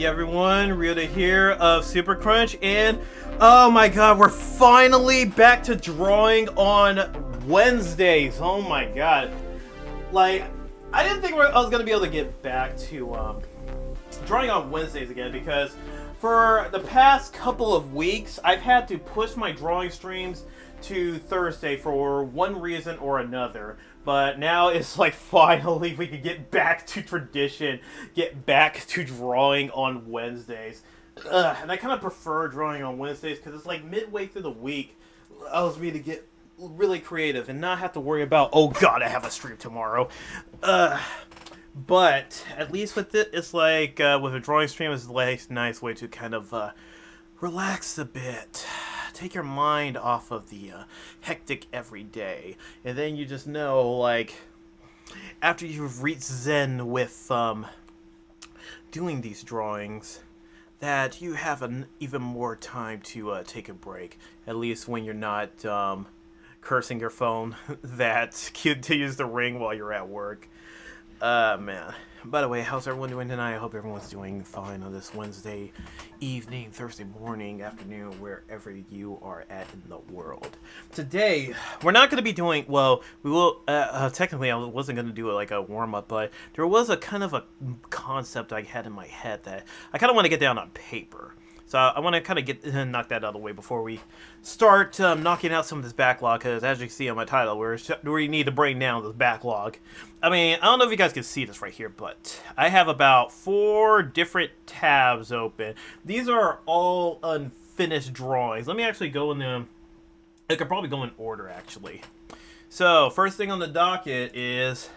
everyone, Ryuuta here of Super Krunch, and oh my god, we're finally back to drawing on Wednesdays. Oh my god. Like, I didn't think I was going to be able to get back to drawing on Wednesdays again, because for the past couple of weeks, I've had to push my drawing streams to Thursday for one reason or another. But now it's like finally we can get back to tradition, get back to drawing on Wednesdays. And I kind of prefer drawing on Wednesdays because it's like midway through the week allows me to get really creative and not have to worry about, oh god, I have a stream tomorrow. But at least with it, it's like with a drawing stream, it's like a nice way to kind of relax a bit. Take your mind off of the hectic everyday, and then you just know, like, after you've reached Zen with doing these drawings, that you have even more time to take a break. At least when you're not cursing your phone that continues to ring while you're at work. Man. By the way, how's everyone doing tonight? I hope everyone's doing fine on this Wednesday evening, Thursday morning, afternoon, wherever you are at in the world. Today, we're not going to be doing, well, we will, technically I wasn't going to do it like a warm-up, but there was a kind of a concept I had in my head that I kind of want to get down on paper. So I want to kind of knock that out of the way before we start knocking out some of this backlog, because as you can see on my title, we need to bring down this backlog. I mean, I don't know if you guys can see this right here, but I have about 4 different tabs open. These are all unfinished drawings. Let me actually go in them. I could probably go in order, actually. So, first thing on the docket is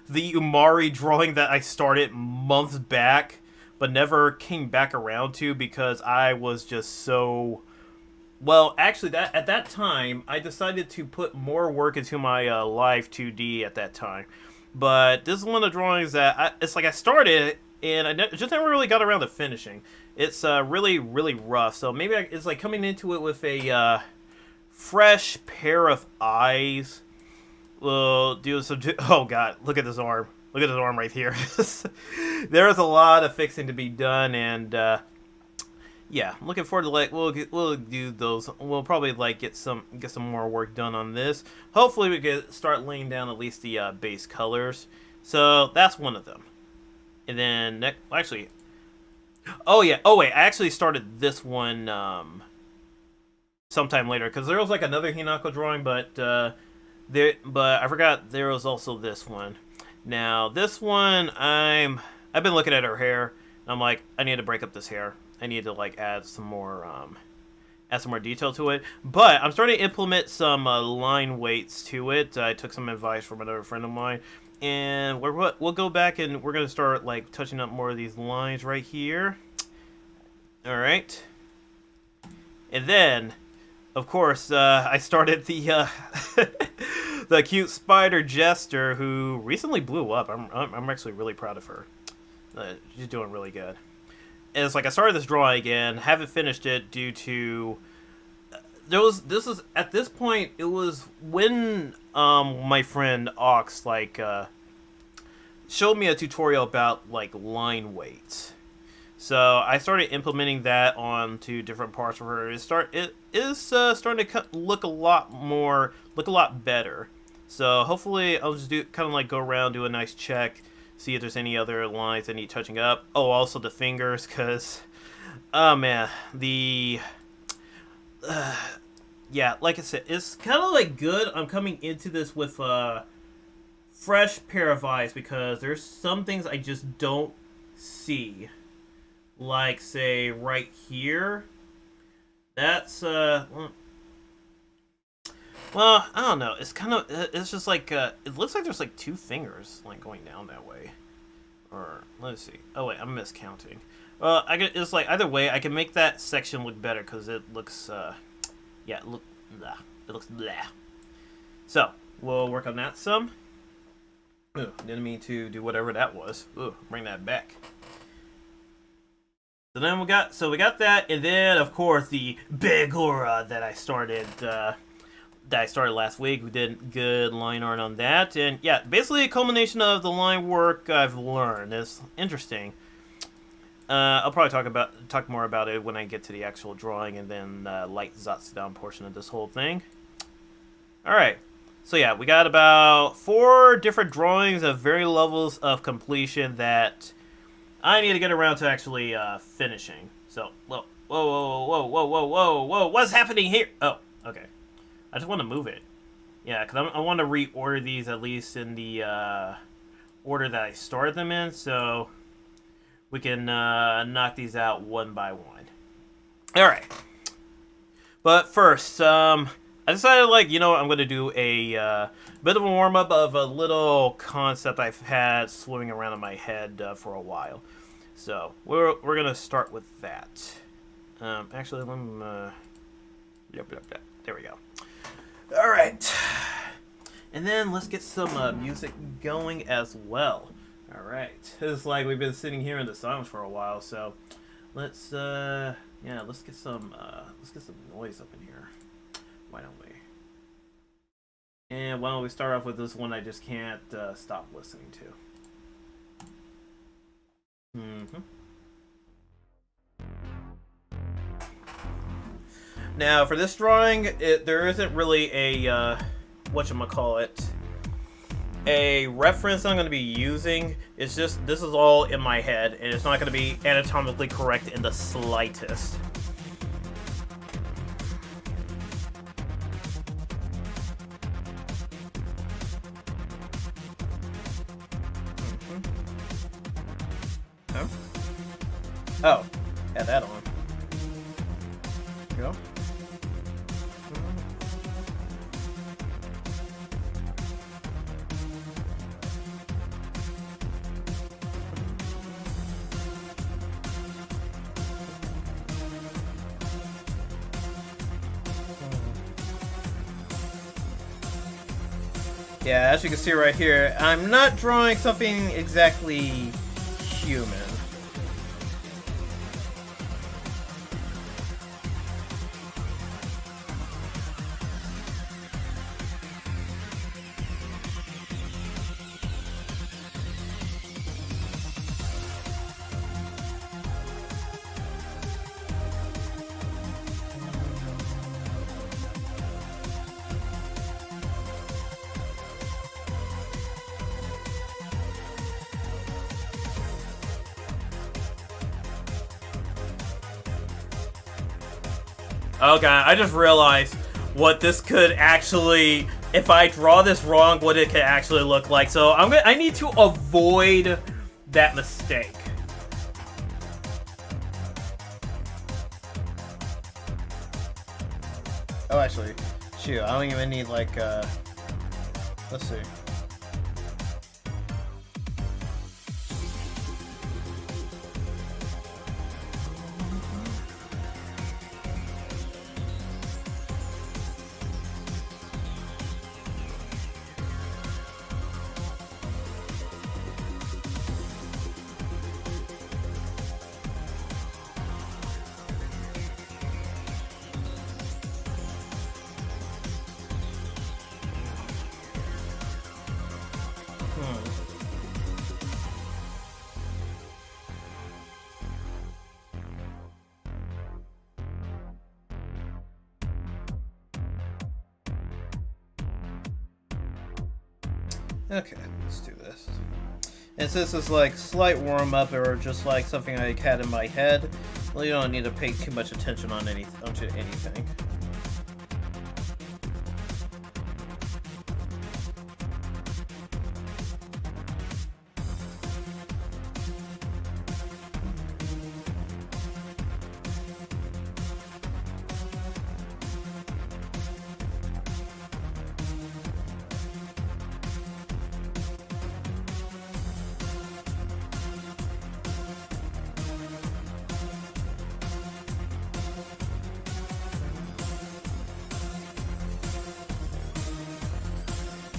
the Umari drawing that I started months back, but never came back around to because I was just so... Well, actually, at that time, I decided to put more work into my live 2D at that time. But this is one of the drawings that it's like I started, and I just never really got around to finishing. It's really, really rough. So maybe it's like coming into it with a fresh pair of eyes. We'll do some... Oh, God, look at this arm. Look at this arm right here. There's a lot of fixing to be done, and yeah, I'm looking forward to, like, we'll do those. We'll probably like get some more work done on this. Hopefully we can start laying down at least the base colors. So that's one of them. And then actually, oh yeah, oh wait, I actually started this one sometime later because there was like another Hinako drawing, but I forgot there was also this one. Now, this one, I've been looking at her hair, and I'm like, I need to break up this hair. I need to, like, add some more detail to it. But I'm starting to implement some line weights to it. I took some advice from another friend of mine, and we'll go back and we're going to start, like, touching up more of these lines right here. All right. And then, of course, I started the... the cute spider jester who recently blew up. I'm actually really proud of her. She's doing really good. And it's like I started this drawing again, haven't finished it due to at this point it was when my friend Ox like showed me a tutorial about like line weights. So I started implementing that onto different parts of her. It is starting to look a lot better. So hopefully I'll just kind of like go around, do a nice check, see if there's any other lines that need touching up. Oh, also the fingers, because, oh man, yeah, like I said, it's kind of like good. I'm coming into this with a fresh pair of eyes because there's some things I just don't see. Like, say, right here. That's, well, I don't know. It's kind of, it's just like, it looks like there's like 2 fingers, like, going down that way. Or, let's see. Oh, wait, I'm miscounting. Well, it's like, either way, I can make that section look better, because it looks, yeah, it looks blah. So, we'll work on that some. Ooh, didn't mean to do whatever that was. Ooh, bring that back. So then we got that, and then, of course, the big aura that I started, last week. We did good line art on that, and yeah, basically a culmination of the line work I've learned. It's interesting. I'll probably talk more about it when I get to the actual drawing and then light zots down portion of this whole thing. All right. So yeah, we got about 4 different drawings of varying levels of completion that I need to get around to actually finishing. So, whoa, whoa, whoa, whoa, whoa, whoa, whoa, whoa, what's happening here? Oh, okay. I just want to move it. Yeah, because I want to reorder these at least in the order that I started them in, so we can knock these out one by one. All right. But first, I decided, like, you know what, I'm going to do a bit of a warm-up of a little concept I've had swimming around in my head for a while. So, we're going to start with that. Actually, let me... Yep. There we go. All right. And then let's get some music going as well. All right. It's like we've been sitting here in the silence for a while, so let's get some noise up in here. Why don't we? And why don't we start off with this one I just can't stop listening to. Now, for this drawing, there isn't really a, whatchamacallit, a reference I'm going to be using. It's just, this is all in my head, and it's not going to be anatomically correct in the slightest. Oh, had that on. Go. Yeah, as you can see right here, I'm not drawing something exactly human. Okay, I just realized what this could actually, if I draw this wrong, what it could actually look like. So I need to avoid that mistake. Oh, actually, shoot, I don't even need like, let's see. Okay, let's do this. And since it's like slight warm-up or just like something I had in my head, well, you don't need to pay too much attention on anything.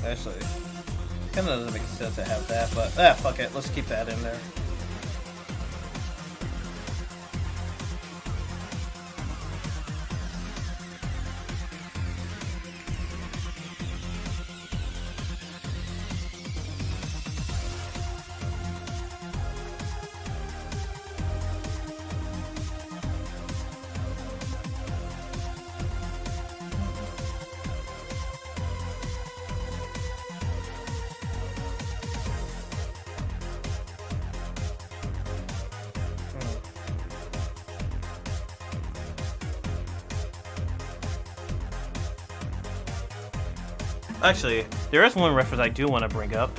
Actually, kind of doesn't make sense to have that, but fuck it, let's keep that in there. Actually, there is one reference I do want to bring up.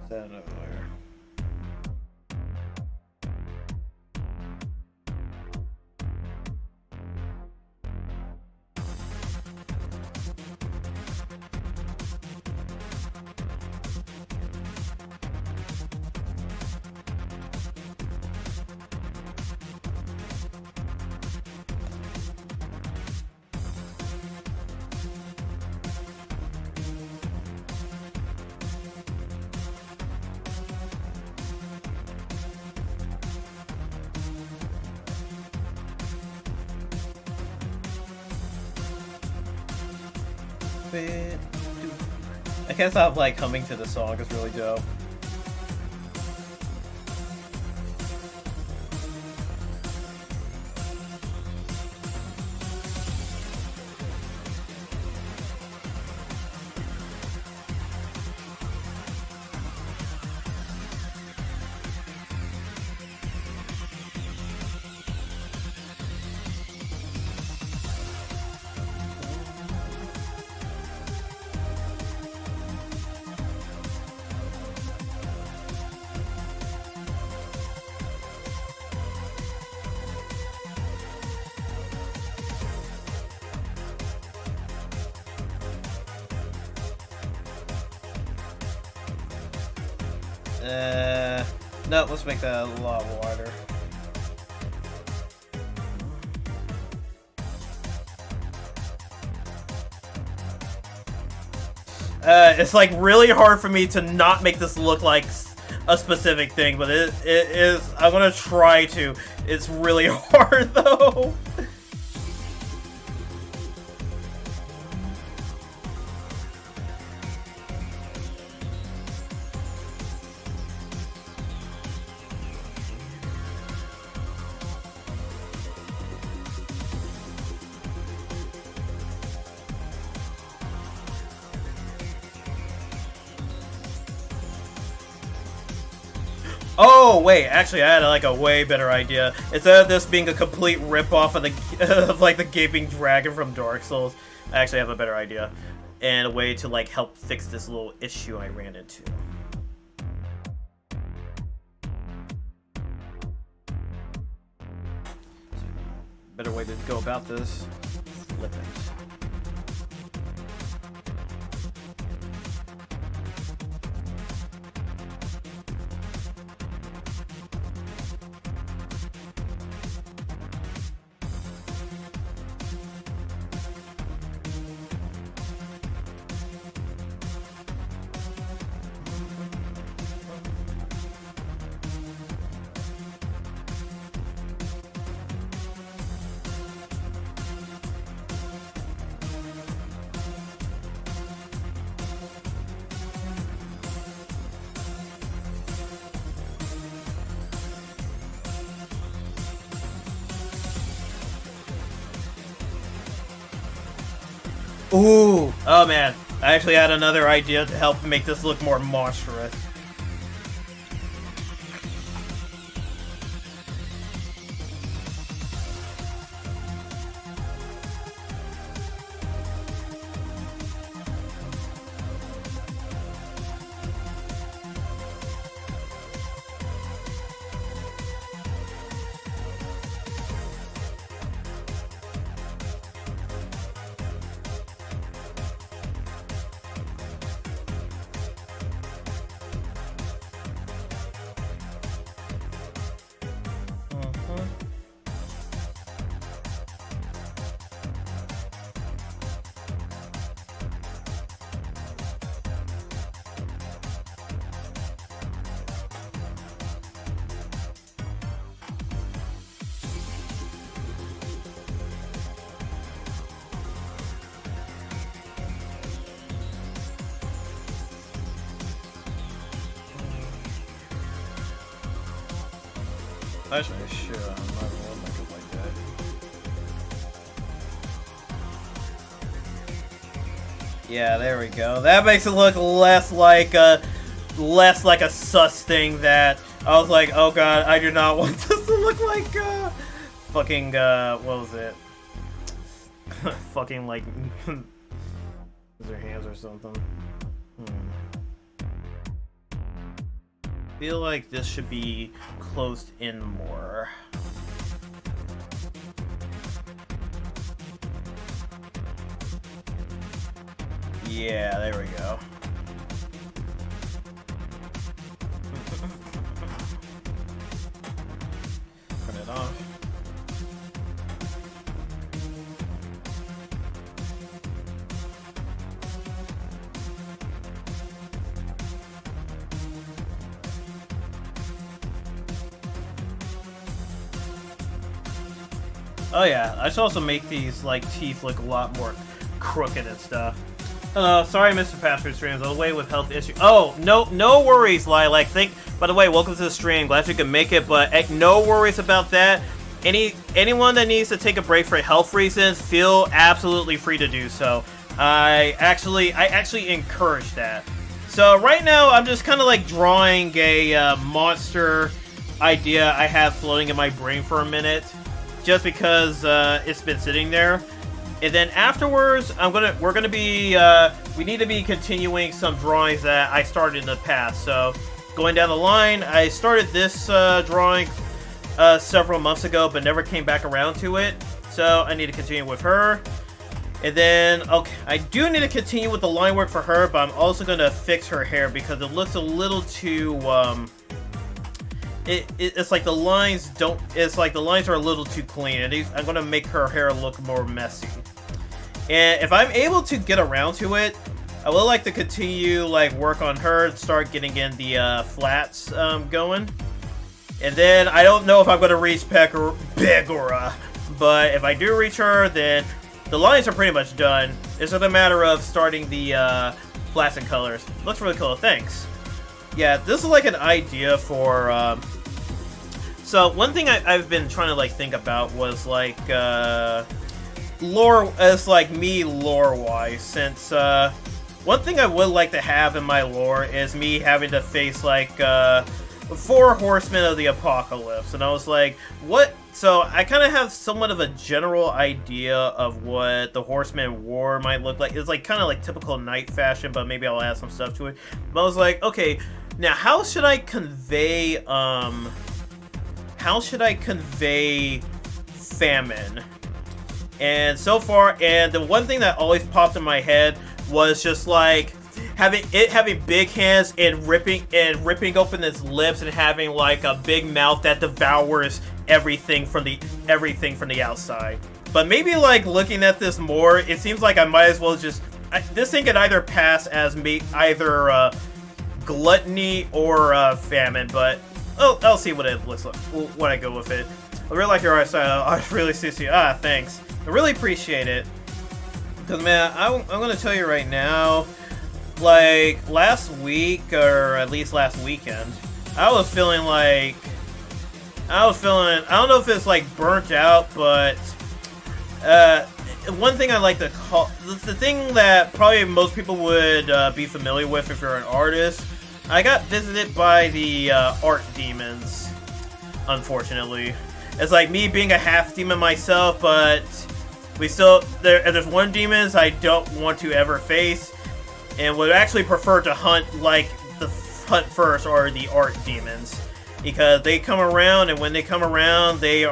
That over there. I can't stop like humming to the song. It's really dope. No, let's make that a lot wider. It's like really hard for me to not make this look like a specific thing, but it is. I'm gonna try to. It's really hard though. Oh wait, actually I had like a way better idea. Instead of this being a complete rip-off of the of like the gaping dragon from Dark Souls, I actually have a better idea and a way to like help fix this little issue I ran into. Better way to go about this, flip it. Ooh! Oh man, I actually had another idea to help make this look more monstrous. Actually, I should. I'm not gonna make it like that. Yeah, there we go. That makes it look less like a sus thing that I was like, oh god, I do not want this to look like fucking what was it? Fucking like their hands or something. Feel like this should be closed in more. Yeah, there we go. Turn it off. Oh yeah, I should also make these like teeth look a lot more crooked and stuff. Sorry, Mr. Pastor Streams. I'm away with health issues. Oh, no worries, Lilac. By the way, welcome to the stream. Glad you could make it, but no worries about that. Anyone that needs to take a break for health reasons, feel absolutely free to do so. I actually encourage that. So right now, I'm just kind of like drawing a monster idea I have floating in my brain for a minute, just because it's been sitting there. And then afterwards, we need to be continuing some drawings that I started in the past. So going down the line, I started this drawing several months ago, but never came back around to it. So I need to continue with her. And then, okay, I do need to continue with the line work for her, but I'm also going to fix her hair because it looks a little too, it's like the lines are a little too clean, and I'm going to make her hair look more messy. And if I'm able to get around to it, I would like to continue like work on her and start getting in the flats going. And then I don't know if I'm going to reach Begora, but if I do reach her, then the lines are pretty much done. It's just a matter of starting the flats and colors. Looks really cool. Thanks. Yeah, this is like an idea for. So one thing I've been trying to like think about was like lore, as like me lore-wise, since one thing I would like to have in my lore is me having to face like 4 horsemen of the apocalypse, and I was like, what? So I kind of have somewhat of a general idea of what the Horseman War might look like. It's like kind of like typical knight fashion, but maybe I'll add some stuff to it. But I was like, okay, now how should I convey famine? And so far, and the one thing that always popped in my head was just like having big hands and ripping open its lips and having like a big mouth that devours everything from the outside. But maybe like looking at this more, it seems like I might as well just this thing could either pass as either gluttony or famine. But I'll see what it looks like when I go with it. I really like your art style. I really see you. Thanks. I really appreciate it. Cause man, I'm gonna tell you right now, like last week or at least last weekend, I was feeling I don't know if it's like burnt out, but one thing I like to call the thing that probably most people would be familiar with if you're an artist. I got visited by the art demons, unfortunately. It's like me being a half demon myself, but there's one demons I don't want to ever face, and would actually prefer to hunt first are the art demons, because they come around, and when they come around, they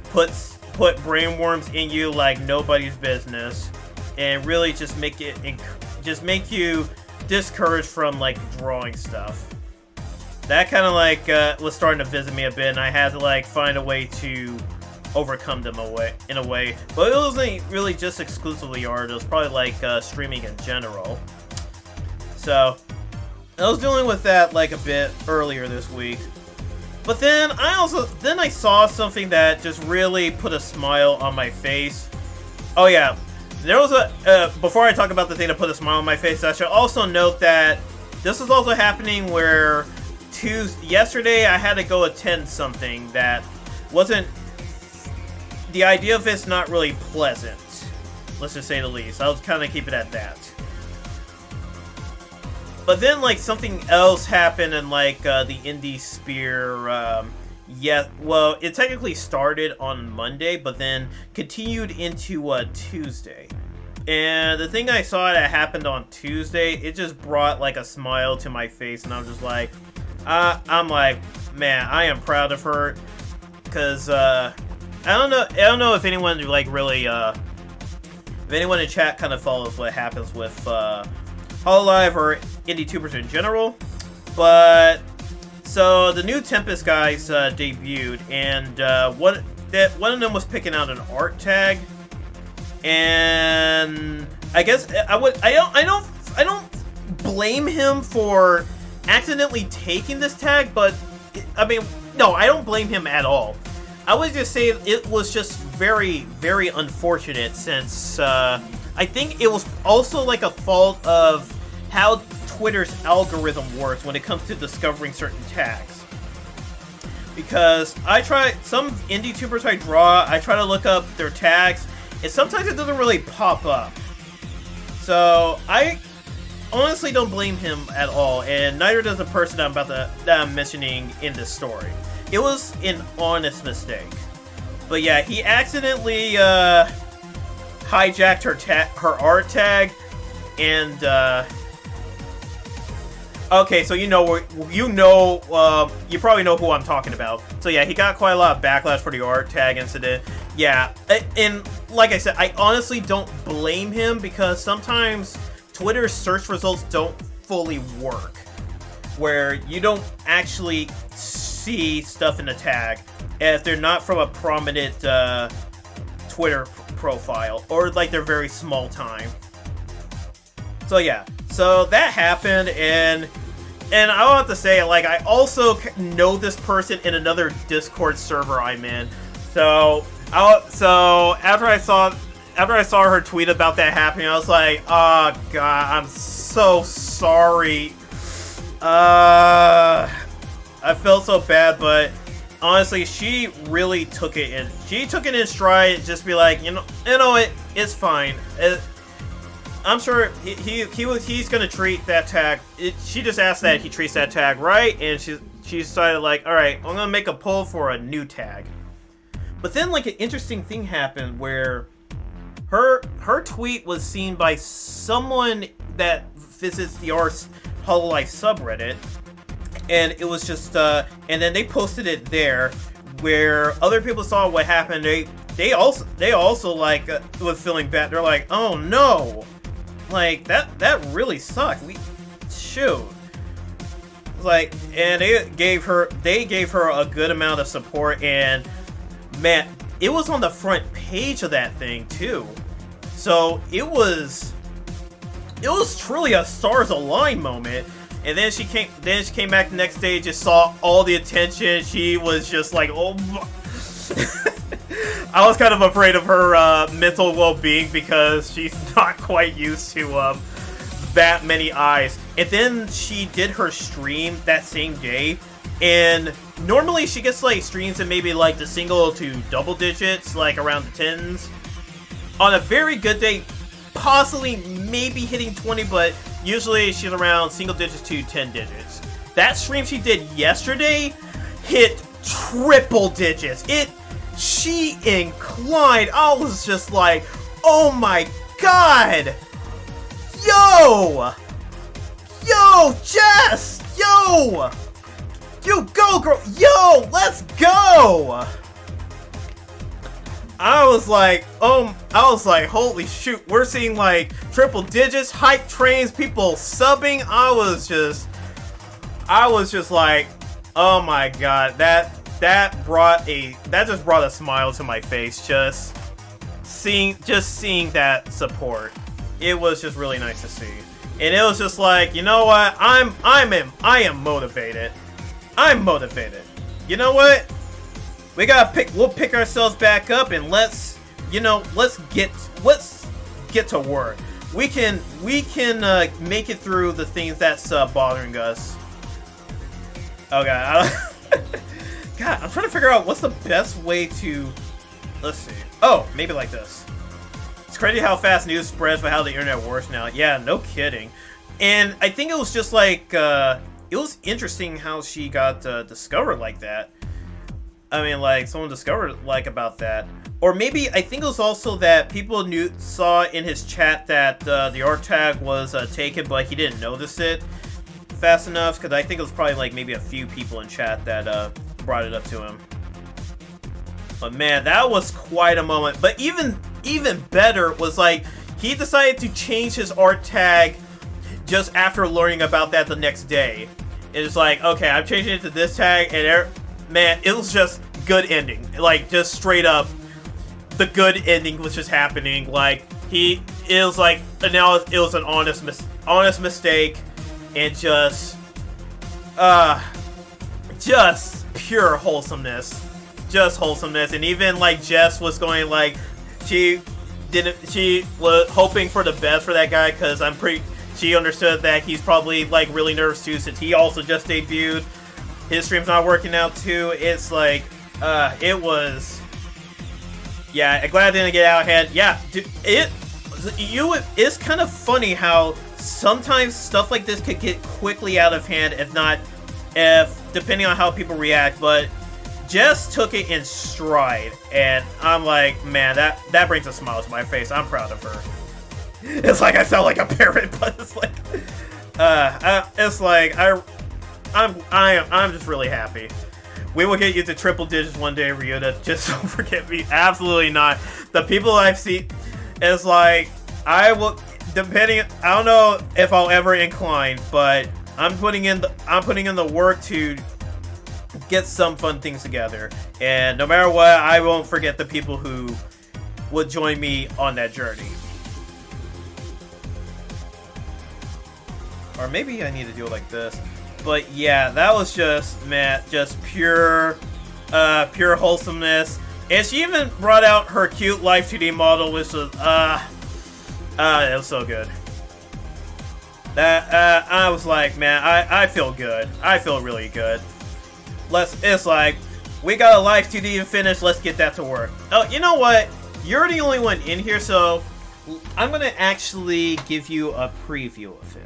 put brainworms in you like nobody's business, and really just make you discouraged from like drawing stuff. That kind of like was starting to visit me a bit, and I had to like find a way to overcome them in a way. But it wasn't really just exclusively art, it was probably like streaming in general. So I was dealing with that like a bit earlier this week. But then I saw something that just really put a smile on my face. Oh yeah, there was before I talk about the thing that put a smile on my face, I should also note that this is also happening where yesterday I had to go attend something that wasn't, the idea of it's not really pleasant. Let's just say the least. I'll kind of keep it at that. But then, like, something else happened in, like, the Indie Spear, yeah, well, it technically started on Monday, but then continued into, Tuesday. And the thing I saw that happened on Tuesday, it just brought, like, a smile to my face, and I'm just like, I'm like, man, I am proud of her, because, I don't know if anyone, like, really, if anyone in chat kind of follows what happens with, Hololive or IndieTubers in general, but so the new Tempest guys debuted, and one of them was picking out an art tag, and I guess I don't blame him for accidentally taking this tag, but I mean, no, I don't blame him at all. I would just say it was just very, very unfortunate, since I think it was also like a fault of how Twitter's algorithm works when it comes to discovering certain tags. Because some indie tubers I try to look up their tags, and sometimes it doesn't really pop up. So I honestly don't blame him at all, and neither does the person that I'm mentioning in this story. It was an honest mistake. But yeah, he accidentally hijacked her art tag, and okay, so you probably know who I'm talking about. So yeah, he got quite a lot of backlash for the art tag incident. Yeah, and like I said, I honestly don't blame him, because sometimes Twitter's search results don't fully work, where you don't actually see stuff in the tag if they're not from a prominent Twitter profile, or like they're very small time. So yeah, so that happened, and I'll have to say, like, I also know this person in another Discord server I'm in. So after I saw her tweet about that happening, I was like, oh god, I'm so sorry. I felt so bad, but honestly, she really took it in. She took it in stride, just be like, it's fine. I'm sure he's gonna treat that tag. She just asked that he treats that tag right, and she decided, like, all right, I'm gonna make a poll for a new tag. But then, like, an interesting thing happened where her tweet was seen by someone that visits the Ars Hololive subreddit, and it was just and then they posted it there, where other people saw what happened. They also like was feeling bad. They're like, oh no. Like, that really sucked. Like, and they gave her a good amount of support, and man, it was on the front page of that thing too. So it was truly a stars align moment. And then she came back the next day, just saw all the attention. She was just like, oh my. I was kind of afraid of her mental well-being, because she's not quite used to that many eyes. And then she did her stream that same day, and normally she gets like streams in maybe like the single to double digits, like around the tens. On a very good day, possibly maybe hitting 20, but usually she's around single digits to 10 digits. That stream she did yesterday hit triple digits. She inclined. I was just like, oh my god! Yo, Jess! Yo, go, girl! Yo, let's go! I was like, holy shoot! We're seeing like triple digits, hype trains, people subbing. I was just like, oh my god, that just brought a smile to my face, just seeing that support. It was just really nice to see, and it was just like, you know what, I am motivated. I'm motivated. You know what? We'll pick ourselves back up, and let's get to work. We can make it through the things that's bothering us. Oh god. God, I'm trying to figure out what's the best way to... Let's see. Oh, maybe like this. It's crazy how fast news spreads for how the internet works now. Yeah, no kidding. And I think it was just like... it was interesting how she got discovered like that. I mean, like, someone discovered, like, about that. Or maybe, I think it was also that people saw in his chat that the art tag was taken, but he didn't notice it fast enough, because I think it was probably, like, maybe a few people in chat that brought it up to him. But, man, that was quite a moment. But even better was, like, he decided to change his art tag just after learning about that the next day. It's like, okay, I'm changing it to this tag, and man, it was just good ending. Like, just straight up, the good ending was just happening. Like, it was like, now it was an honest mistake, and just pure wholesomeness. Just wholesomeness. And even, like, Jess was going, like, she was hoping for the best for that guy, because she understood that he's probably, like, really nervous too, since he also just debuted. His stream's not working out too. It's like, it was... Yeah, I'm glad I didn't get out of hand. Yeah, dude, it's kind of funny how sometimes stuff like this could get quickly out of hand depending on how people react, but Jess took it in stride, and I'm like, man, that brings a smile to my face. I'm proud of her. It's like I sound like a parrot, but it's like, I'm just really happy. We will get you to triple digits one day, Ryuuta. Just don't forget me. Absolutely not. The people I've seen, it's like, I don't know if I'll ever incline, but I'm putting in the work to get some fun things together. And no matter what, I won't forget the people who would join me on that journey. Or maybe I need to do it like this. But yeah, that was just, man, just pure wholesomeness. And she even brought out her cute Life 2D model, which was, it was so good. I was like, man, I feel good. I feel really good. It's like, we got a Life 2D to finish, let's get that to work. Oh, you know what? You're the only one in here, so I'm gonna actually give you a preview of it.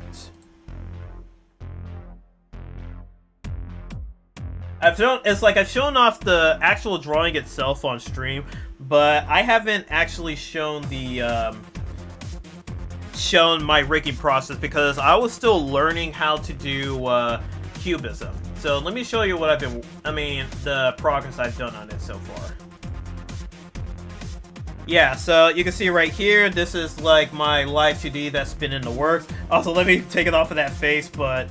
I've shown off the actual drawing itself on stream, but I haven't actually shown my rigging process because I was still learning how to do cubism. So let me show you what the progress I've done on it so far. Yeah, so you can see right here, this is like my Live 2D that's been in the works. Also, let me take it off of that face, but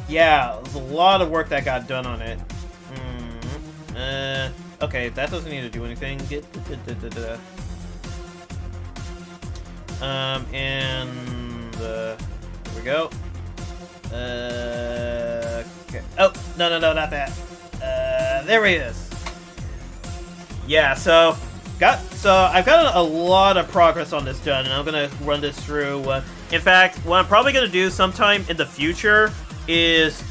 yeah, there's a lot of work that got done on it. Okay, that doesn't need to do anything. Here we go. Okay. Oh, no, not that. There he is. Yeah, so I've got a lot of progress on this done, and I'm gonna run this through. In fact, what I'm probably gonna do sometime in the future is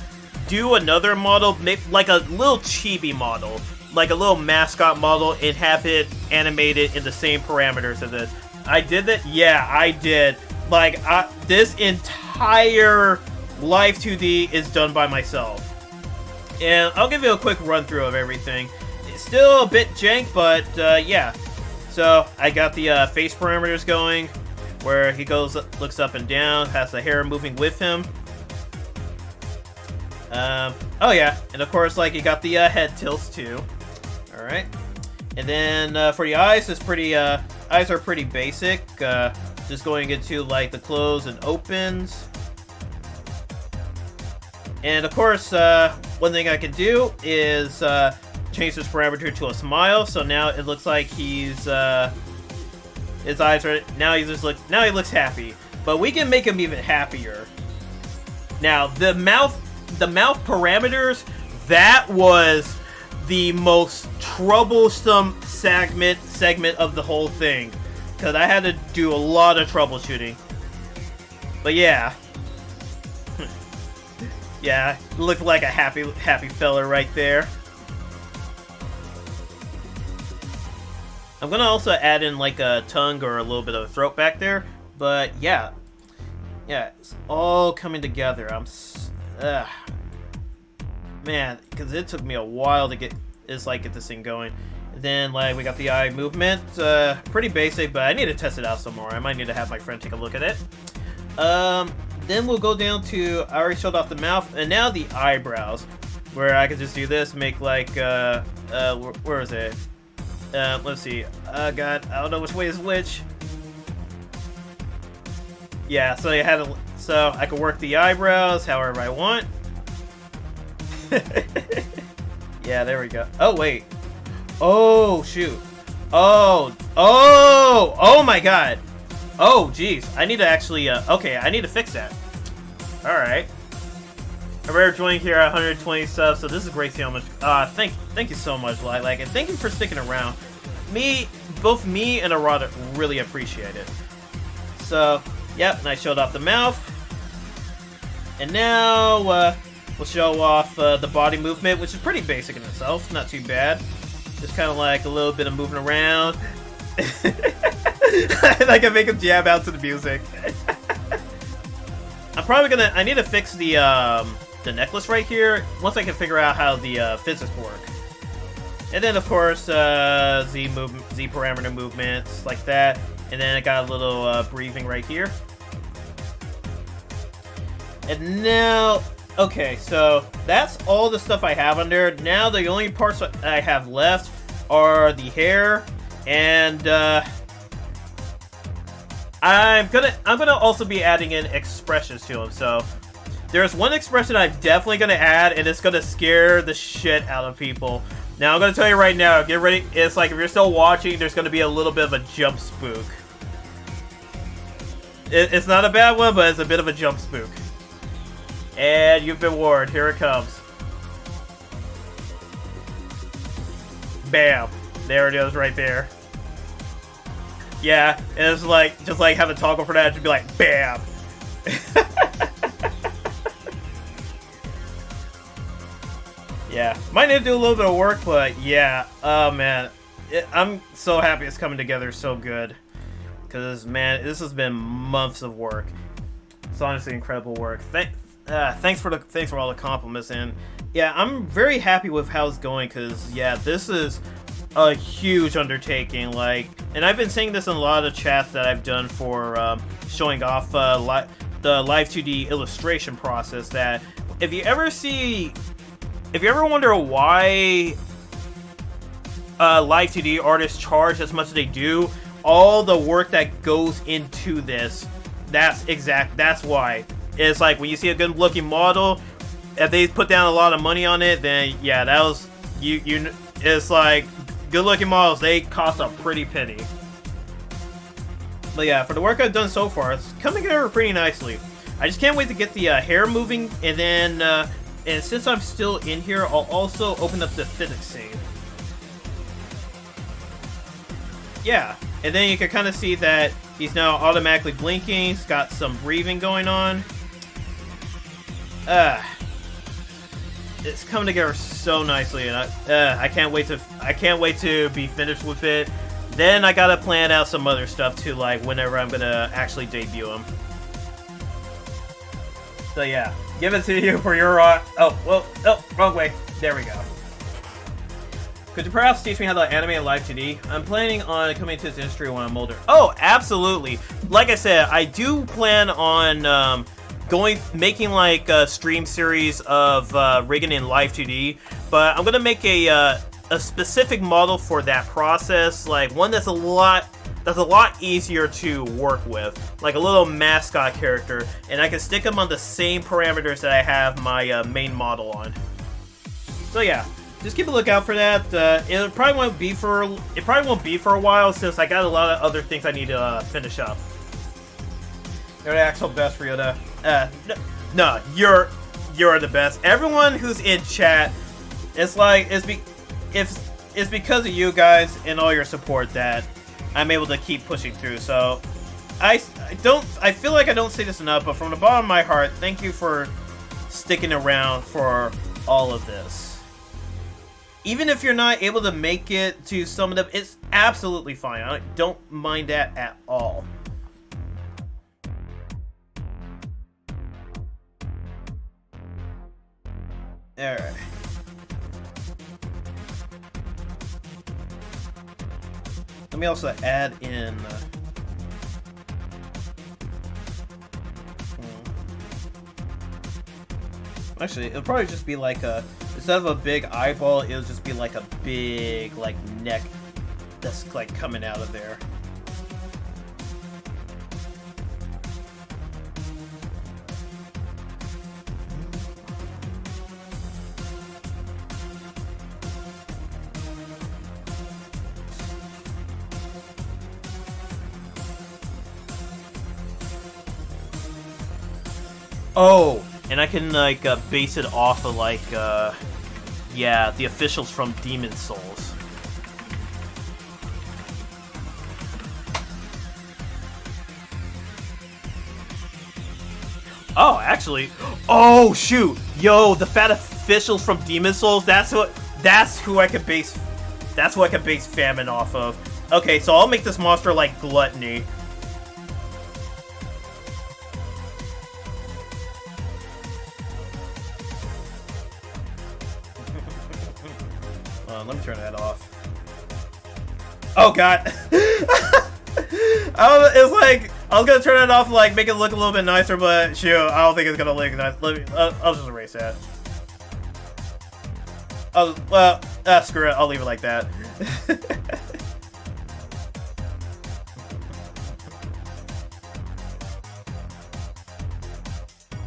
do another model, like a little chibi model, like a little mascot model, and have it animated in the same parameters as this. I did that? Yeah, I did. Like, this entire Live 2D is done by myself. And I'll give you a quick run through of everything. It's still a bit jank, but yeah. So I got the face parameters going, where he looks up and down, has the hair moving with him. Oh yeah, and of course, like, you got the head tilts too. All right, and then for the eyes, eyes are pretty basic. Just going into like the close and opens. And of course, one thing I can do is change this parameter to a smile. So now it looks like his eyes are now he looks happy. But we can make him even happier. Now the mouth parameters, that was the most troublesome segment of the whole thing, because I had to do a lot of troubleshooting. But yeah. Yeah, looked like a happy fella right there. I'm gonna also add in like a tongue or a little bit of a throat back there, but yeah, it's all coming together. Man, because it took me a while to get this thing going. And then like we got the eye movement, pretty basic, but I need to test it out some more. I might need to have my friend take a look at it. Then we'll go down to, I already showed off the mouth, and now the eyebrows, where I could just do this, make like where is it? Let's see. God, I don't know which way is which. Yeah, so I can work the eyebrows however I want. Yeah, there we go. Oh wait. Oh shoot. Oh my god. Oh jeez. I need to actually okay, I need to fix that. Alright. A rare joining here at 120 subs, so this is great to see how much thank you so much, like, and thank you for sticking around. Both me and Arata really appreciate it. So, yep, and I showed off the mouth. And now, we'll show off the body movement, which is pretty basic in itself, not too bad. Just kind of like a little bit of moving around. I can make him jab out to the music. I need to fix the necklace right here, once I can figure out how the physics work. And then, of course, Z parameter movements, like that. And then I got a little breathing right here. And now, okay, so that's all the stuff I have on there. Now the only parts I have left are the hair, and I'm gonna also be adding in expressions to them. So there's one expression I'm definitely gonna add, and it's gonna scare the shit out of people. Now I'm gonna tell you right now, get ready. It's like if you're still watching, there's gonna be a little bit of a jump spook. It's not a bad one, but it's a bit of a jump spook. And you've been warned. Here it comes. Bam. There it is right there. Yeah, and it's like, just like have a toggle for that, to be like, bam. Yeah, might need to do a little bit of work, but yeah, oh man. I'm so happy it's coming together so good. Because, man, this has been months of work. It's honestly incredible work. Thanks for all the compliments, and yeah, I'm very happy with how it's going, because yeah, this is a huge undertaking. Like, and I've been saying this in a lot of chats that I've done for showing off the Live 2D illustration process. That if you ever wonder why Live 2D artists charge as much as they do, all the work that goes into this, that's why. It's like when you see a good looking model, if they put down a lot of money on it, then yeah, that was it's like good looking models, they cost a pretty penny. But yeah, for the work I've done so far, it's coming together pretty nicely. I just can't wait to get the hair moving, and then and since I'm still in here, I'll also open up the physics scene. Yeah, and then you can kind of see that he's now automatically blinking. He's got some breathing going on. It's coming together so nicely, and I can't wait to be finished with it. Then I gotta plan out some other stuff too, like whenever I'm gonna actually debut him. So yeah, give it to you for your wrong way. There we go. Could you perhaps teach me how to animate Live 2D? I'm planning on coming to this industry when I'm older. Oh, absolutely. Like I said, I do plan on making like a stream series of rigging in Live 2D, but I'm gonna make a specific model for that process, like one that's a lot easier to work with, like a little mascot character, and I can stick them on the same parameters that I have my main model on. So yeah. Just keep a lookout for that. It probably won't be for a while, since I got a lot of other things I need to finish up. You're the actual best, Ryuuta. No, you're the best. Everyone who's in chat, it's because of you guys and all your support that I'm able to keep pushing through. So I feel like I don't say this enough, but from the bottom of my heart, thank you for sticking around for all of this. Even if you're not able to make it to some of them, it's absolutely fine. I don't mind that at all. Alright. Let me also add in... Actually, it'll probably just be like a... Instead of a big eyeball, it'll just be like a big, like, neck that's, like, coming out of there. Oh, and I can like base it off of like yeah, the officials from Demon Souls. Oh, actually, oh shoot, yo, the fat officials from Demon Souls. That's who I could base. That's who I could base Famine off of. Okay, so I'll make this monster like Gluttony. Let me turn that off. Oh god. It was like I was gonna turn it off, like make it look a little bit nicer, but shoot, I don't think it's gonna look nice. Let me. I'll just erase that. Well, screw it. I'll leave it like that.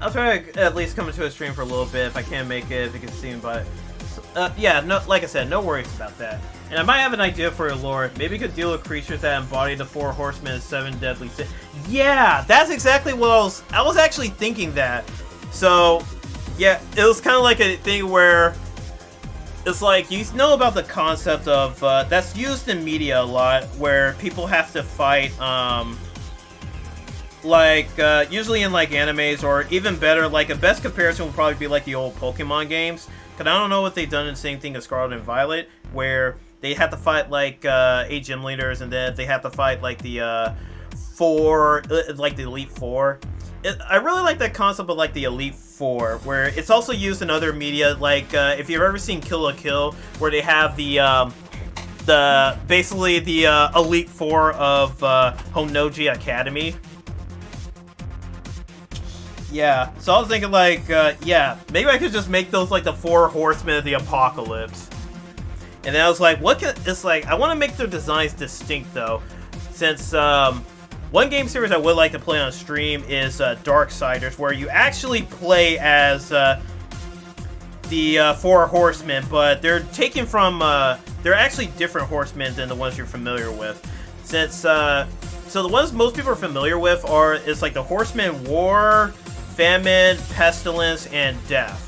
I'll try to at least come into a stream for a little bit if I can't make it. If you can see me, but. Yeah, no, like I said, no worries about that. And I might have an idea for your lore. Maybe you could deal with creatures that embody the 4 horsemen and 7 deadly sins. Yeah, that's exactly what I was actually thinking that. So, yeah, it was kind of like a thing where it's like, you know about the concept of, that's used in media a lot, where people have to fight, usually in like animes, or even better, like a best comparison would probably be like the old Pokemon games. Because I don't know what they've done in the same thing as Scarlet and Violet, where they have to fight like 8 gym leaders, and then they have to fight like the 4, like the Elite 4. I really like that concept of like the Elite 4, where it's also used in other media, like if you've ever seen Kill la Kill, where they have basically the Elite 4 of Honoji Academy. Yeah, so I was thinking like, yeah, maybe I could just make those like the 4 horsemen of the apocalypse. And then I was like, it's like, I want to make their designs distinct though. Since, one game series I would like to play on stream is Darksiders, where you actually play as the 4 horsemen, but they're taken from, they're actually different horsemen than the ones you're familiar with. Since, so the ones most people are familiar with is like the Horsemen War, Famine, Pestilence, and Death.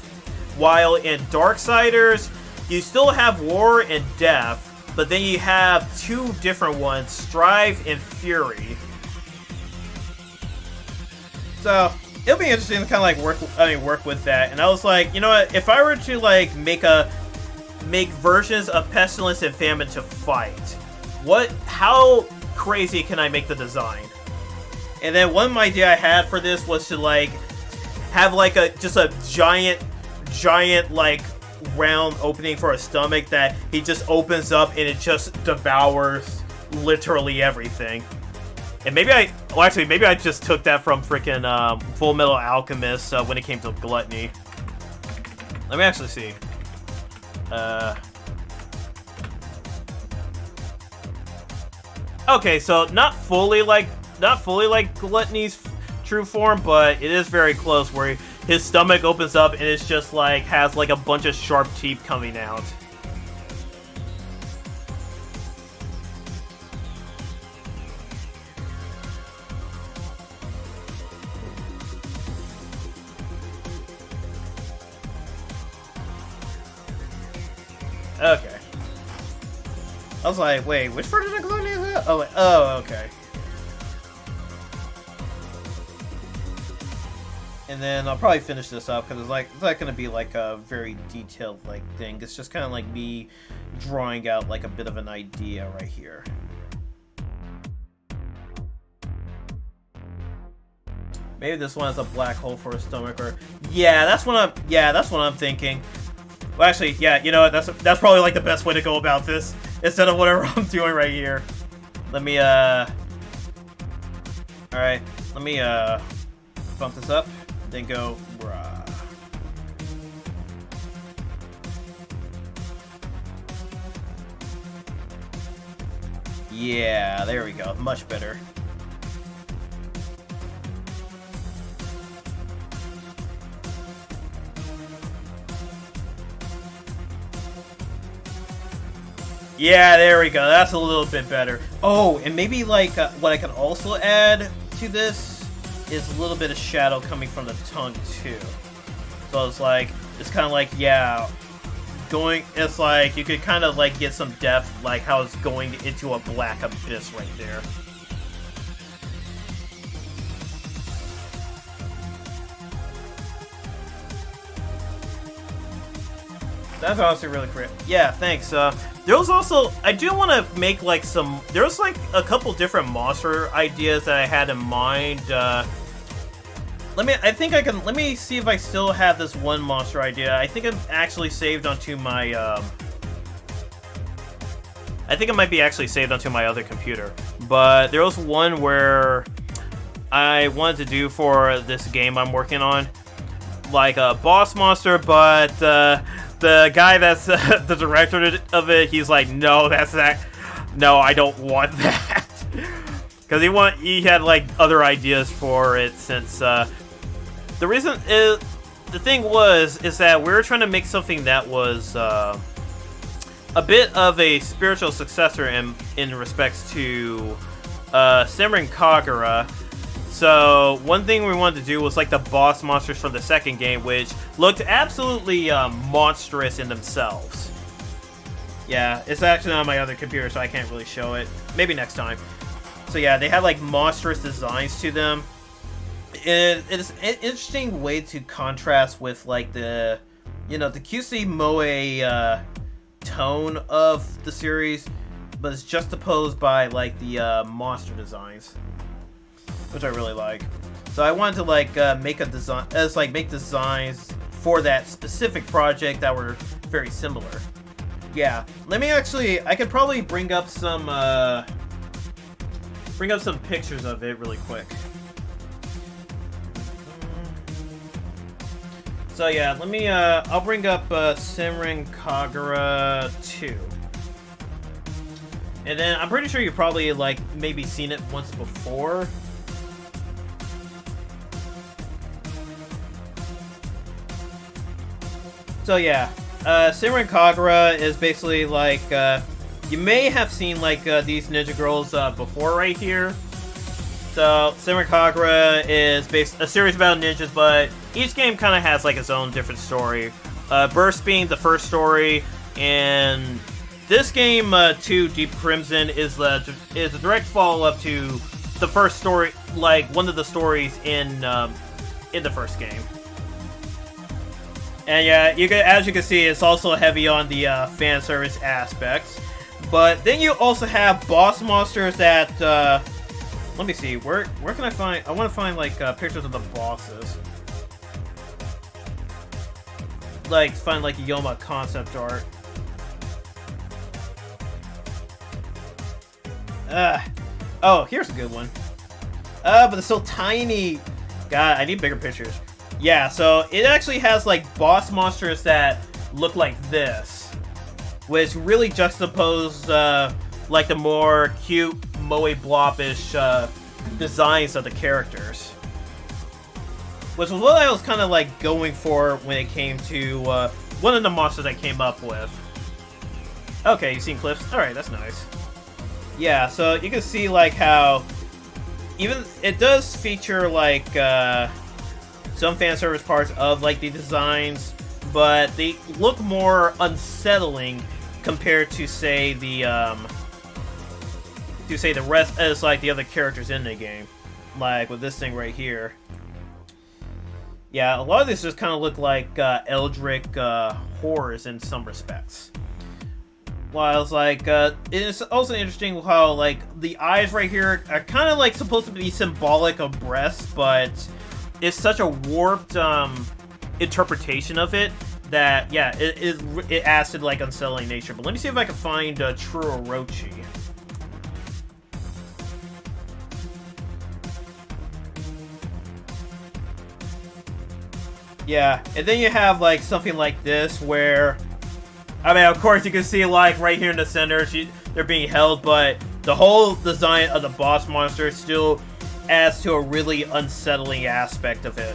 While in Darksiders, you still have War and Death, but then you have 2 different ones, Strive and Fury. So it'll be interesting to kind of like work with that. And I was like, you know what? If I were to like make versions of Pestilence and Famine to fight, how crazy can I make the design? And then one idea I had for this was to like have like just a giant like round opening for a stomach that he just opens up and it just devours literally everything. And maybe I just took that from freaking Full Metal Alchemist when it came to gluttony. Let me actually see. Okay, so not fully like Gluttony's true form, but it is very close, where his stomach opens up and it's just like has like a bunch of sharp teeth coming out. Okay. I was like, wait, which version of Gluttony is that? Oh, wait. Oh, okay. And then I'll probably finish this up because it's not gonna be like a very detailed like thing. It's just kind of like me drawing out like a bit of an idea right here. Maybe this one has a black hole for a stomach, or yeah, that's what I'm thinking. Well, actually, yeah, you know what? That's probably like the best way to go about this instead of whatever I'm doing right here. Let me all right, let me bump this up. Then go, bruh. Yeah, there we go. Much better. Yeah, there we go. That's a little bit better. Oh, and maybe like what I can also add to this is a little bit of shadow coming from the tongue too. So it's kind of like, yeah, it's like you could kind of like get some depth, like how it's going into a black abyss right there. That's honestly really great. Yeah, thanks. There was also, I do want to make like some, there's like a couple different monster ideas that I had in mind. Let me see if I still have this one monster idea. I think I'm actually saved onto my, I think it might be actually saved onto my other computer. But there was one where I wanted to do for this game I'm working on, like a boss monster, but the guy that's the director of it, he's like, no, no, I don't want that, because he had like other ideas for it. Since the reason is, the thing is that we were trying to make something that was a bit of a spiritual successor in respects to Senran Kagura. So one thing we wanted to do was like the boss monsters from the second game, which looked absolutely monstrous in themselves. Yeah, it's actually on my other computer, so I can't really show it. Maybe next time. So yeah, they had like monstrous designs to them. It's an interesting way to contrast with like the, the cutesy moe tone of the series, but it's juxtaposed by like the monster designs, which I really like. So I wanted to like make designs for that specific project that were very similar. Yeah, I could probably bring up some pictures of it really quick. So yeah, I'll bring up Senran Kagura 2. And then I'm pretty sure you probably like maybe seen it once before. So yeah, Senran Kagura is basically like, you may have seen like these ninja girls before right here. So Senran Kagura is a series about ninjas, but each game kind of has like its own different story. Burst being the first story, and this game, 2 Deep Crimson, is a direct follow-up to the first story, like one of the stories in the first game. And yeah, as you can see, it's also heavy on the fan service aspects. But then you also have boss monsters that, let me see, where can I find, I want to find like pictures of the bosses. Like, find like Yoma concept art. Oh, here's a good one. But it's so tiny. God, I need bigger pictures. Yeah, so it actually has like boss monsters that look like this, which really juxtapose like the more cute moe blobish designs of the characters, which was what I was kind of like going for when it came to one of the monsters I came up with. Okay, you've seen clips? Alright, that's nice. Yeah, so you can see like how even it does feature like some fan service parts of like the designs, but they look more unsettling compared to say the rest as like the other characters in the game, like with this thing right here. Yeah, a lot of these just kind of look like Eldritch horrors in some respects. While it's like, it's also interesting how, like, the eyes right here are kind of, like, supposed to be symbolic of breasts, but it's such a warped, interpretation of it that, yeah, it adds to, like, unsettling nature. But let me see if I can find True Orochi. Yeah, and then you have, like, something like this where, I mean, of course, you can see, like, right here in the center, they're being held, but the whole design of the boss monster still adds to a really unsettling aspect of it.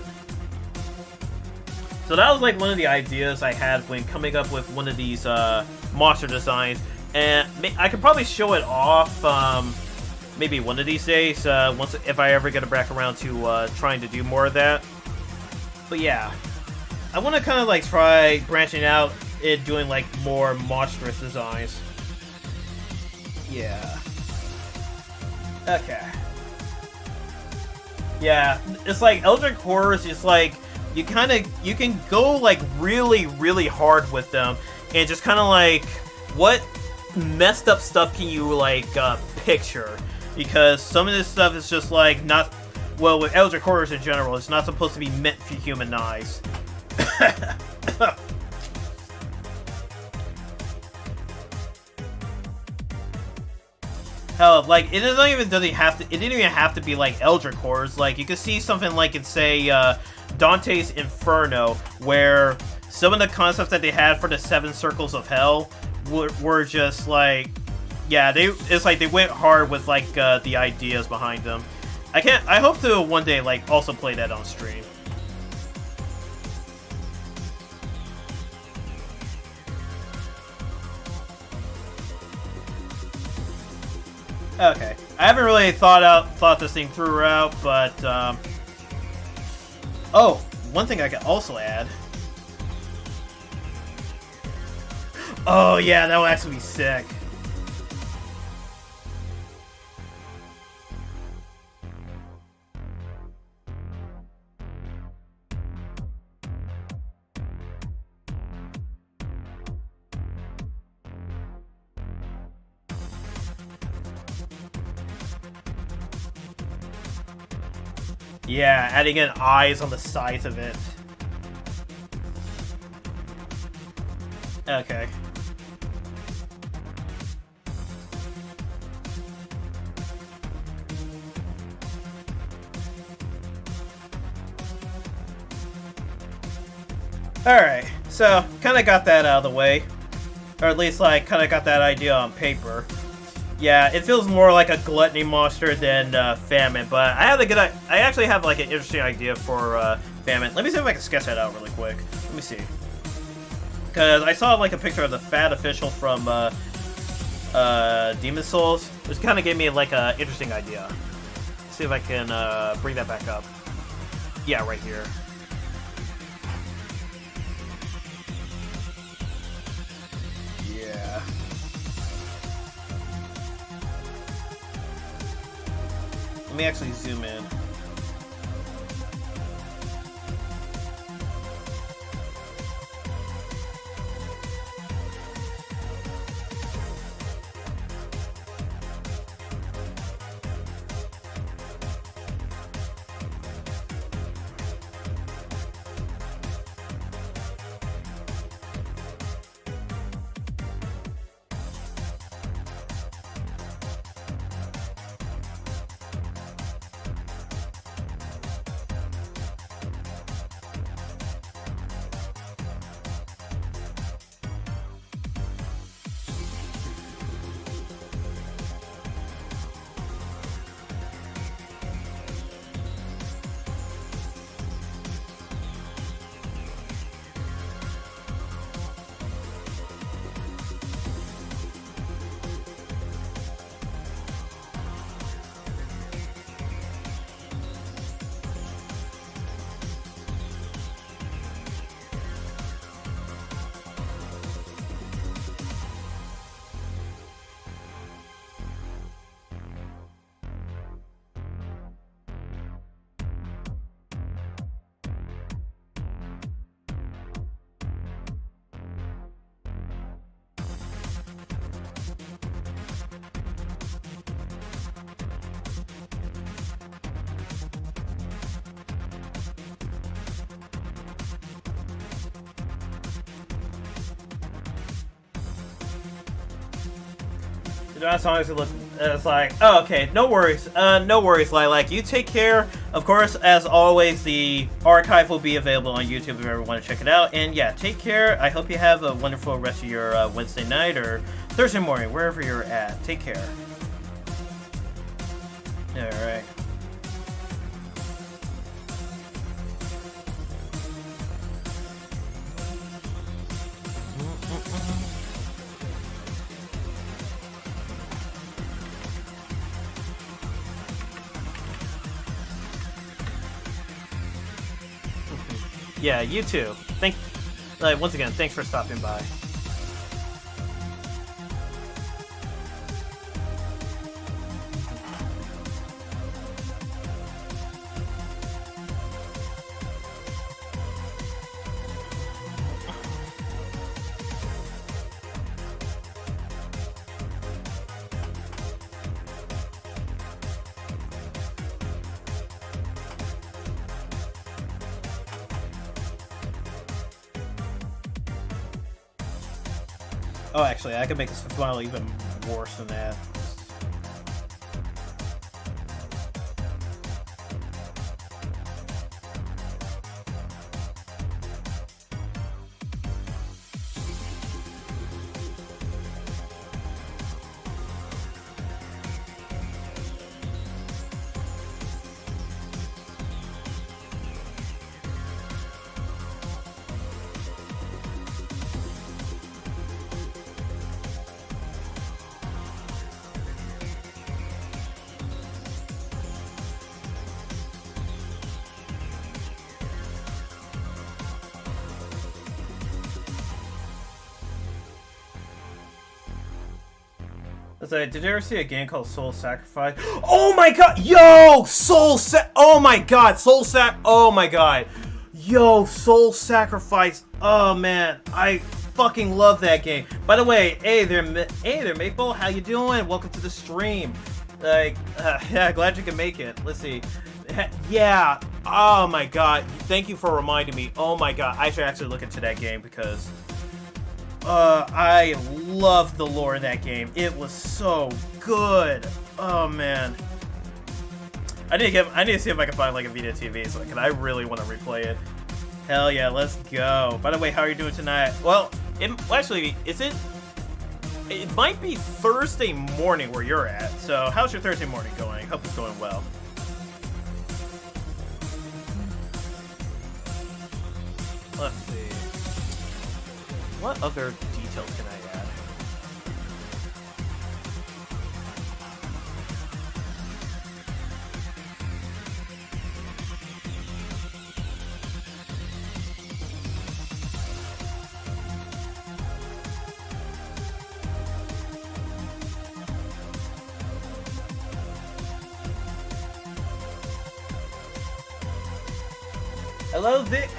So that was, like, one of the ideas I had when coming up with one of these monster designs, and I could probably show it off maybe one of these days, if I ever get back around to trying to do more of that. But yeah, I want to kind of, like, try branching out and doing, like, more monstrous designs. Yeah. Okay. Yeah, it's like Eldritch Horrors is like, you can go, like, really, really hard with them, and just kind of like, what messed up stuff can you, like, picture? Because some of this stuff is just, like, not, well, with Eldritch Horrors in general, it's not supposed to be meant for human eyes. Hell, like, it didn't even have to be like Eldritch Horrors. Like, you could see something like in, say, Dante's Inferno, where some of the concepts that they had for the 7 Circles of Hell were just like, yeah, it's like they went hard with, like, the ideas behind them. I hope to one day, like, also play that on stream. Okay, I haven't really thought this thing throughout, but oh, one thing I could also add. Oh yeah, that would actually be sick. Yeah, adding in eyes on the sides of it. Okay. Alright, so kind of got that out of the way. Or at least, like, kind of got that idea on paper. Yeah, it feels more like a gluttony monster than famine, but I actually have, like, an interesting idea for famine. Let me see if I can sketch that out really quick. Let me see. Because I saw, like, a picture of the fat official from Demon Souls, which kind of gave me, like, an interesting idea. Let's see if I can bring that back up. Yeah, right here. Yeah. Let me actually zoom in. That's honestly look. It's like, oh, okay, no worries, no worries, Lilac. You take care. Of course, as always, the archive will be available on YouTube if you ever want to check it out. And yeah, take care. I hope you have a wonderful rest of your Wednesday night or Thursday morning, wherever you're at. Take care. All right. Yeah, you too. Once again, thanks for stopping by. Oh, actually, I could make this file even worse than that. Did you ever see a game called Soul Sacrifice? Oh my god! Yo! Oh my god! Oh my god! Yo, Soul Sacrifice! Oh man, I fucking love that game. By the way, hey there, Maple. How you doing? Welcome to the stream. Yeah, glad you can make it. Let's see. Yeah. Oh my god. Thank you for reminding me. Oh my god. I should actually look into that game because I love the lore in that game. It was so good. Oh man. I need to see if I can find like a Vita TV so I really want to replay it. Hell yeah, let's go. By the way, how are you doing tonight? Well, actually, it might be Thursday morning where you're at. So how's your Thursday morning going? Hope it's going well. Let's see. What other details can I add?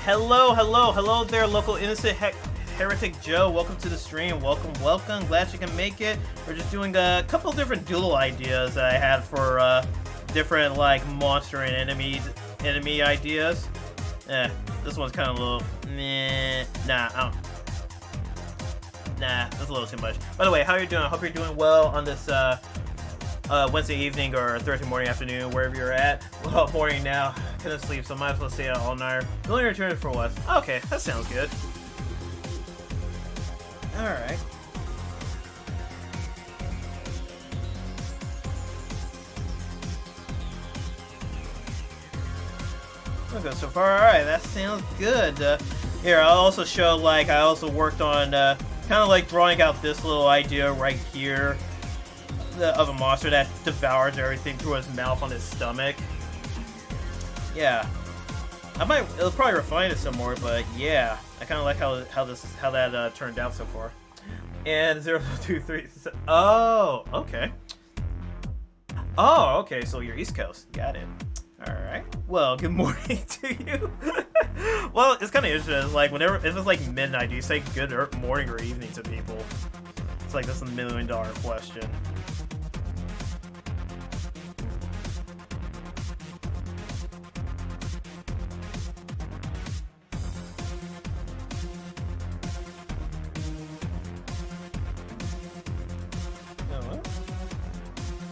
Hello, hello there, local innocent Heretic Joe. Welcome to the stream. Welcome. Glad you can make it. We're just doing a couple different duel ideas that I had for different like monster and enemy ideas. This one's kind of a little nah, that's a little too much. By the way, how are you doing? I hope you're doing well on this Wednesday evening or Thursday morning, afternoon, wherever you're at. Well, morning now. Couldn't sleep, so might as well stay out all night. You only returned for what? Okay, that sounds good. Alright. Okay, so far, alright, that sounds good. Here, I'll also show, like, I also worked on, kind of like drawing out this little idea right here of a monster that devours everything through his mouth on his stomach. Yeah. It'll probably refine it some more, but yeah. I kind of like how that turned out so far. And 023. Oh, okay. Oh, okay. So you're East Coast. Got it. All right. Well, good morning to you. Well, it's kind of interesting. Like if it's like midnight, do you say good morning or evening to people? It's like that's $1 million question.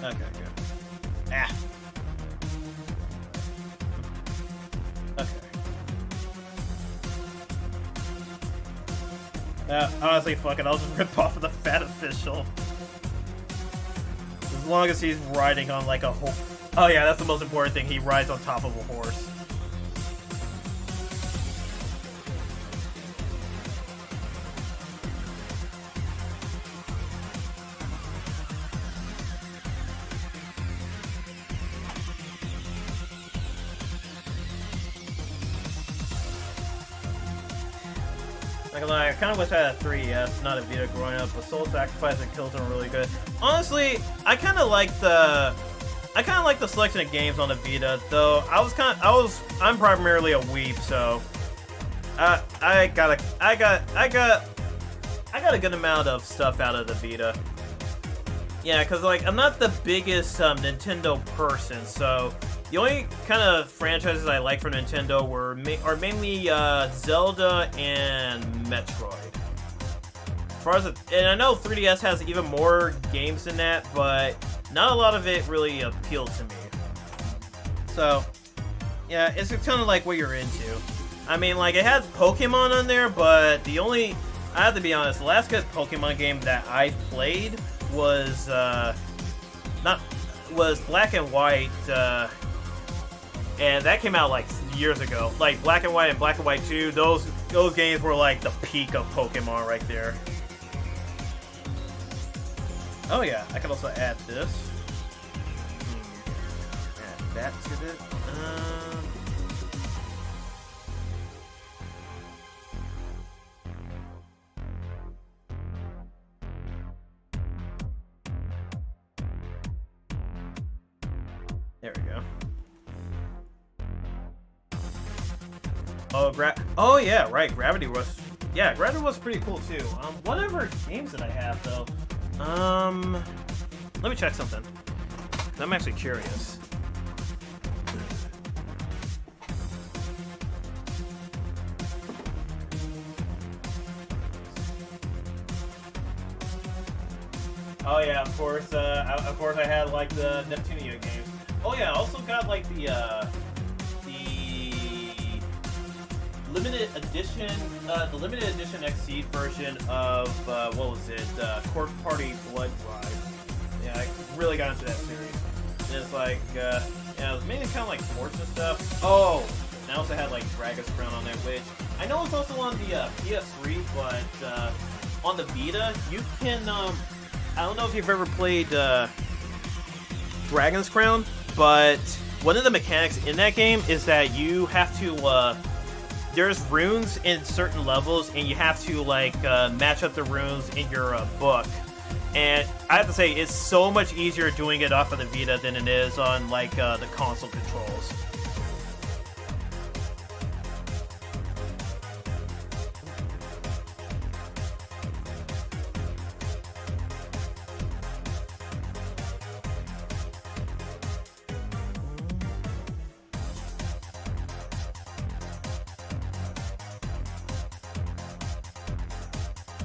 Okay, good. Ah. Okay. Honestly, fuck it. I'll just rip off of the fat official. As long as he's riding on like a horse. Oh yeah, that's the most important thing. He rides on top of a horse. Not gonna lie, I kind of wish I had a 3DS, not a Vita growing up, but Soul Sacrifice and Killzone are really good. Honestly, I kind of like the selection of games on the Vita, though. I'm primarily a weeb, so I got a good amount of stuff out of the Vita. Yeah, cause like I'm not the biggest Nintendo person, so the only kind of franchises I like from Nintendo are mainly Zelda and Metroid. As far as and I know 3DS has even more games than that, but not a lot of it really appealed to me. So, yeah, it's kind of like what you're into. I mean, like, it has Pokemon on there, but I have to be honest, the last good Pokemon game that I played was Black and White, and that came out like years ago. Like Black and White and Black and White 2, those games were like the peak of Pokemon right there. Oh yeah, I can also add this. Add that to it. There we go. Oh yeah, right. Gravity was pretty cool too. Whatever games did I have though? Let me check something. I'm actually curious. Oh yeah, of course I had like the Neptunia games. Oh yeah, I also got like the limited edition Exceed version of what was it? Cork Party Blood Drive. Yeah, I really got into that series. And it's like yeah, it was mainly kind of like sports and stuff. Oh, and I also had like Dragon's Crown on there, which I know it's also on the PS3, but on the Vita you can I don't know if you've ever played Dragon's Crown, but one of the mechanics in that game is that you have to there's runes in certain levels, and you have to like match up the runes in your book. And I have to say, it's so much easier doing it off of the Vita than it is on like the console controls.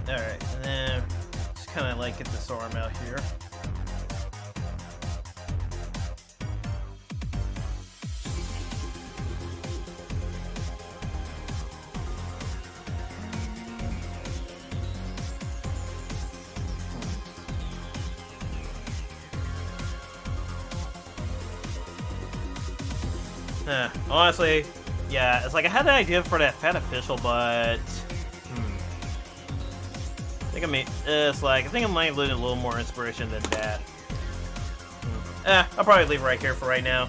Alright, and then just kind of like get this arm out here. Honestly, yeah, it's like I had an idea for that fat official, but I think I might need a little more inspiration than that. I'll probably leave it right here for right now.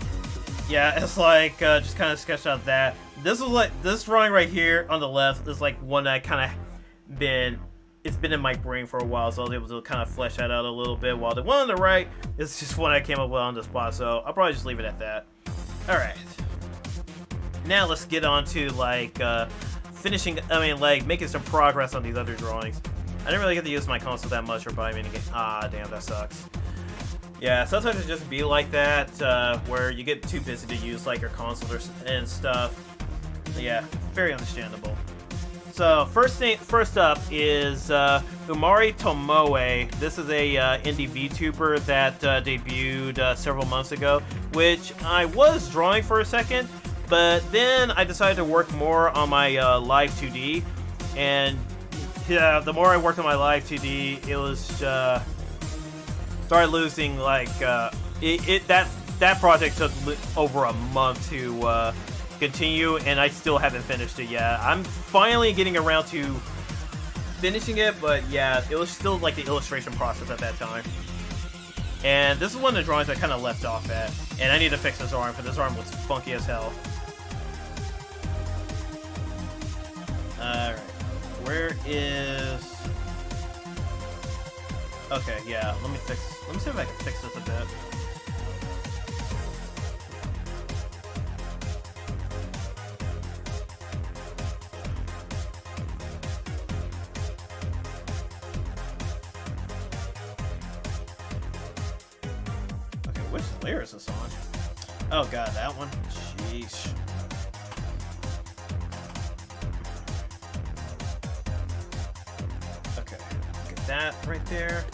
Yeah, it's like just kind of sketched out that. This is like this drawing right here on the left is like one that I kind of been in my brain for a while, so I was able to kind of flesh that out a little bit. While the one on the right is just one I came up with on the spot, so I'll probably just leave it at that. All right. Now let's get on to like making some progress on these other drawings. I didn't really get to use my console that much or buy many games. Ah, damn, that sucks. Yeah, sometimes it just be like that, where you get too busy to use like your console and stuff. Yeah, very understandable. So first up is we're Umari Tomoe. This is a indie VTuber that debuted several months ago, which I was drawing for a second, but then I decided to work more on my live 2D, and yeah, the more I worked on my live 2D, it was started losing like that project took over a month to continue, and I still haven't finished it yet. I'm finally getting around to finishing it, but yeah, it was still like the illustration process at that time. And this is one of the drawings I kind of left off at, and I need to fix this arm, because this arm looks funky as hell. Alright, where is... Okay, yeah, let me see if I can fix this a bit. Which layer is this on? Oh god, that one? Sheesh. Okay, get that right there.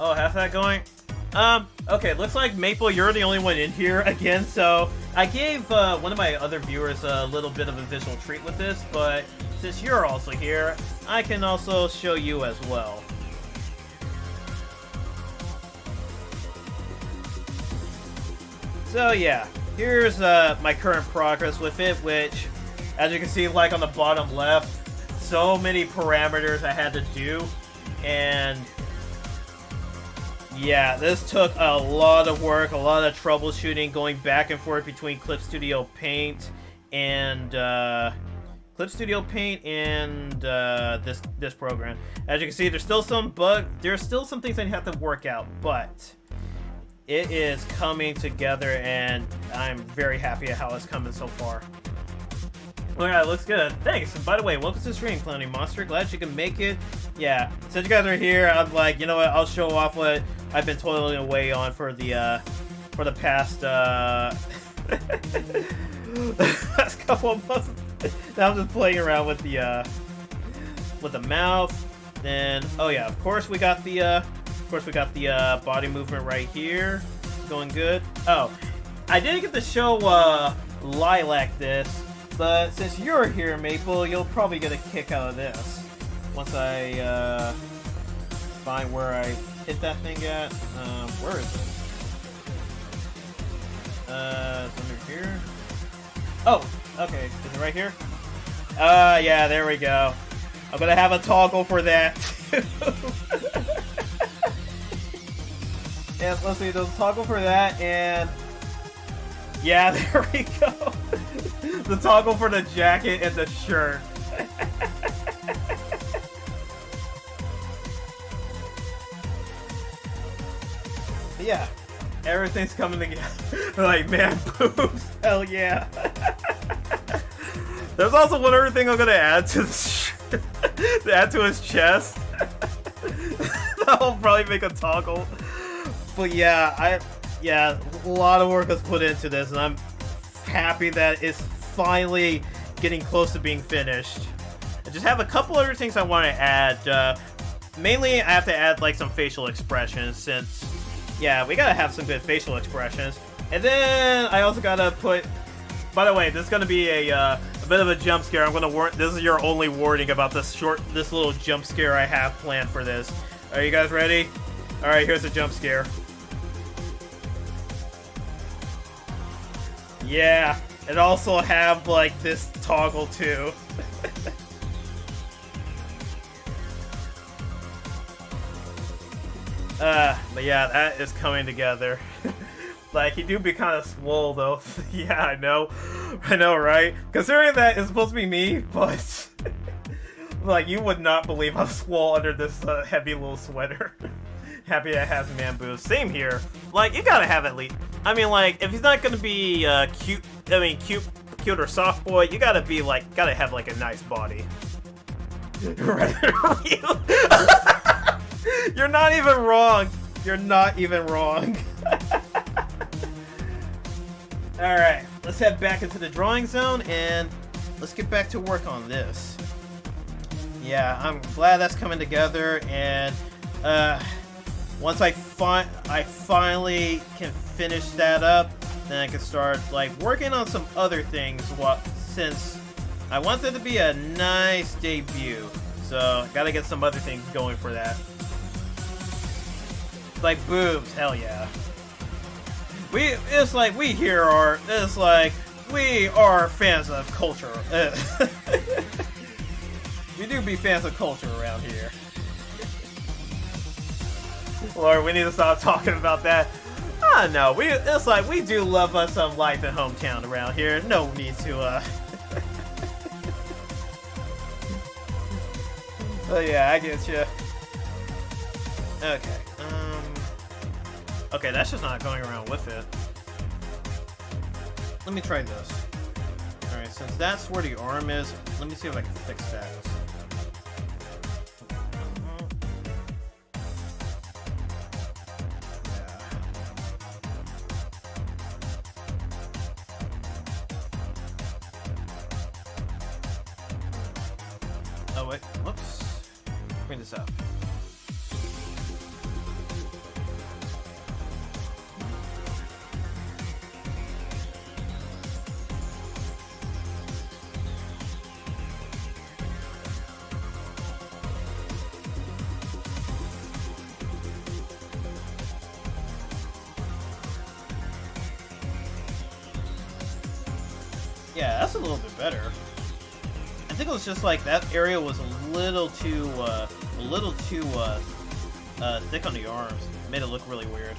Oh, half that going? Okay, looks like Maple, you're the only one in here again, so I gave one of my other viewers a little bit of a visual treat with this, but since you're also here, I can also show you as well. So yeah, here's my current progress with it, which, as you can see, like on the bottom left, so many parameters I had to do, and yeah, this took a lot of work, a lot of troubleshooting, going back and forth between Clip Studio Paint and this program. As you can see, there's still some things I have to work out, but it is coming together, and I'm very happy at how it's coming so far. Alright, looks good. Thanks. And by the way, welcome to the stream, Clowny Monster. Glad you can make it. Yeah, since you guys are here, I'm like, you know what? I'll show off what I've been toiling away on for the past last couple of months. Now I'm just playing around with the mouth. Then, oh yeah, of course we got the body movement right here. Going good. Oh, I didn't get to show Lilac this, but since you're here, Maple, you'll probably get a kick out of this. Once I find where I hit that thing at. Where is it? It's under here. Oh, okay. Is it right here? Yeah, there we go. I'm gonna have a toggle for that. Yeah, let's see, there's a toggle for that, and yeah, there we go. The toggle for the jacket and the shirt. But yeah, everything's coming together. Like, man, boobs, hell yeah. There's also one other thing I'm gonna add to the to add to his chest. That'll probably make a toggle. But yeah, a lot of work was put into this, and I'm happy that it's finally getting close to being finished. I just have a couple other things I want to add. Mainly, I have to add like some facial expressions, since yeah, we gotta have some good facial expressions. And then I also gotta put. By the way, this is gonna be a bit of a jump scare. I'm gonna warn. This is your only warning about this little jump scare I have planned for this. Are you guys ready? All right, here's a jump scare. Yeah, it also have like this toggle too. But yeah, that is coming together. Like, he do be kind of swole though. Yeah, I know, right? Considering that it's supposed to be me, but like, you would not believe how swole under this heavy little sweater. Happy I have man boobs. Same here. Like, you gotta have at least. I mean, like, if he's not gonna be cute. I mean, cute or soft boy. You gotta be like, gotta have like a nice body. You're not even wrong. You're not even wrong. Alright, let's head back into the drawing zone and let's get back to work on this. yeah, I'm glad that's coming together, and once I finally can finish that up, then I can start like working on some other things. Since I want it to be a nice debut, so gotta get some other things going for that. Like boobs, hell yeah. We are fans of culture. We do be fans of culture around here. Lord, we need to stop talking about that. Ah, no, we do love us some life in hometown around here. No need to, Oh yeah, I get you. Okay, okay, that's just not going around with it. Let me try this. Alright, since that's where the arm is, let me see if I can fix that. Oh wait, whoops. Bring this up. Yeah, that's a little bit better. I think it was just like that area was a little too thick on the arms. It made it look really weird.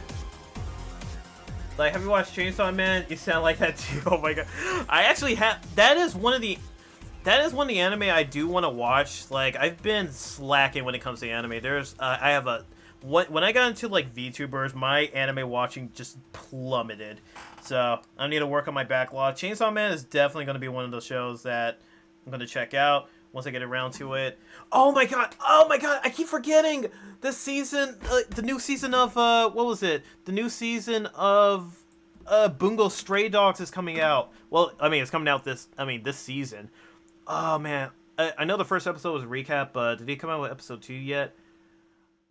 Like, have you watched Chainsaw Man? You sound like that too. Oh my god. I actually have. That is one of the anime I do want to watch. Like, I've been slacking when it comes to anime. I have a when I got into like VTubers, my anime watching just plummeted. So I need to work on my backlog. Chainsaw Man is definitely going to be one of those shows that I'm going to check out once I get around to it. Oh my god! Oh my god! I keep forgetting this season, the new season of what was it? The new season of Bungo Stray Dogs is coming out. Well, I mean, it's coming out this season. Oh man, I know the first episode was a recap, but did he come out with episode 2 yet?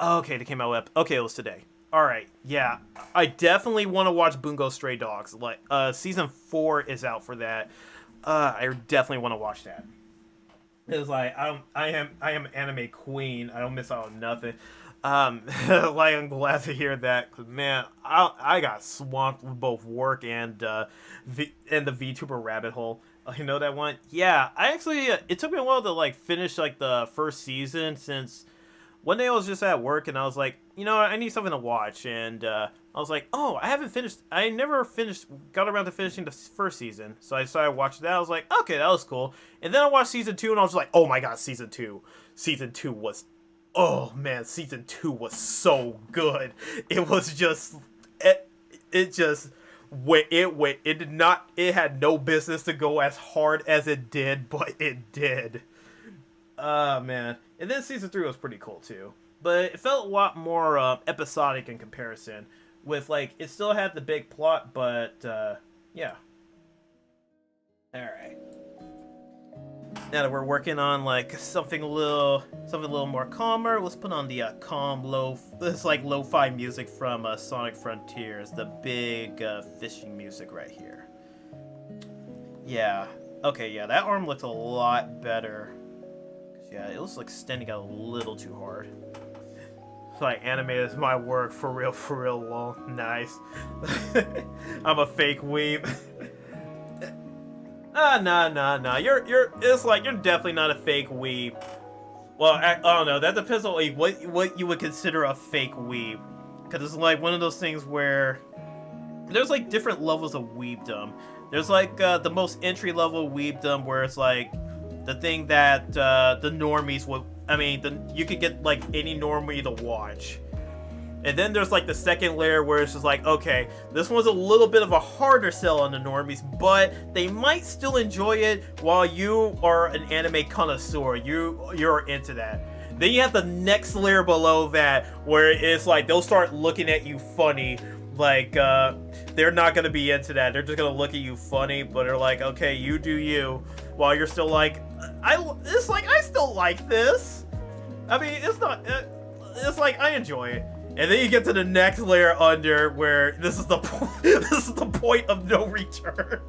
Oh, okay, they came out with okay, it was today. All right, yeah, I definitely want to watch Bungo Stray Dogs. Like, season 4 is out for that. I definitely want to watch that. It's like I am anime queen. I don't miss out on nothing. Like, I'm glad to hear that. 'Cause, man, I got swamped with both work and the VTuber rabbit hole. You know that one? Yeah, I actually it took me a while to like finish like the first season, since one day I was just at work and I was like, you know, I need something to watch, and I was like, oh, I never got around to finishing the first season, so I decided to watch that. I was like, okay, that was cool, and then I watched season 2 and I was like, oh my god, season 2 was, oh man, season 2 was so good. It was just, it had no business to go as hard as it did, but it did. Man. And then season 3 was pretty cool too, but it felt a lot more episodic in comparison. With like, it still had the big plot, but yeah. All right. Now that we're working on like something a little more calmer, let's put on the lo-fi music from Sonic Frontiers, the big fishing music right here. Yeah. Okay. Yeah, that arm looks a lot better. Yeah, it looks like extending out a little too hard. So I animated my work for real, lol. Nice. I'm a fake weeb. Nah. It's like, you're definitely not a fake weeb. Well, I don't know. That depends on like, what you would consider a fake weeb. Because it's like one of those things where there's like different levels of weebdom. There's like the most entry level weebdom, where it's like the thing that the normies would, you could get like any normie to watch. And then there's like the second layer where it's just like, okay, this one's a little bit of a harder sell on the normies, but they might still enjoy it while you are an anime connoisseur. You're into that. Then you have the next layer below that, where it's like they'll start looking at you funny. Like, they're not going to be into that. They're just going to look at you funny, but they're like, okay, you do you. While you're still like, it's like I still like this. I mean, it's not. It's like I enjoy it. And then you get to the next layer under where this is the this is the point of no return.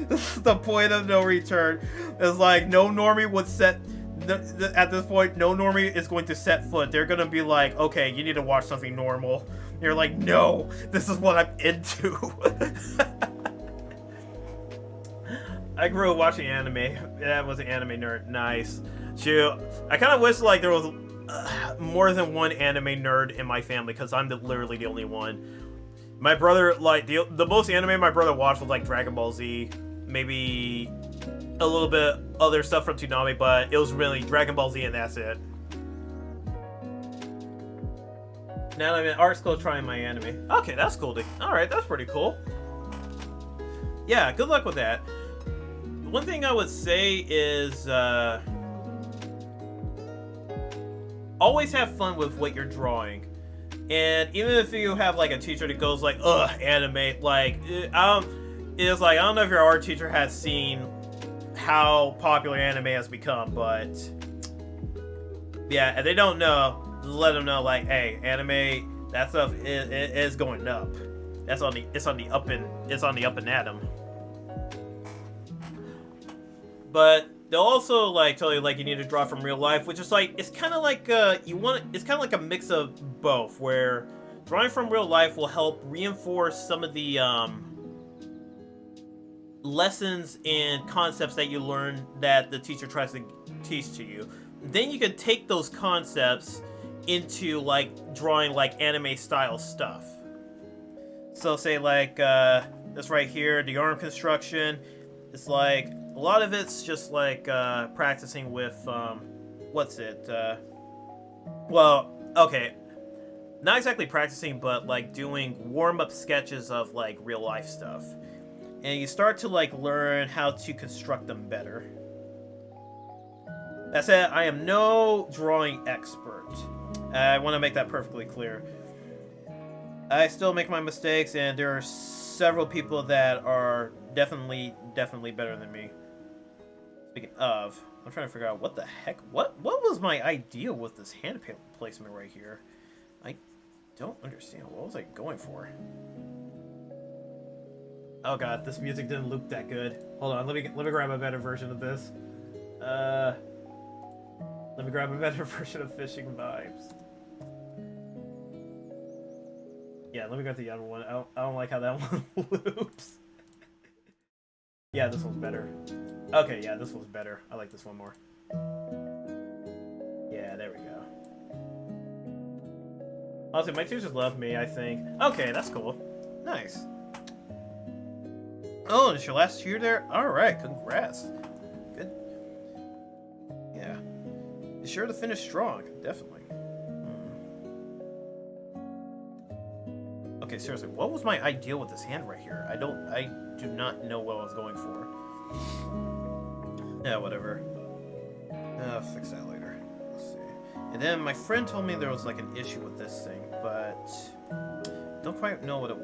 This is the point of no return. It's like no normie would set. At this point, no normie is going to set foot. They're gonna be like, okay, you need to watch something normal. And you're like, no, this is what I'm into. I grew up watching anime. Yeah, I was an anime nerd. Nice. Shoot, I kind of wish like there was more than one anime nerd in my family because I'm literally the only one. My brother, like the most anime my brother watched was like Dragon Ball Z, maybe a little bit other stuff from Toonami, but it was really Dragon Ball Z and that's it. Now I'm in art school trying my anime. Okay, that's cool. Alright, that's pretty cool. Yeah, good luck with that. One thing I would say is always have fun with what you're drawing. And even if you have like a teacher that goes like, ugh, anime, like, it's like, I don't know if your art teacher has seen how popular anime has become, but yeah, if they don't know, just let them know like, hey, anime, that stuff is going up. It's on the up and at 'em. But they'll also like tell you like you need to draw from real life, which is like it's kind of like it's kind of like a mix of both, where drawing from real life will help reinforce some of the lessons and concepts that you learn that the teacher tries to teach to you. Then you can take those concepts into like drawing like anime style stuff. So say like this right here, the arm construction. It's like a lot of it's just like practicing with what's it? Well, okay, not exactly practicing, but like doing warm-up sketches of like real life stuff. And you start to like learn how to construct them better. That said, I am no drawing expert. I want to make that perfectly clear. I still make my mistakes, and there are several people that are definitely better than me. Speaking of, I'm trying to figure out what the heck, what was my idea with this hand placement right here? I don't understand. What was I going for? Oh god, this music didn't loop that good. Hold on, let me grab a better version of this. Let me grab a better version of Fishing Vibes. Yeah, let me grab the other one. I don't like how that one loops. Yeah, this one's better. Okay, yeah, this one's better. I like this one more. Yeah, there we go. Honestly, my teachers love me, I think. Okay, that's cool. Nice. Oh, and it's your last year there? Alright, congrats. Good. Yeah. Be sure to finish strong, definitely. Okay, seriously, what was my idea with this hand right here? I do not know what I was going for. Yeah, whatever. I'll fix that later. Let's see. And then my friend told me there was like an issue with this thing, but don't quite know what it.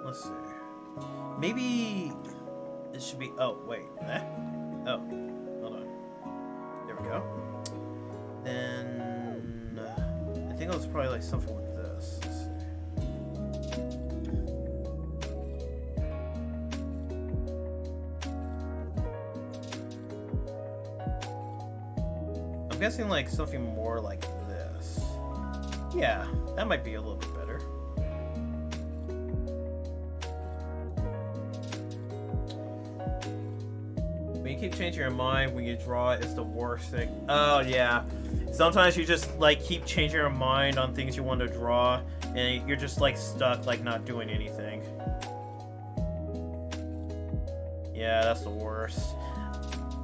Let's see. Maybe it should be. Oh wait. Oh, hold on. There we go. Then I think it was probably like something with this. Let's see. I'm guessing like something more like this. Yeah, that might be a little bit better. When you keep changing your mind when you draw, it's the worst thing. Oh yeah. Sometimes you just like keep changing your mind on things you want to draw, and you're just like stuck, like not doing anything. Yeah, that's the worst.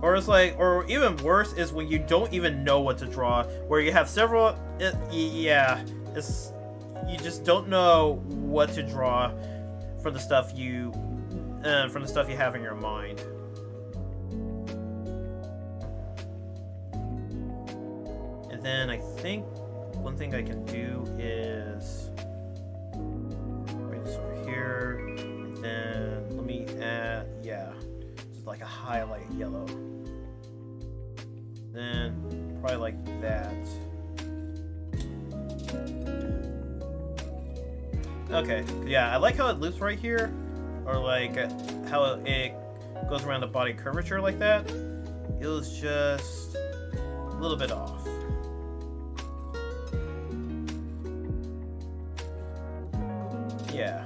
Or it's like, or even worse is when you don't even know what to draw, where you have several. Yeah, you just don't know what to draw from the stuff you have in your mind. And then I think one thing I can do is bring this over here, and then let me add, yeah, just like a highlight yellow. Then probably like that. Okay, yeah, I like how it loops right here, or like how it goes around the body curvature like that. It was just a little bit off. Yeah.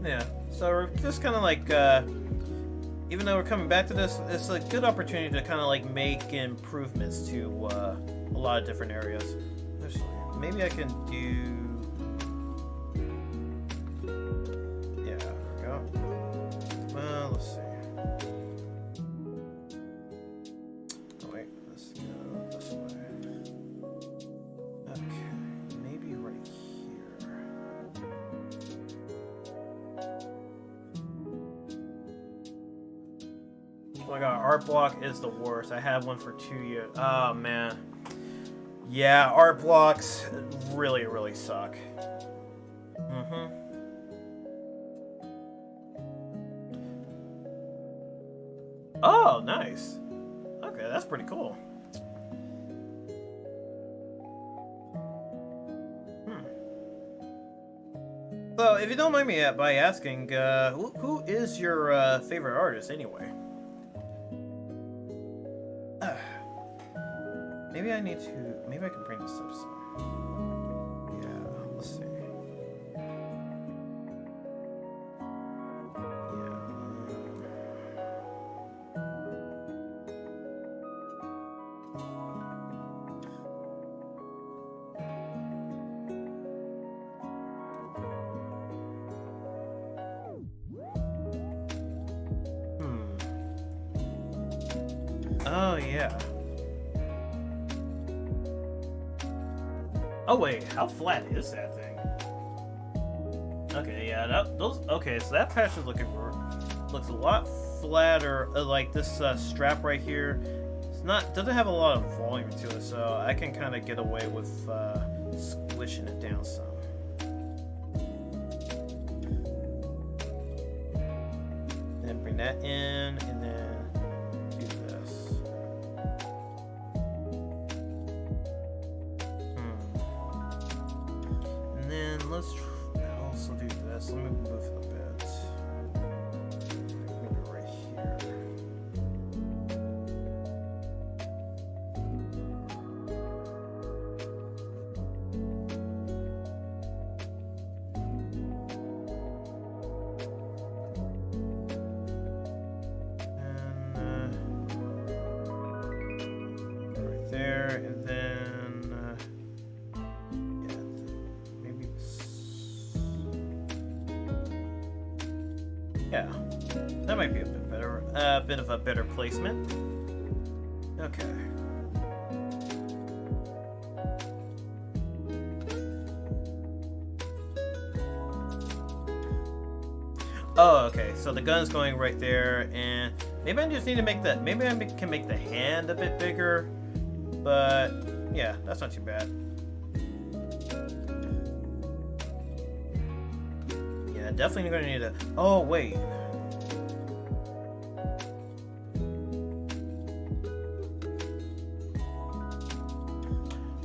Yeah, so we're just kind of like, even though we're coming back to this, it's a good opportunity to kind of like make improvements to a lot of different areas. Actually, maybe I can do... Yeah, there we go. Well, let's see. Oh wait, let's go this way. Okay, maybe right here. Oh my god, art block is the worst. I had one for 2 years. Oh man. Yeah, art blocks really, really suck. Mm-hmm. Oh, nice. Okay, that's pretty cool. So, if you don't mind me by asking, who is your favorite artist anyway? Maybe I need to... Maybe I can bring this up some. Yeah, let's see. Oh, yeah. Oh wait, how flat is that thing? Okay, yeah, okay, so that patch is looks a lot flatter. Like this strap right here, doesn't have a lot of volume to it, so I can kind of get away with squishing it down some. Then bring that in, and then do this. And then let's also do this. Let me move it a bit. Maybe right here. Right there, and then yeah, that might be a bit better. A bit of a better placement. Okay. Oh, okay. So the gun's going right there, and maybe I just need to make that. Maybe I can make the hand a bit bigger, but yeah, that's not too bad. Yeah, definitely gonna need a. Oh wait.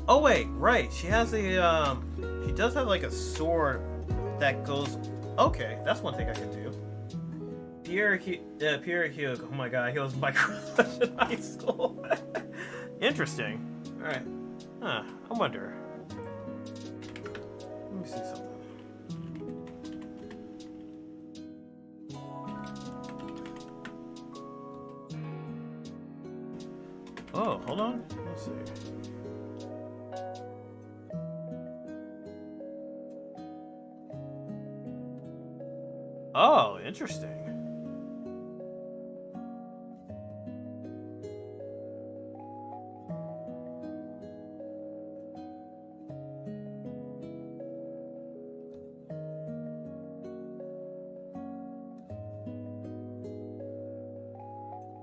Oh wait, right. She has a she does have like a sword that goes. Okay, that's one thing I can do. Pierre Hugh. Oh my god, he was my crush in high school. Interesting. All right. Huh. I wonder. Let me see something. Oh, hold on. Let's see. Oh, interesting.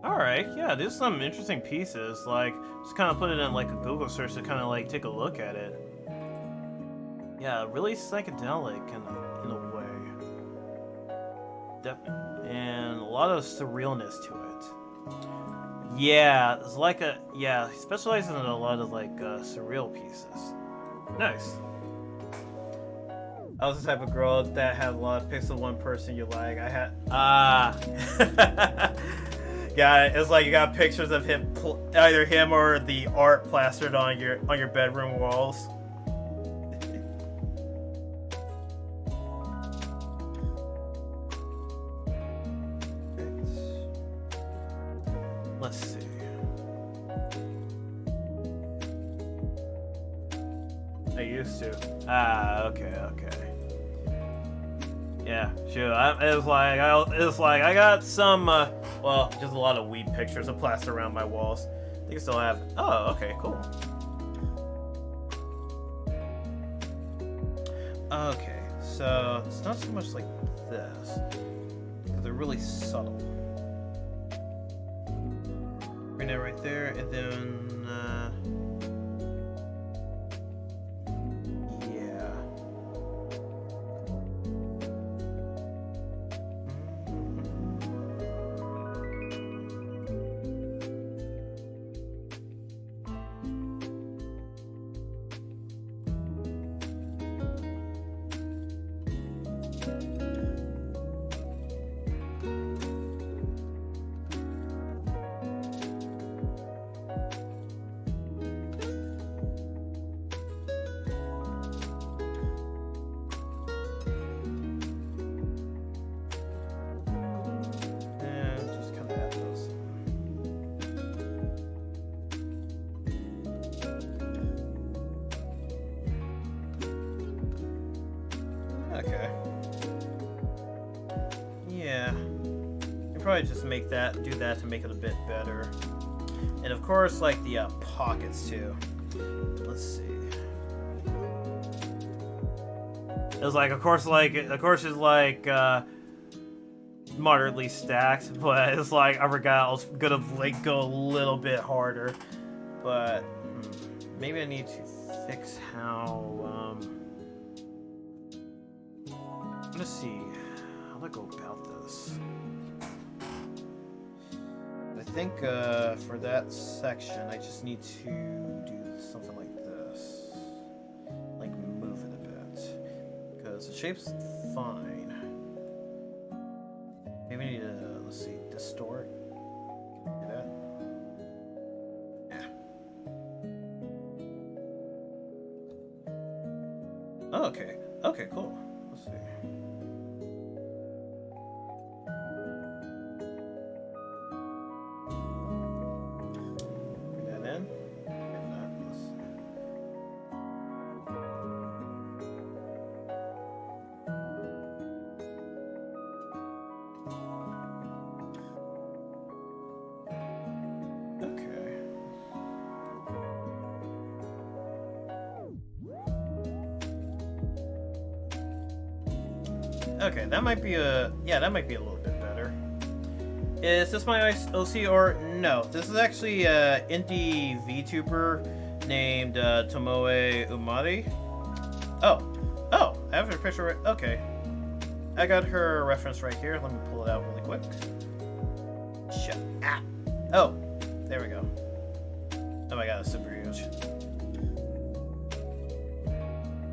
Alright, yeah, there's some interesting pieces. Like, just kind of put it in like a Google search to kind of like take a look at it. Yeah, really psychedelic in a way. And a lot of surrealness to it. Yeah, it's like he specializes in a lot of like surreal pieces. Nice. I was the type of girl that had a lot of pics of one person you like. I had got it. It's like you got pictures of him, either him or the art plastered on your bedroom walls. Let's see. I used to. Okay. Yeah, sure. It's like I got some, well, just a lot of weed pictures of plaster around my walls. I think I still have. Oh, okay, cool. Okay, so it's not so much like this, because they're really subtle. Bring that right there, and then. Okay. Yeah. You probably just do that to make it a bit better. And of course, like the pockets too. Let's see. It's like, of course, it's like moderately stacked, but it's like I forgot I was gonna like go a little bit harder. But maybe I need to fix how. Let's see. How do I go about this? I think for that section, I just need to do something like this. Like move it a bit. Because the shape's fine. Maybe I need to, let's see, distort. Do that. Yeah. Oh, okay. Okay, cool. Let's see. Okay, that might be a little bit better. Is this my OC or no? This is actually an indie VTuber named Tomoe Umari. Oh, I have her picture right. Okay, I got her reference right here. Let me pull it out really quick. Shut up. Oh, there we go. Oh my god, it's super huge.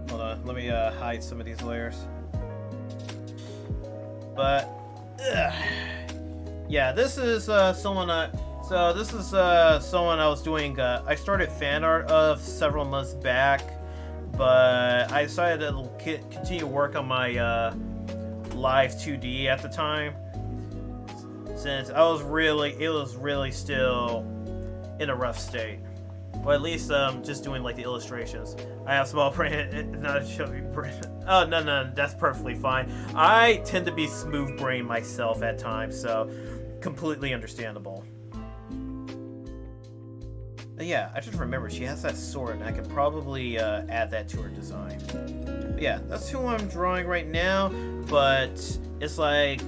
Hold on, let me hide some of these layers. But yeah, this is someone I was doing. I started fan art of several months back, but I decided to continue work on my live 2D at the time, since it was really still in a rough state. Or at least just doing like the illustrations. I have small print, not show you print. Oh no, that's perfectly fine. I tend to be smooth brain myself at times, so completely understandable. But yeah, I just remembered she has that sword, and I could probably add that to her design. But yeah, that's who I'm drawing right now. But it's like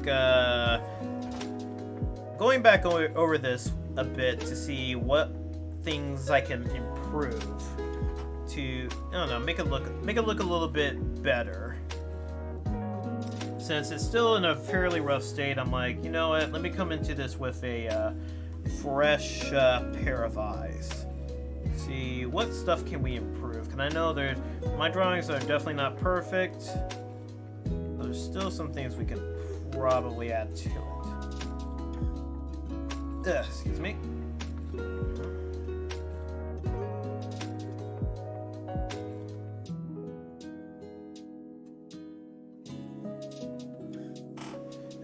going back over this a bit to see what things I can improve. to, I don't know, make it look a little bit better. Since it's still in a fairly rough state, I'm like, you know what, let me come into this with a fresh pair of eyes. See, what stuff can we improve? Because I know my drawings are definitely not perfect. There's still some things we can probably add to it. Excuse me.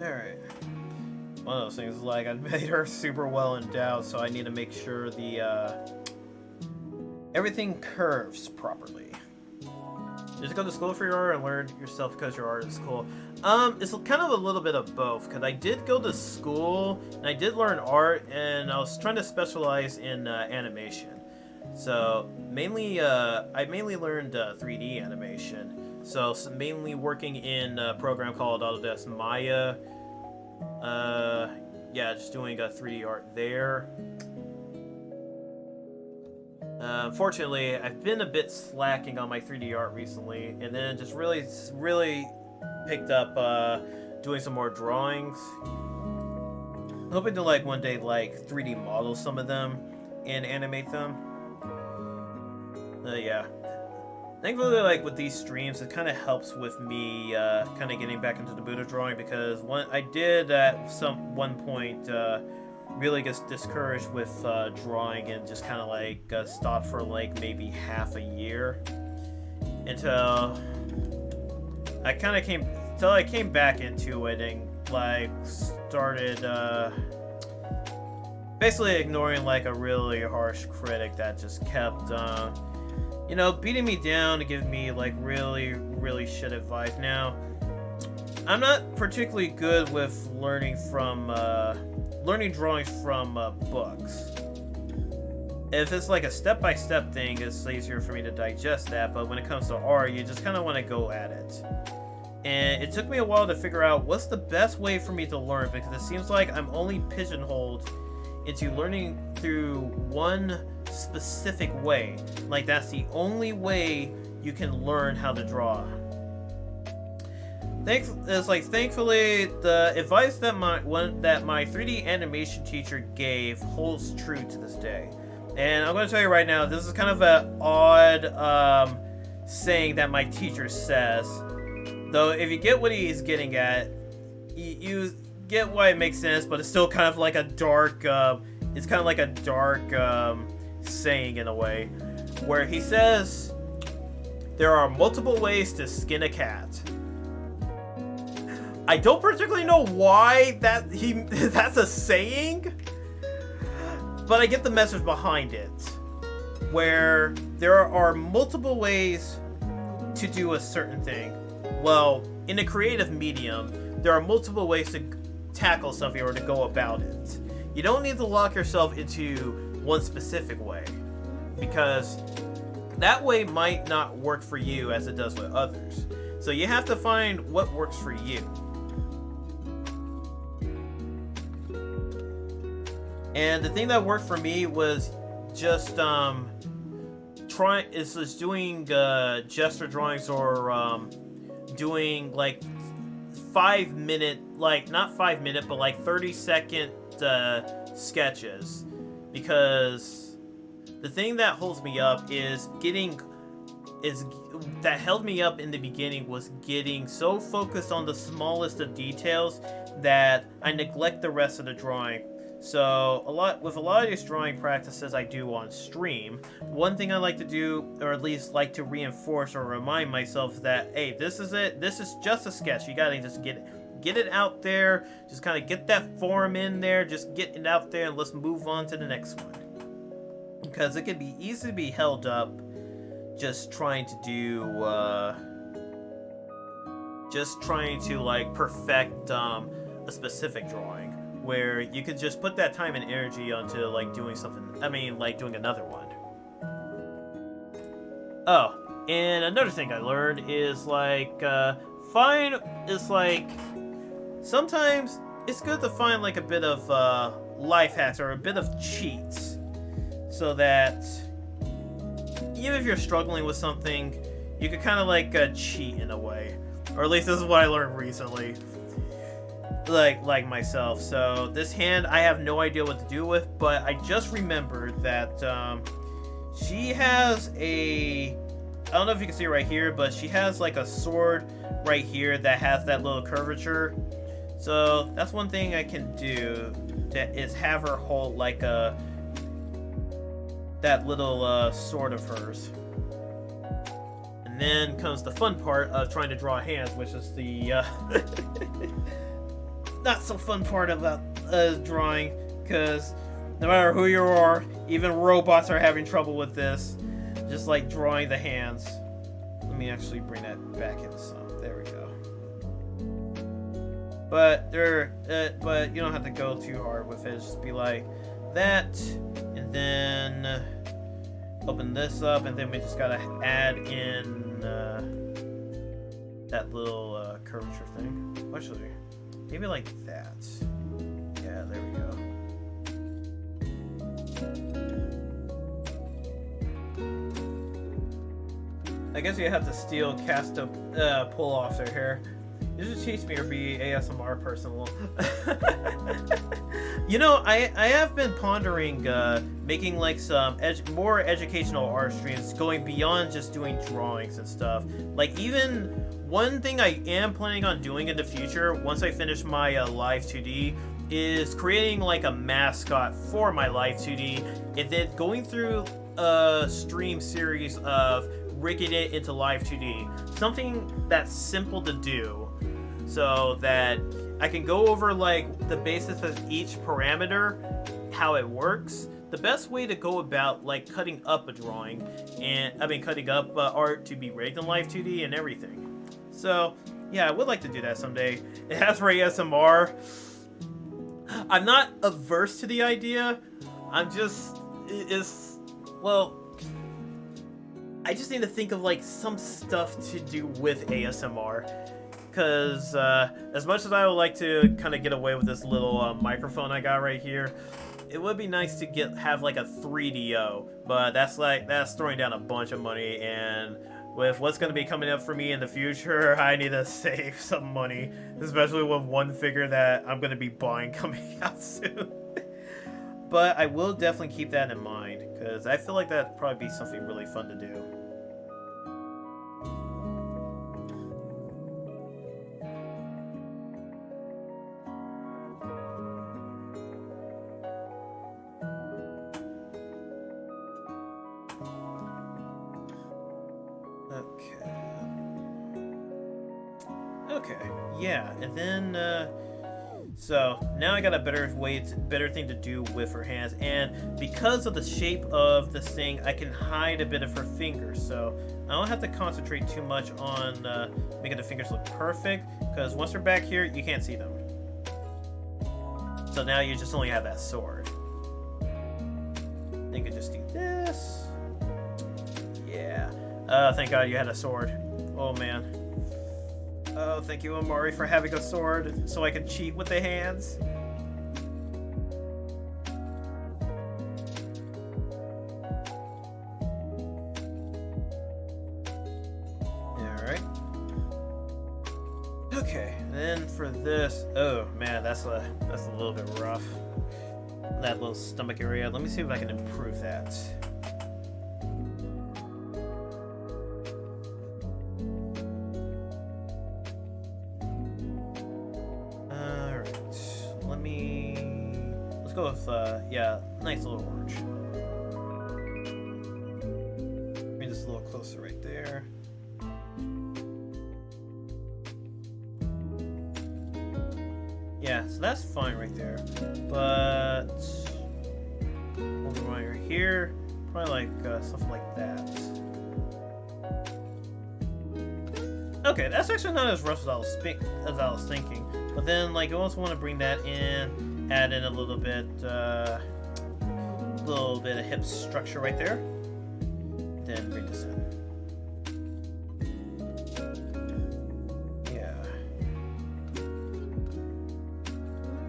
Alright. One of those things is like, I made her super well endowed, so I need to make sure the, everything curves properly. Just go to school for your art and learn yourself because your art is cool. It's kind of a little bit of both, because I did go to school, and I did learn art, and I was trying to specialize in animation. So, mainly, I mainly learned 3D animation. So mainly working in a program called Autodesk Maya. Yeah, just doing 3D art there. Unfortunately, I've been a bit slacking on my 3D art recently, and then just really picked up doing some more drawings. I'm hoping to like one day like 3D model some of them and animate them. Yeah. Thankfully, like with these streams, it kind of helps with me kind of getting back into the mood of drawing, because I did at one point really get discouraged with drawing and just kind of like stopped for like maybe half a year until I came back into it and like started basically ignoring like a really harsh critic that just kept you know, beating me down to give me like really shit advice. Now, I'm not particularly good with learning drawings from books. If it's like a step-by-step thing, it's easier for me to digest that, but when it comes to art, you just kind of want to go at it. And it took me a while to figure out what's the best way for me to learn, because it seems like I'm only pigeonholed into learning through one specific way. Like that's the only way you can learn how to draw. Thankfully, the advice that my 3D animation teacher gave holds true to this day. And I'm going to tell you right now, this is kind of an odd saying that my teacher says. Though, if you get what he's getting at, you get why it makes sense, but it's still kind of like a dark, saying in a way, where he says, there are multiple ways to skin a cat. I don't particularly know why that's a saying, but I get the message behind it, where there are multiple ways to do a certain thing. Well, in a creative medium, there are multiple ways to tackle something or to go about it. You don't need to lock yourself into one specific way, because that way might not work for you as it does with others. So you have to find what works for you. And the thing that worked for me was just doing gesture drawings, or doing like 5-minute, like not 5-minute, but like 30-second sketches, because the thing that holds me up that held me up in the beginning was getting so focused on the smallest of details that I neglect the rest of the drawing. So with a lot of these drawing practices I do on stream, one thing I like to do, or at least like to reinforce or remind myself, that hey, this is it, this is just a sketch. You gotta just get it out there, just kind of get that form in there, just get it out there, and let's move on to the next one. Because it can be easily be held up just trying to like perfect a specific drawing, where you could just put that time and energy onto like doing something, like doing another one. Oh, and another thing I learned is like sometimes it's good to find like a bit of life hacks or a bit of cheats, so that even if you're struggling with something, you could kind of like cheat in a way, or at least this is what I learned recently. Like myself. So this hand, I have no idea what to do with, but I just remembered that she has a, I don't know if you can see it right here, but she has like a sword right here that has that little curvature. So that's one thing I can do, is have her hold like that little sword of hers. And then comes the fun part of trying to draw hands, which is the not so fun part about drawing, because no matter who you are, even robots are having trouble with this. Just like drawing the hands. Let me actually bring that back in some. There we go. But but you don't have to go too hard with it. Just be like that, and then open this up, and then we just gotta add in that little curvature thing. Actually, maybe like that. Yeah, there we go. I guess you have to steal, cast a pull off their hair. You just teach me or be ASMR person. You know, I have been pondering making like some more educational art streams, going beyond just doing drawings and stuff. Like, even one thing I am planning on doing in the future, once I finish my Live 2D, is creating like a mascot for my Live 2D, and then going through a stream series of rigging it into Live 2D. Something that's simple to do, so that I can go over like the basis of each parameter, how it works, the best way to go about like cutting up a drawing, and cutting up art to be rigged in Live 2D and everything. So yeah, I would like to do that someday. It has for ASMR. I'm not averse to the idea. I just need to think of like some stuff to do with ASMR, because as much as I would like to kind of get away with this little microphone I got right here, it would be nice to have like a 3DO, but that's throwing down a bunch of money, and with what's going to be coming up for me in the future, I need to save some money, especially with one figure that I'm going to be buying coming out soon. But I will definitely keep that in mind, because I feel like that'd probably be something really fun to do. Okay, yeah, and then so now I got a better thing to do with her hands, and because of the shape of this thing, I can hide a bit of her fingers, so I don't have to concentrate too much on making the fingers look perfect, because once they're back here, you can't see them. So now you just only have that sword. You can just do this. Yeah. Thank God you had a sword. Oh man. Oh, thank you, Amari, for having a sword so I can cheat with the hands. Alright. Okay, then for this, oh man, that's a little bit rough. That little stomach area. Let me see if I can improve that. Go with yeah, nice little orange. Bring this a little closer right there. Yeah, so that's fine right there. But over right here, probably like something like that. Okay, that's actually not as rough as I was thinking. But then, like, I also want to bring that in. Add in a little bit of hip structure right there. Then bring this in.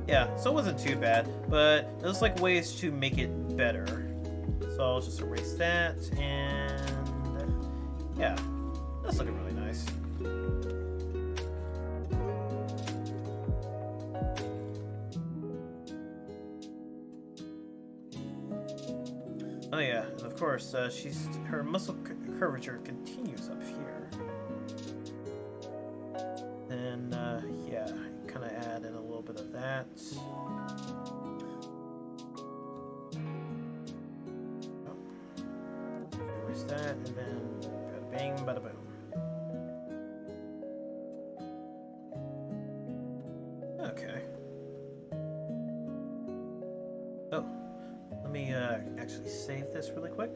Yeah, so it wasn't too bad, but there's like ways to make it better. So I'll just erase that, and yeah, that's looking really nice. Oh yeah, and of course, her muscle curvature continues up here. Then yeah, kind of add in a little bit of that. That, and then bada bing, bada boom. Okay. Oh, let me actually save this really quick.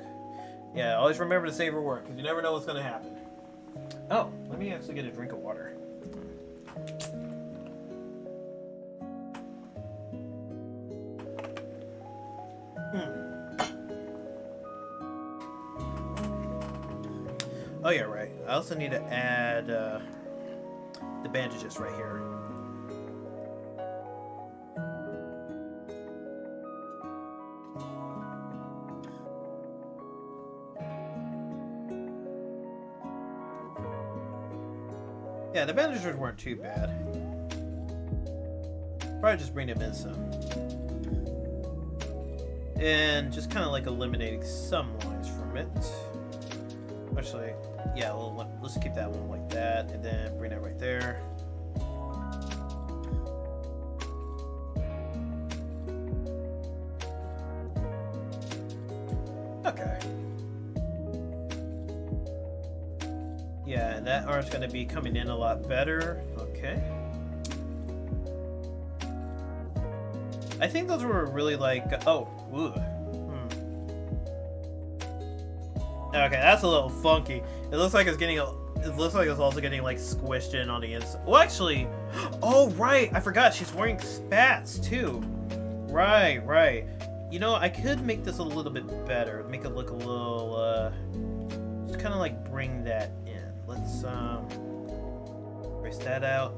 Yeah, always remember to save your work, because you never know what's going to happen. Oh, let me actually get a drink of water. Oh yeah, right. I also need to add the bandages right here. Yeah, the bandages weren't too bad. Probably just bring them in some. And just kind of like eliminating some lines from it. Actually, yeah, well, let's keep that one like that, and then bring that right there. Okay. Yeah, and that art's going to be coming in a lot better. Okay. I think those were really like, oh, ooh. Okay, that's a little funky. It looks like it's getting it looks like it's also getting like squished in on the inside. Well, actually, oh right, I forgot she's wearing spats too. Right, right. You know, I could make this a little bit better. Make it look a little just kind of like bring that in. Let's erase that out.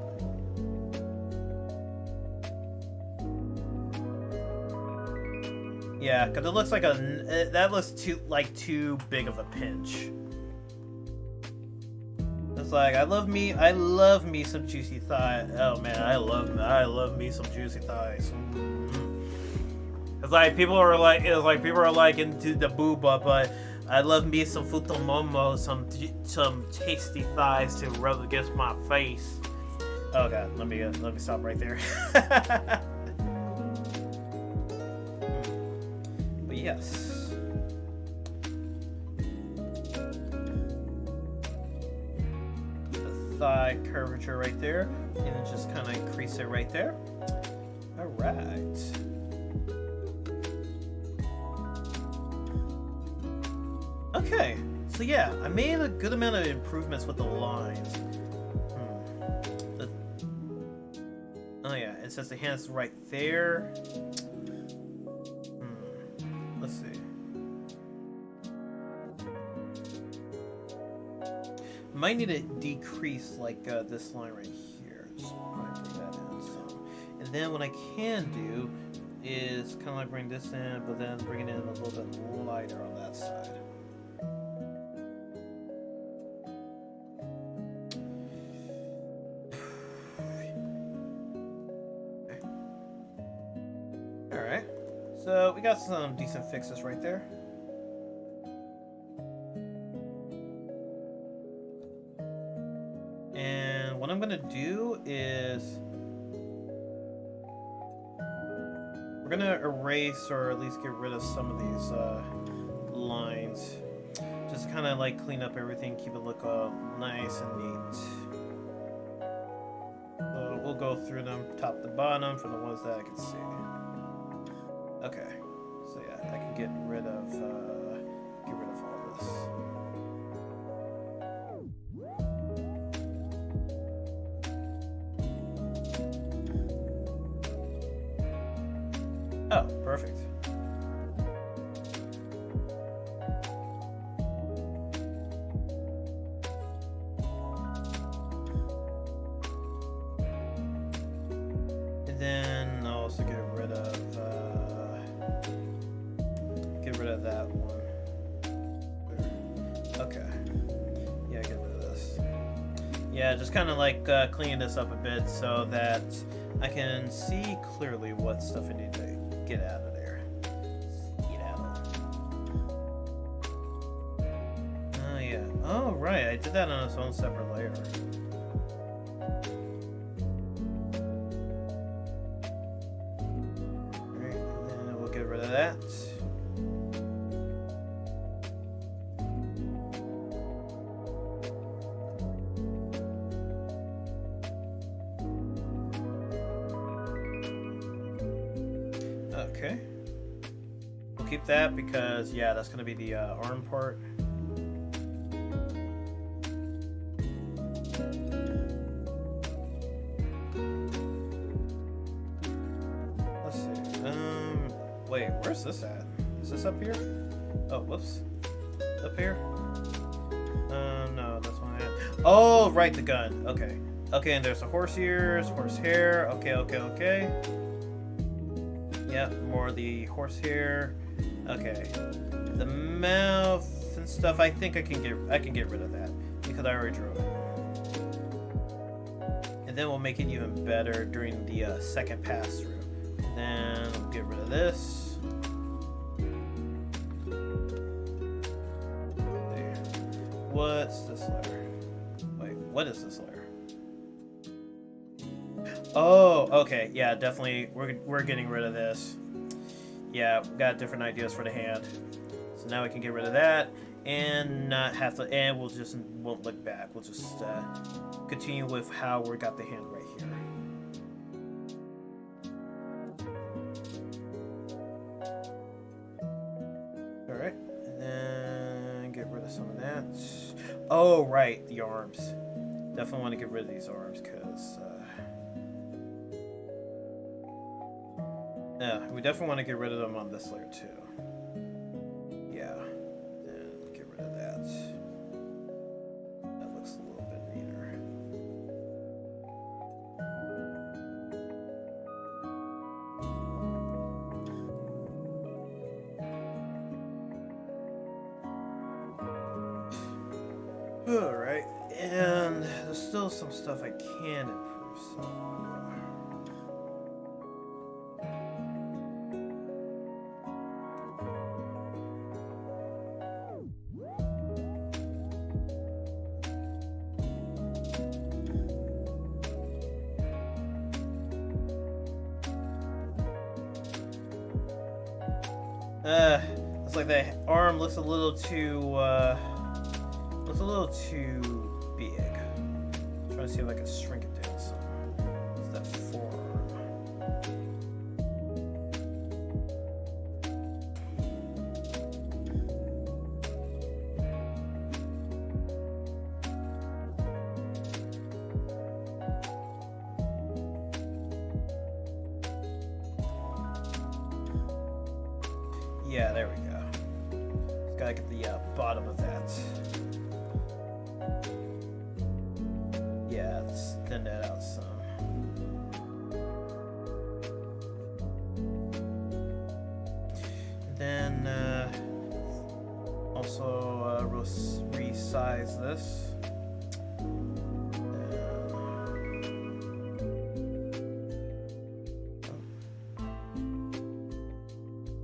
Yeah, because it looks like that looks too big of a pinch. It's like I love me some juicy thigh. Oh man, I love me some juicy thighs. It's like people are like into the booba, but I love me some futomomo, some tasty thighs to rub against my face. Oh god, let me stop right there. Yes. The thigh curvature right there, and then just kind of increase it right there. All right. Okay. So yeah, I made a good amount of improvements with the lines. Oh yeah, it says the hand's right there. Let's see. Might need to decrease like this line right here. Just probably put that in some. And then what I can do is kind of like bring this in, but then bring it in a little bit lighter on that side. Okay. All right. So we got some decent fixes right there. And what I'm gonna do is we're gonna erase or at least get rid of some of these lines. Just kind of like clean up everything, keep it look nice and neat. So we'll go through them top to bottom for the ones that I can see. Okay, so yeah, I can get rid of all this. Oh, perfect. And then I'll also get rid rid of that one. Okay. Yeah, get rid of this. Yeah, just kind of like cleaning this up a bit so that I can see clearly what stuff I need to get out of there. Get out. Oh yeah. Oh right, I did that on its own separate layer. Alright, and then we'll get rid of that. Okay. We'll keep that because, yeah, that's going to be the arm part. Let's see. Wait, where's this at? Is this up here? Oh, whoops. Up here? No, that's one. Oh, right, the gun. Okay. Okay, and there's the horse ears, horse hair. Okay, okay, okay. Yeah, more of the horse hair. Okay, the mouth and stuff. I think I can get rid of that because I already drew it. And then we'll make it even better during the second pass through. Then we'll get rid of this. There. What's this layer? Wait, what is this layer? Oh, okay. Yeah, definitely. We're getting rid of this. Yeah, we got different ideas for the hand. So now we can get rid of that and not have to. And we'll just won't look back. We'll just continue with how we got the hand right here. All right, and then get rid of some of that. Oh, right, the arms. Definitely want to get rid of these arms because. Yeah, we definitely want to get rid of them on this layer too. Yeah, and get rid of that. That looks a little bit neater. Alright, and there's still some stuff I can improve some. Looks like the arm looks a little too big. I'm trying to see if I can shrink it down some. It's that forearm. Yeah, there we go. Just gotta get the bottom of that. Yeah, let's thin that out some. And then also resize this.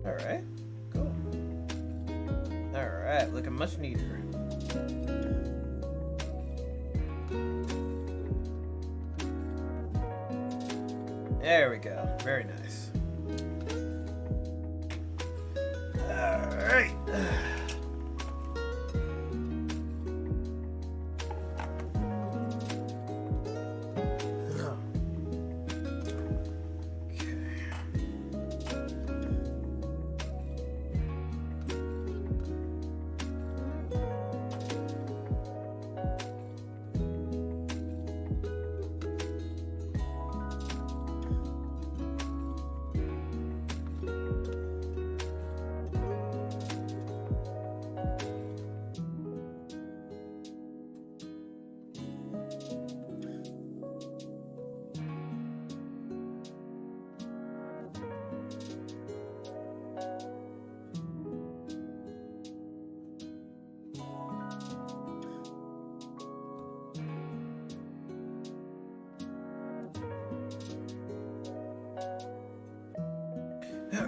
All right. Alright, looking much neater. There we go. Very nice. Alright.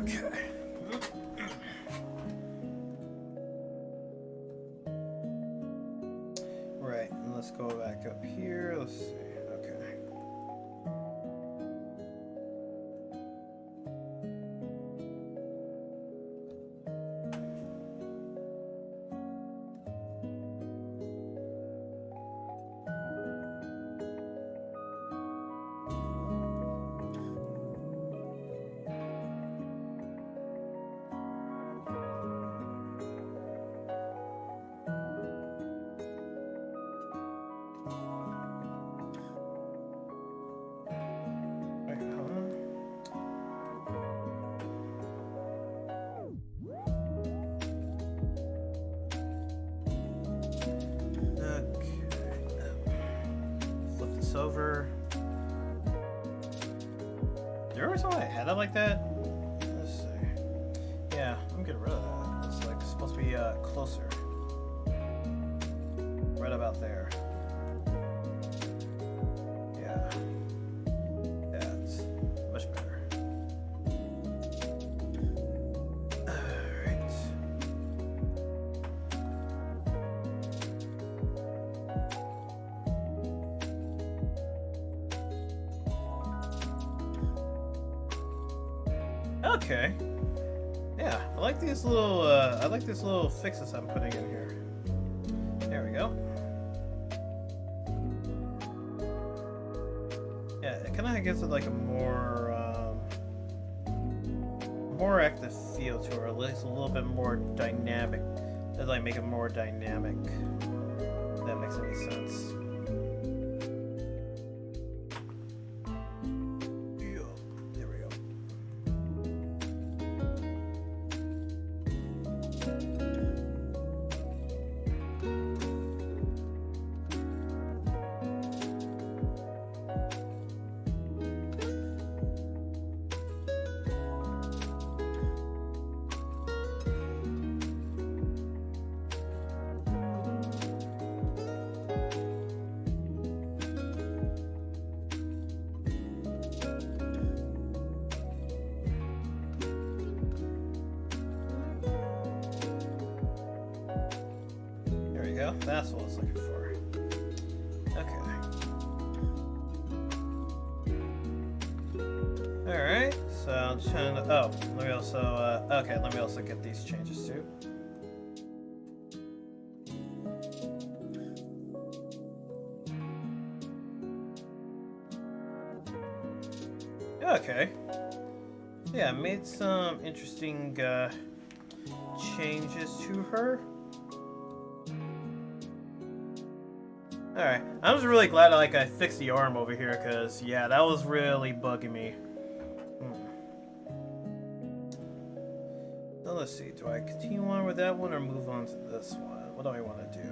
Okay. Right, and let's go back up here. Let's see. Okay. Over. Did you ever saw I had it like that? Let's see. Yeah, I'm getting rid of that. It's like supposed to be closer. Right about there. Yeah. That's much better. Alright. Okay. Yeah, I like these little fixes I'm putting in here. There we go. Yeah, it kind of gives it like a more active feel to it, or at least a little bit more dynamic. Does like make it more dynamic? If that makes any sense. That's what I was looking for. Okay. Alright, so I'm just trying to... Oh, let me also... okay, let me also get these changes too. Okay. Yeah, I made some interesting changes to her. Alright, I'm just really glad I fixed the arm over here, because, yeah, that was really bugging me. So let's see, do I continue on with that one or move on to this one? What do I want to do?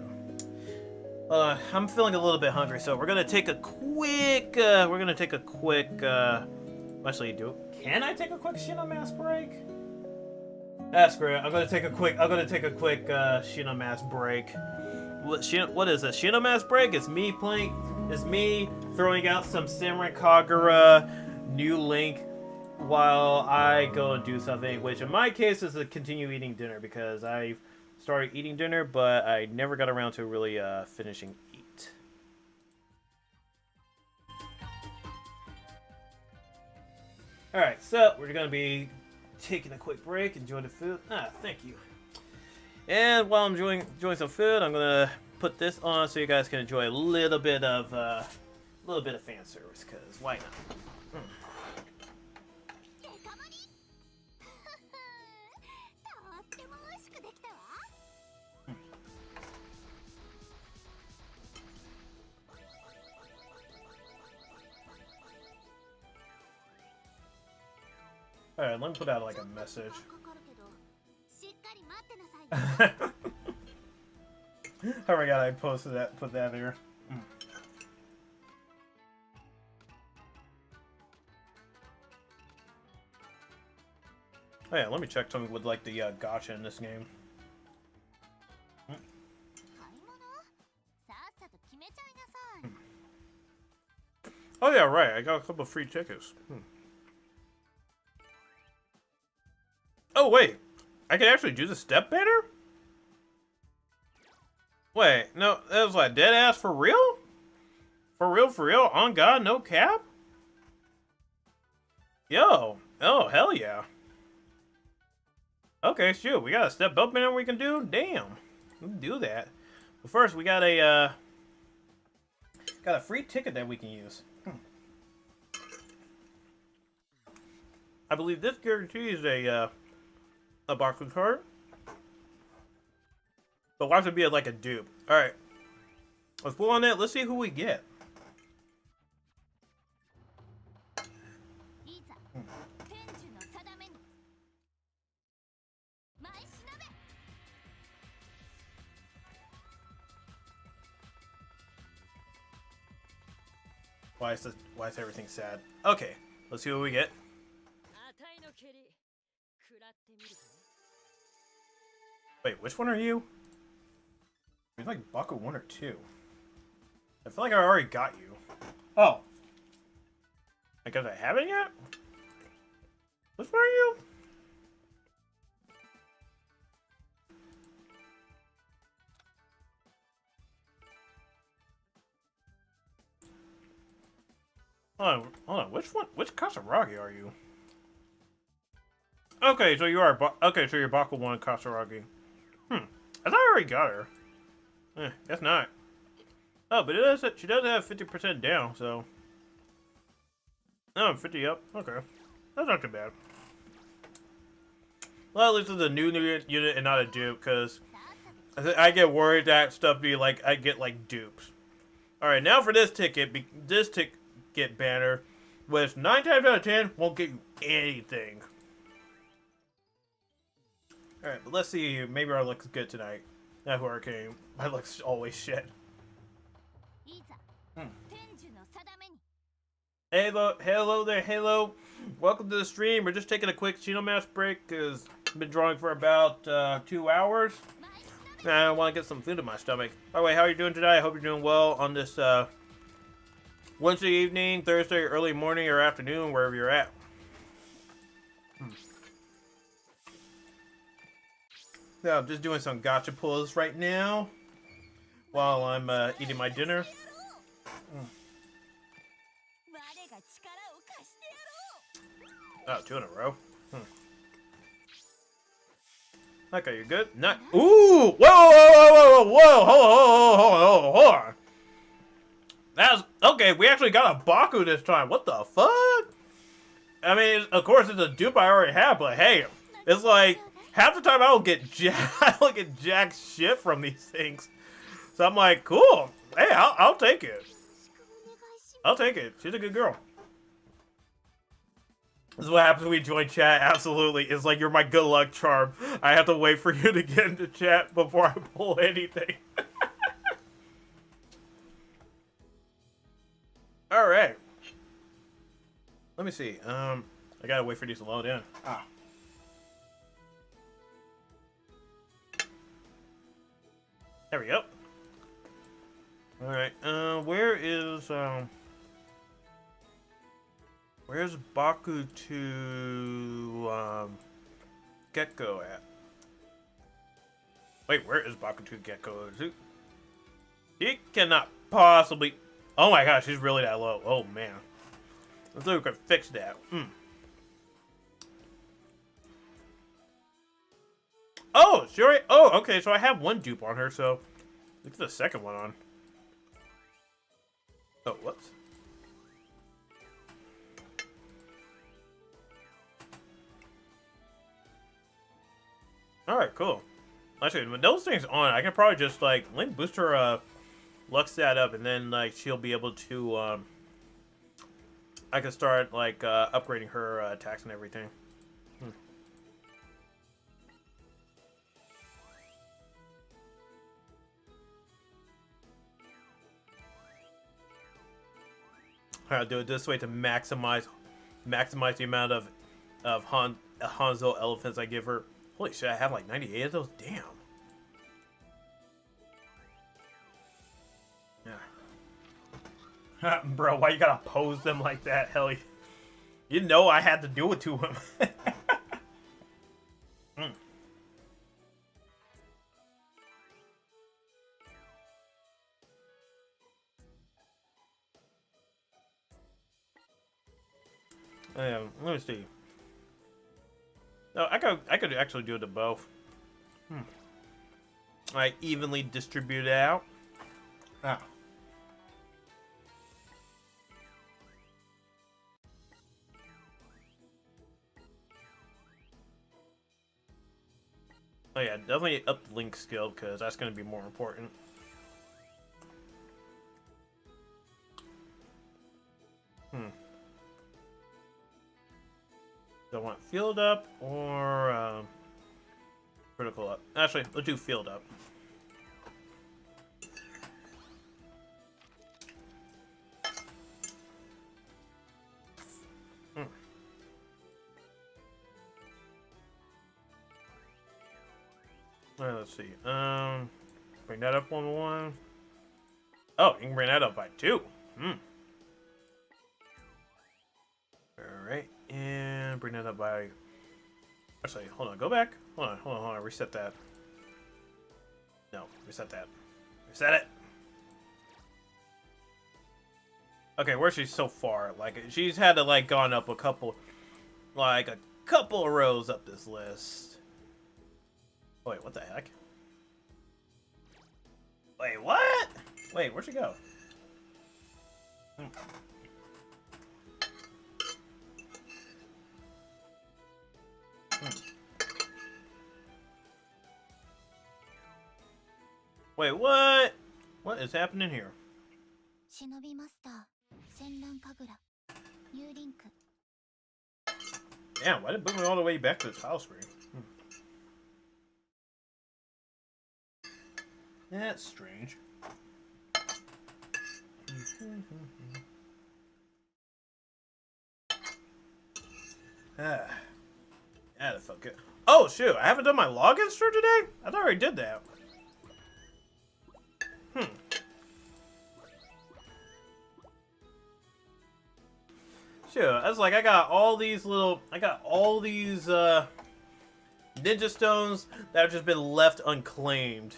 I'm feeling a little bit hungry, so we're going to take a quick, actually, can I take a quick Shino Mask break? That's great, I'm going to take a quick Shino Mask break. What is a Shino Mask break? It's me throwing out some Samurai Kagura New Link while I go and do something, which in my case is to continue eating dinner, because I started eating dinner, but I never got around to really finishing eat. Alright, so we're going to be taking a quick break, enjoying the food. Thank you. And while I'm enjoying some food, I'm gonna put this on so you guys can enjoy a little bit of fan service, cause why not? All right, let me put out like a message. I forgot I posted that, put that here. Oh yeah, let me check something with like the gacha in this game. Oh yeah, right, I got a couple of free tickets. Oh, wait. I can actually do the step banner? Wait, no, that was like dead ass for real? For real, for real? On God, no cap? Yo. Oh, hell yeah. Okay, shoot. We got a step up banner we can do? Damn. We can do that. But first, we got a free ticket that we can use. I believe this guarantees a boxing card. But watch it be like a dupe. Alright. Let's pull on that. Let's see who we get. Why is everything sad? Okay, let's see what we get. Wait, which one are you? Are you like Baku 1 or 2? I feel like I already got you. Oh. I guess I haven't yet? Which one are you? Hold on, which one? Which Kasaragi are you? Okay, so you are. Okay, so you're Baku 1 Kasaragi. I thought I already got her. Guess not. Oh, but she does have 50% down, so. Oh, I'm 50 up. Okay, that's not too bad. Well, at least it's a new unit and not a dupe, because I get worried that stuff be like I get like dupes. All right, now for this ticket. This ticket banner, which 9 times out of 10 won't get you anything. Alright, but let's see. Maybe our luck's good tonight. Not Hurricane. My luck's always shit. Hello there, Halo. Welcome to the stream. We're just taking a quick Xenomask break because I've been drawing for about 2 hours. And I want to get some food in my stomach. By the way, how are you doing today? I hope you're doing well on this Wednesday evening, Thursday, early morning, or afternoon, wherever you're at. Yeah, I'm just doing some gacha pulls right now while I'm eating my dinner. Oh, 2 in a row. Okay, you're good. Not. Ooh! Whoa! Whoa! Hold on. That's okay. We actually got a Baku this time. What the fuck? I mean, of course, it's a dupe I already have, but hey, it's like half the time I don't get jack shit from these things. So I'm like, cool. Hey, I'll take it. I'll take it. She's a good girl. This is what happens when we join chat. Absolutely, it's like you're my good luck charm. I have to wait for you to get into chat before I pull anything. All right. Let me see. I gotta wait for these to load in. Ah. There we go. All right. Where's Baku to Gecko at? Wait, where is Baku to Gecko? He cannot possibly. Oh my gosh, he's really that low. Oh man. Let's see if we can fix that. Oh, sure. Oh, okay. So I have one dupe on her. So look at the second one on. Oh, whoops. All right, cool. Actually, when those things on, I can probably just like link boost her luck stat up, and then like she'll be able to. I can start like upgrading her attacks and everything. I'll do it this way to maximize the amount of Hanzo elephants I give her. Holy shit, I have like 98 of those? Damn. Yeah. Bro, why you gotta pose them like that? Hell, you know I had to do it to him. Let me see. No, I could actually do it to both. I evenly distribute it out. Ah. Oh yeah, definitely up the link skill because that's going to be more important. Do I want field up or critical up? Actually, let's do field up. Alright, let's see. Bring that up 1-1. Oh, you can bring that up by 2. Alright, and bring that up by... Actually, hold on, go back. Hold on, reset that. No, reset that. Reset it! Okay, where's she so far? Like, she's had to, like, gone up a couple of rows up this list. Wait, what the heck? Wait, what? Wait, where'd she go? Wait, what? What is happening here? Damn, why did it boot me all the way back to the tile screen? That's strange. That felt good. Oh shoot, I haven't done my login stream today? I thought I already did that. Shoot, I was like, I got all these ninja stones that have just been left unclaimed.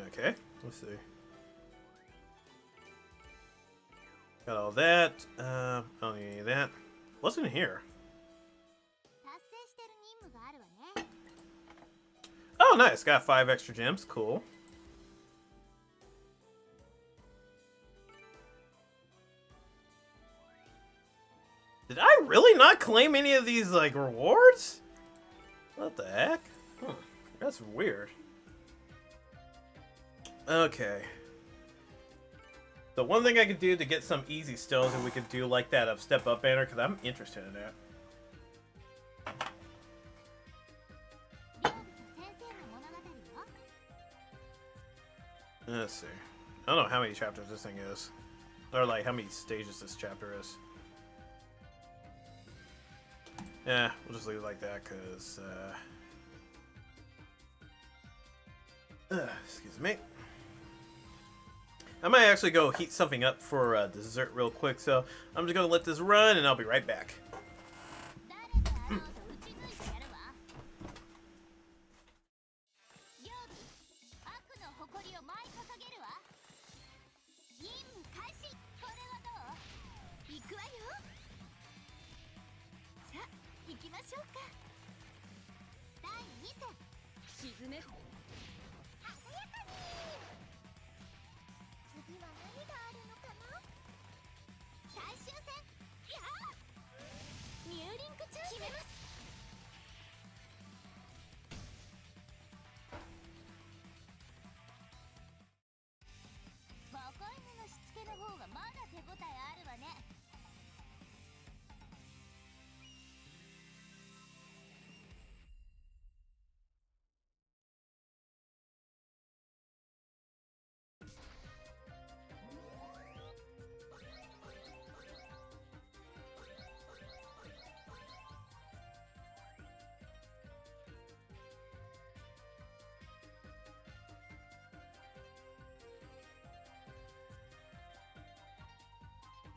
Okay, let's see. Got all that. I don't need any of that. What's in here? Oh, nice. Got 5 extra gems. Cool. Did I really not claim any of these, like, rewards? What the heck? That's weird. Okay. The one thing I could do to get some easy stones, and we could do like that of step up banner, because I'm interested in that. Let's see. I don't know how many chapters this thing is. Or like how many stages this chapter is. Yeah, we'll just leave it like that, because excuse me. I might actually go heat something up for dessert real quick, so I'm just gonna let this run and I'll be right back.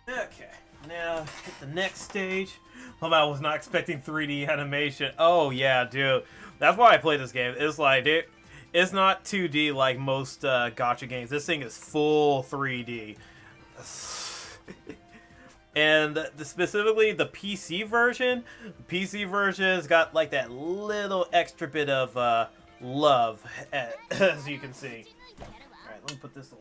Okay, now hit the next stage. I was not expecting 3D animation. Oh yeah, dude. That's why I play this game. It's like, it's not 2D like most gacha games. This thing is full 3D. And specifically the PC version. The PC version's got like that little extra bit of love, as you can see. Alright, let me put this away.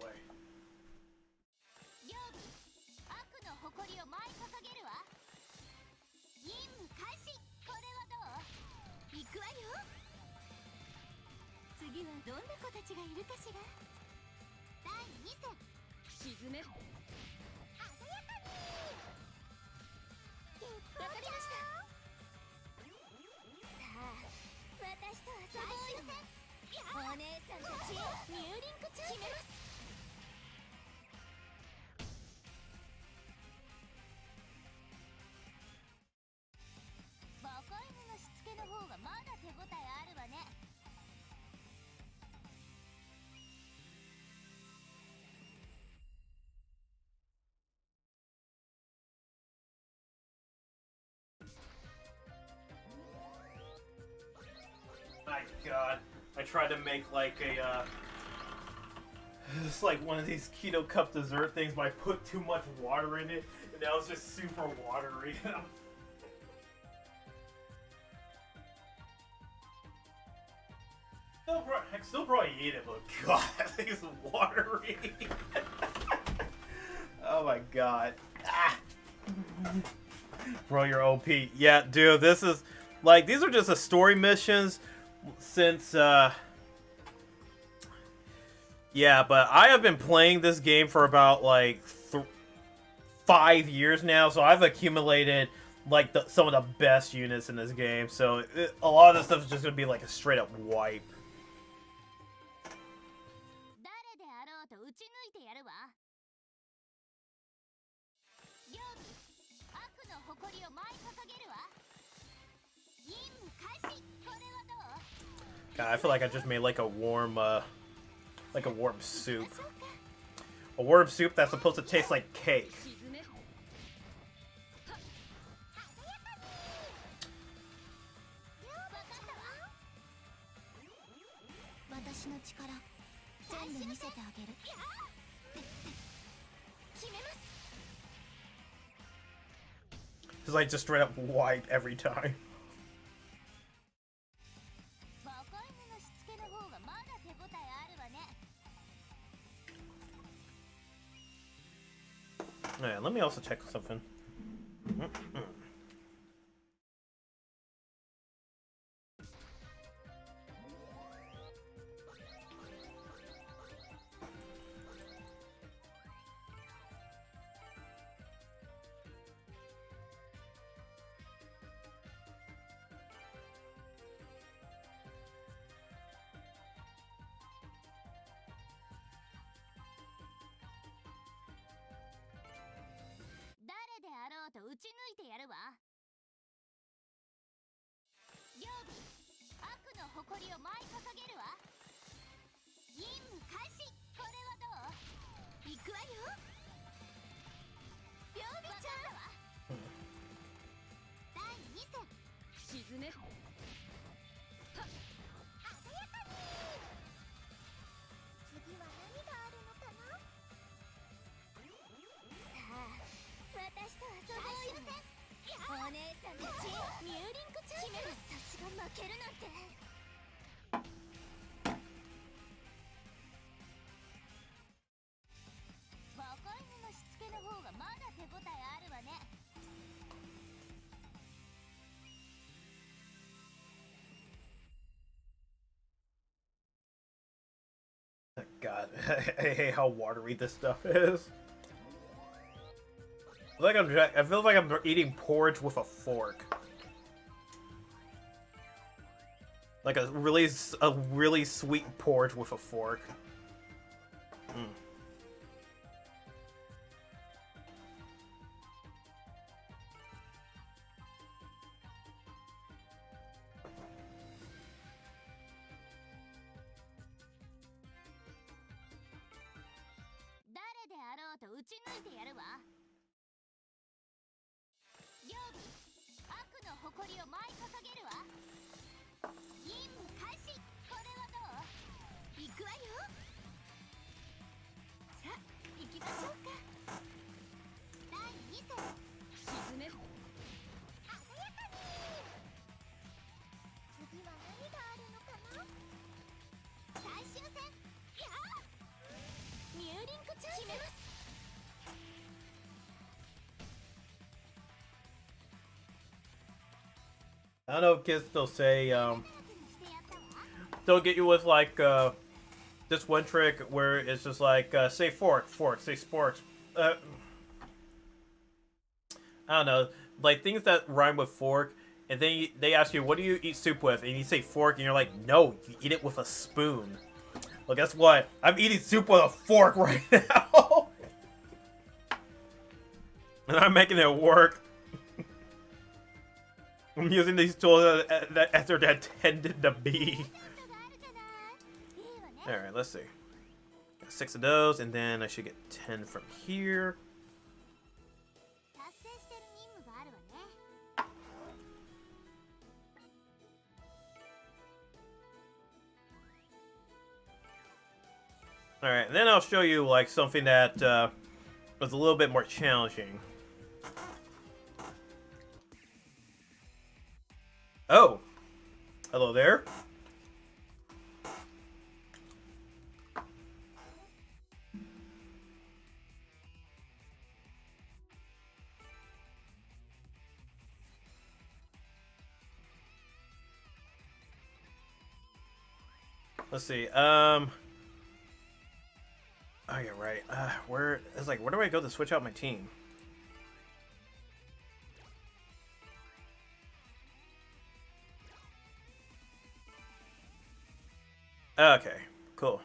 My God, I tried to make like a, it's like one of these keto cup dessert things, but I put too much water in it, and now it's just super watery. I still probably eat it, but God, that thing is watery. Oh my God. Ah. Bro, you're OP. Yeah, dude, this is, like, these are just the story missions since, yeah, but I have been playing this game for about, like, 5 years now, so I've accumulated, like, some of the best units in this game, so a lot of this stuff is just gonna be, like, a straight-up wipe. God, I feel like I just made like a warm soup. A warm soup that's supposed to taste like cake. It's like just straight up wipe every time. Alright, let me also check something. God, I hate how watery this stuff is. I feel like I'm eating porridge with a fork. Like a really sweet porridge with a fork. Mm. I don't know if kids still say, they'll get you with like, this one trick where it's just like, say fork, say sporks. I don't know, like things that rhyme with fork, and then they ask you, what do you eat soup with? And you say fork, and you're like, no, you eat it with a spoon. Well, guess what? I'm eating soup with a fork right now. And I'm making it work. I'm using these tools as they're intended to be. Alright, let's see. Got 6 of those, and then I should get 10 from here. Alright, then I'll show you like something that was a little bit more challenging. Oh! Hello there. Let's see, oh yeah, right. Where do I go to switch out my team? Okay, cool.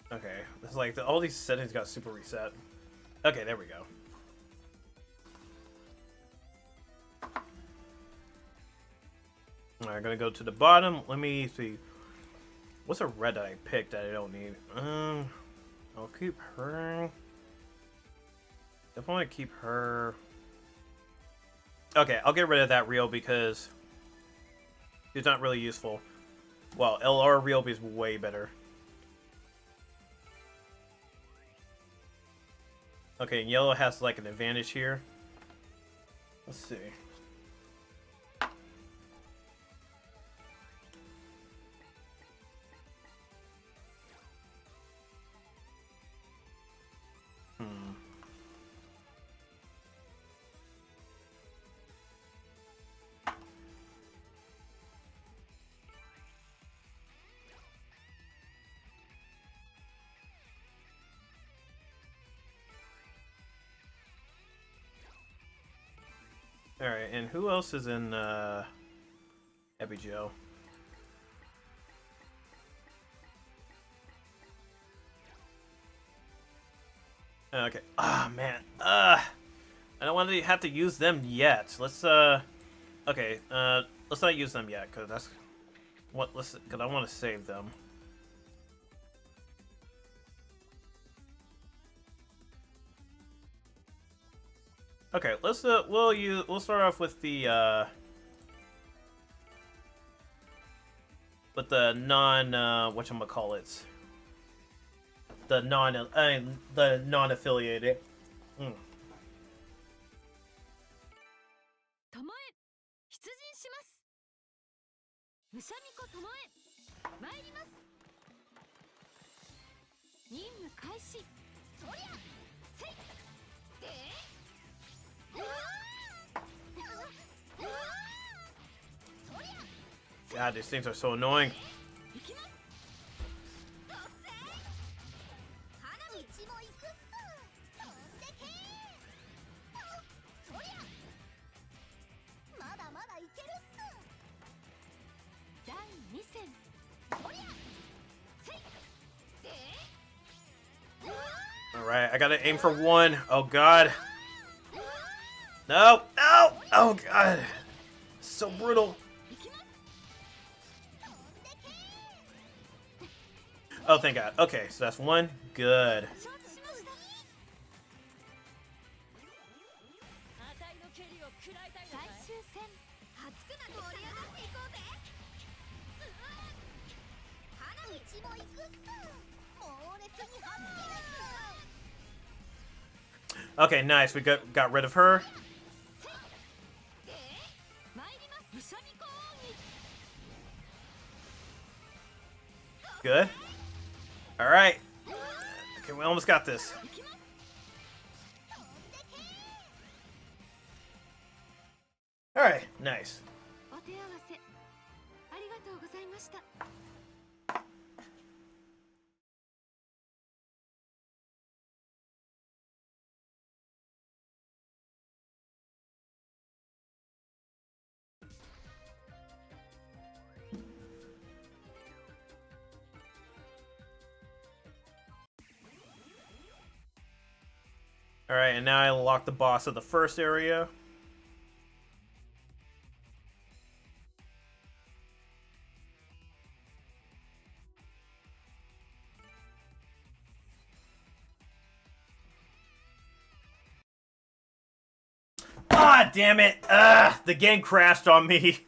Okay, it's like all these settings got super reset. Okay, there we go. Alright, I'm gonna go to the bottom. Let me see. What's a red that I picked that I don't need? I'll keep her. Definitely keep her. Okay, I'll get rid of that reel because it's not really useful. Well, LR reel is way better. Okay, yellow has like an advantage here. Let's see. Alright, and who else is in, Abby Joe? Okay. Ah, man. I don't want to have to use them yet. Let's, okay, let's not use them yet, because that's what, because I want to save them. Okay, let's we'll start off with the non whatchamacallits. The non-affiliated. God, these things are so annoying. Alright, Alright, I gotta aim for one. Oh god. No! No! Oh god. So brutal. Oh, thank god. Okay, so that's one. Good. Okay, nice. We got rid of her. Good. All right. Okay, we almost got this. All right, nice. Alright, and now I unlock the boss of the first area. Ah, damn it! The game crashed on me.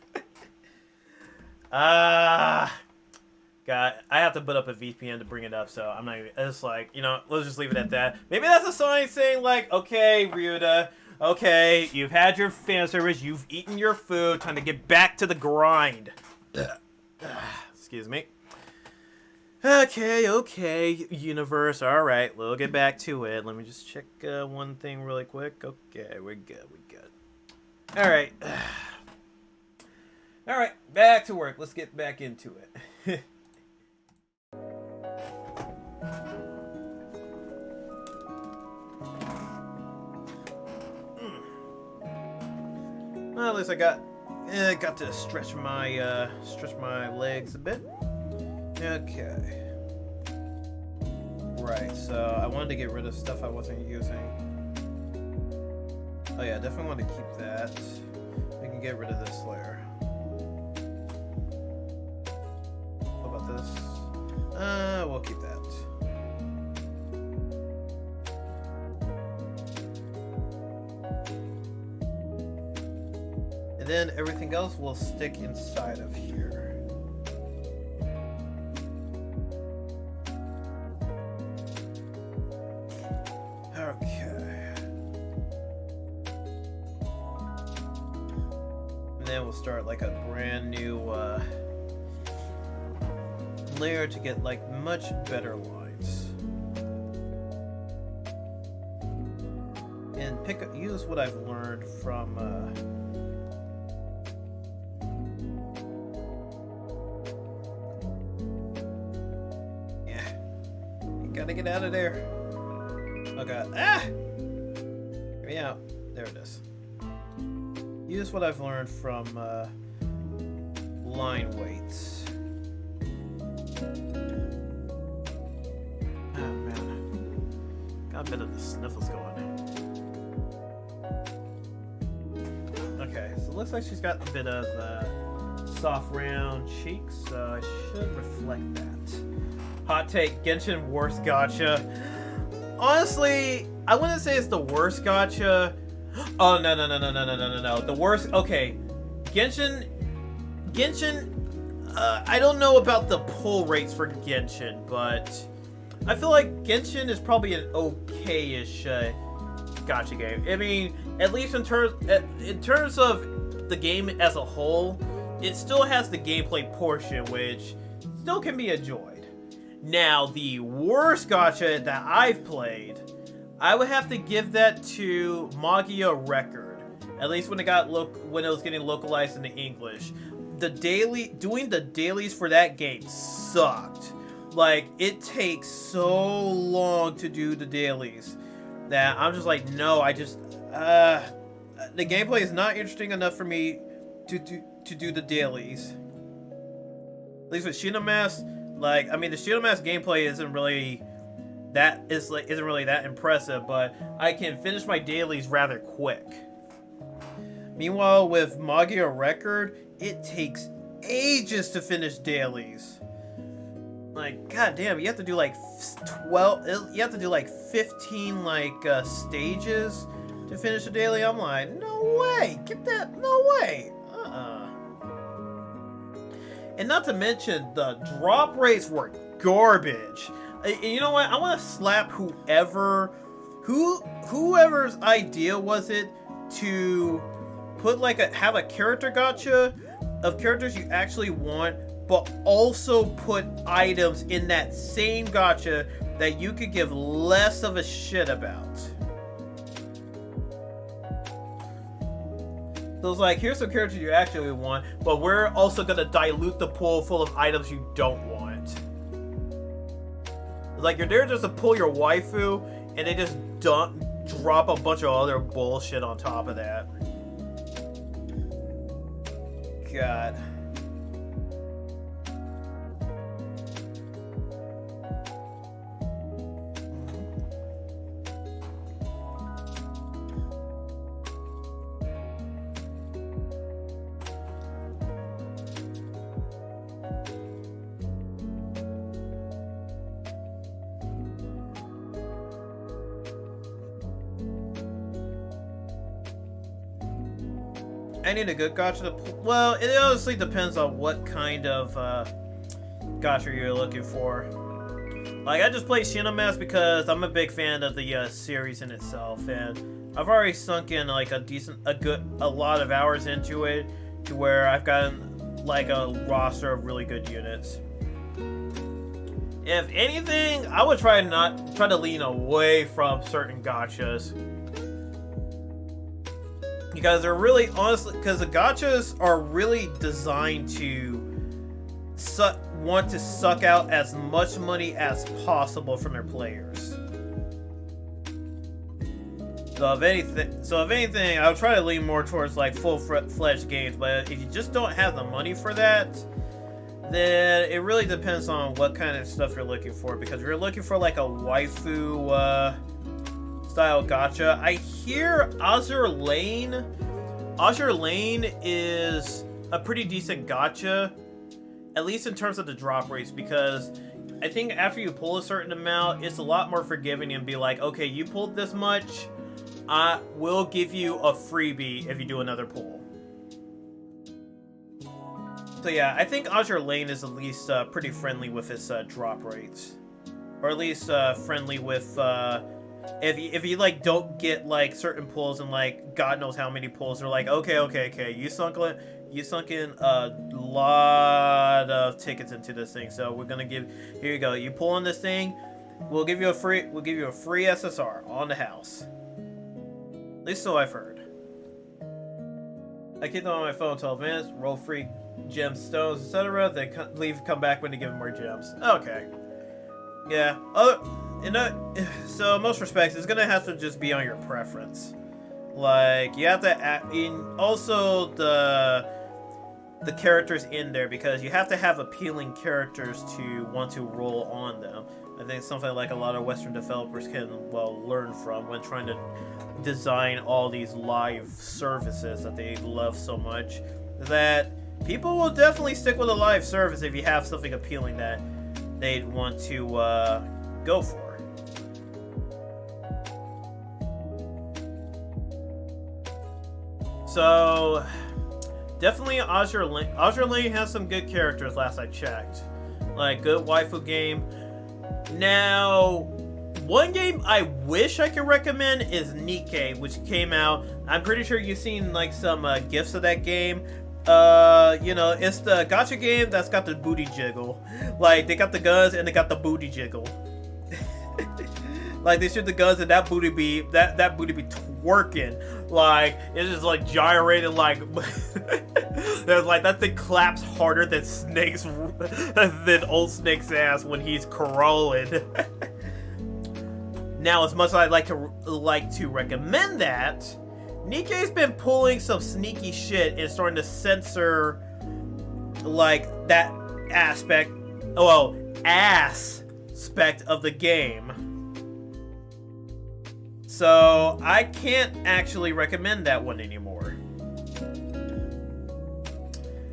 God, I have to put up a VPN to bring it up, so I'm not even, it's like, you know, let's just leave it at that. Maybe that's a sign saying, like, okay, Ryuuta, okay, you've had your fan service, you've eaten your food, time to get back to the grind. Excuse me. Okay, universe, alright, we'll get back to it. Let me just check one thing really quick. Okay, we're good. Alright. Alright, back to work. Let's get back into it. Well, at least I got to stretch my legs a bit. Okay. Right, so I wanted to get rid of stuff I wasn't using. Oh yeah, I definitely want to keep that. We can get rid of this layer. How about this? We'll keep that. And then everything else will stick inside of here. Okay. And then we'll start like a brand new layer to get like much better lines. And use what I've learned from gotta get out of there. Oh god. Ah! Get me out. There it is. Use what I've learned from line weights. Oh man. Got a bit of the sniffles going. Okay, so it looks like she's got a bit of soft round cheeks, so I should reflect that. Hot take, Genshin worst gacha. Honestly, I wouldn't say it's the worst gacha. Oh, no. The worst, okay. Genshin, I don't know about the pull rates for Genshin, but I feel like Genshin is probably an okay-ish gacha game. I mean, at least in terms of the game as a whole, it still has the gameplay portion, which still can be enjoyed. Now, the worst gacha that I've played, I would have to give that to Magia Record. At least when it was getting localized into English. Doing the dailies for that game sucked. Like, it takes so long to do the dailies that I'm just like, no, the gameplay is not interesting enough for me to do the dailies. At least with Shinomass, like, I mean, the Shinomass gameplay isn't really that is like isn't really that impressive, but I can finish my dailies rather quick. Meanwhile, with Magia Record, it takes ages to finish dailies. Like, goddamn, you have to do like 12. You have to do like 15 stages to finish a daily. I'm like, no way, get that, no way. And not to mention, the drop rates were garbage. And you know what? I want to slap whoever's idea was it to put have a character gacha of characters you actually want, but also put items in that same gacha that you could give less of a shit about. So it's like, here's some characters you actually want, but we're also gonna dilute the pool full of items you don't want. It's like, you're there just to pull your waifu, and they just drop a bunch of other bullshit on top of that. God. I need a good gacha to well, it honestly depends on what kind of gacha you're looking for. Like, I just play Shinomask because I'm a big fan of the series in itself, and I've already sunk in like a lot of hours into it, to where I've gotten like a roster of really good units. If anything, I would try to lean away from certain gachas. Because they're really, honestly, because the gachas are really designed to want to suck out as much money as possible from their players. So if anything, I would try to lean more towards like full-fledged games. But if you just don't have the money for that, then it really depends on what kind of stuff you're looking for. Because if you're looking for like a waifu style gacha, I hear Azure Lane is a pretty decent gacha, at least in terms of the drop rates, because I think after you pull a certain amount, it's a lot more forgiving and be like, okay, you pulled this much, I will give you a freebie if you do another pull. So yeah, I think Azure Lane is at least pretty friendly with its drop rates, or at least friendly with if you like don't get like certain pulls and like God knows how many pulls, they're like, okay, you sunk in a lot of tickets into this thing, so we're gonna give, here you go, you pull on this thing, we'll give you a free SSR on the house. At least so I've heard. I keep them on my phone 12 minutes, roll free gemstones, etc. Then come back when they give them more gems. Okay. Yeah. So in most respects, it's gonna have to just be on your preference. Like, you have to add in also the characters in there, because you have to have appealing characters to want to roll on them. I think something like a lot of Western developers can learn from when trying to design all these live services that they love so much, that people will definitely stick with a live service if you have something appealing that they'd want to go for. So definitely Azure Lane. Azure Lane has some good characters last I checked. Like, good waifu game. Now, one game I wish I could recommend is Nikkei, which came out. I'm pretty sure you've seen like some gifs of that game. You know, it's the gacha game that's got the booty jiggle. Like, they got the guns and they got the booty jiggle. Like, they shoot the guns and that booty be twerking. Like, it's just like gyrating, like there's like that thing claps harder than old Snake's ass when he's crawling. Now, as much as I'd like to recommend that, Nikkei's been pulling some sneaky shit and starting to censor like that aspect of the game. So I can't actually recommend that one anymore.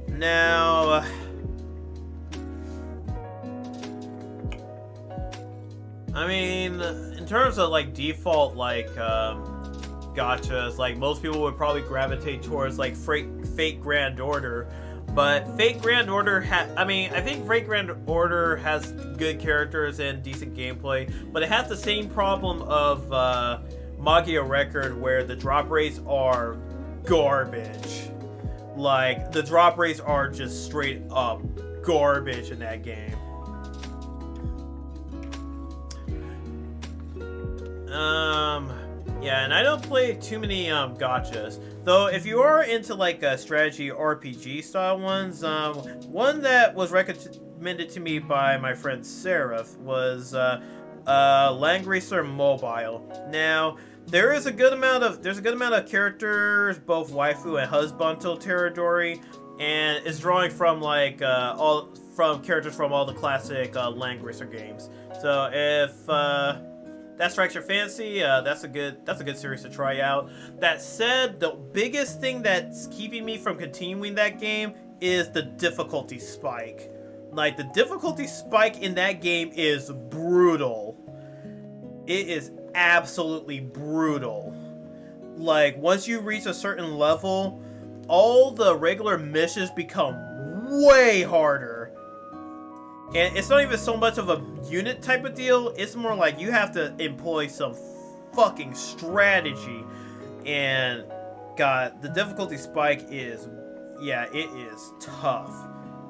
Now, I mean, in terms of like default like gotchas, like most people would probably gravitate towards like Fate Grand Order, but Fate Grand Order I think Fate Grand Order has good characters and decent gameplay, but it has the same problem of Magia Record, where the drop rates are garbage. Like, the drop rates are just straight up garbage in that game. Yeah, and I don't play too many gotchas. Though, if you are into like strategy RPG style ones, one that was recommended to me by my friend Seraph was Langrisser Mobile. Now, there's a good amount of characters, both waifu and husbando territory, and it's drawing from like characters from all the classic Langrisser games. So if that strikes your fancy, that's a good series to try out. That said, the biggest thing that's keeping me from continuing that game is the difficulty spike. Like, the difficulty spike in that game is brutal. It is absolutely brutal. Like, once you reach a certain level, all the regular missions become way harder. And it's not even so much of a unit type of deal, it's more like you have to employ some fucking strategy. And God, the difficulty spike is, yeah, it is tough.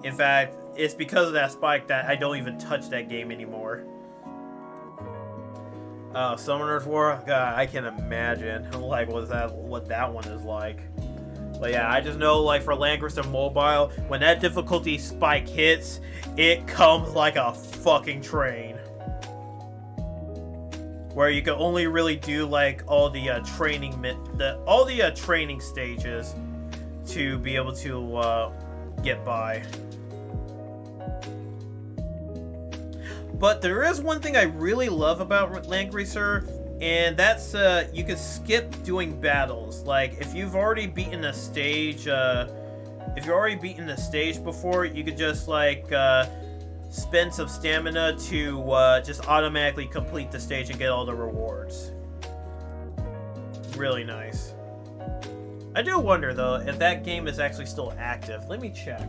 In fact, it's because of that spike that I don't even touch that game anymore. Summoner's War, God, I can imagine like what that one is like. But yeah, I just know, like, for Langrisser Mobile, when that difficulty spike hits, it comes like a fucking train. Where you can only really do like all the training stages to be able to get by. But there is one thing I really love about Langrisser, and that's you can skip doing battles. Like, if you've already beaten a stage, before, you could just like spend some stamina to just automatically complete the stage and get all the rewards. Really nice. I do wonder though if that game is actually still active. Let me check.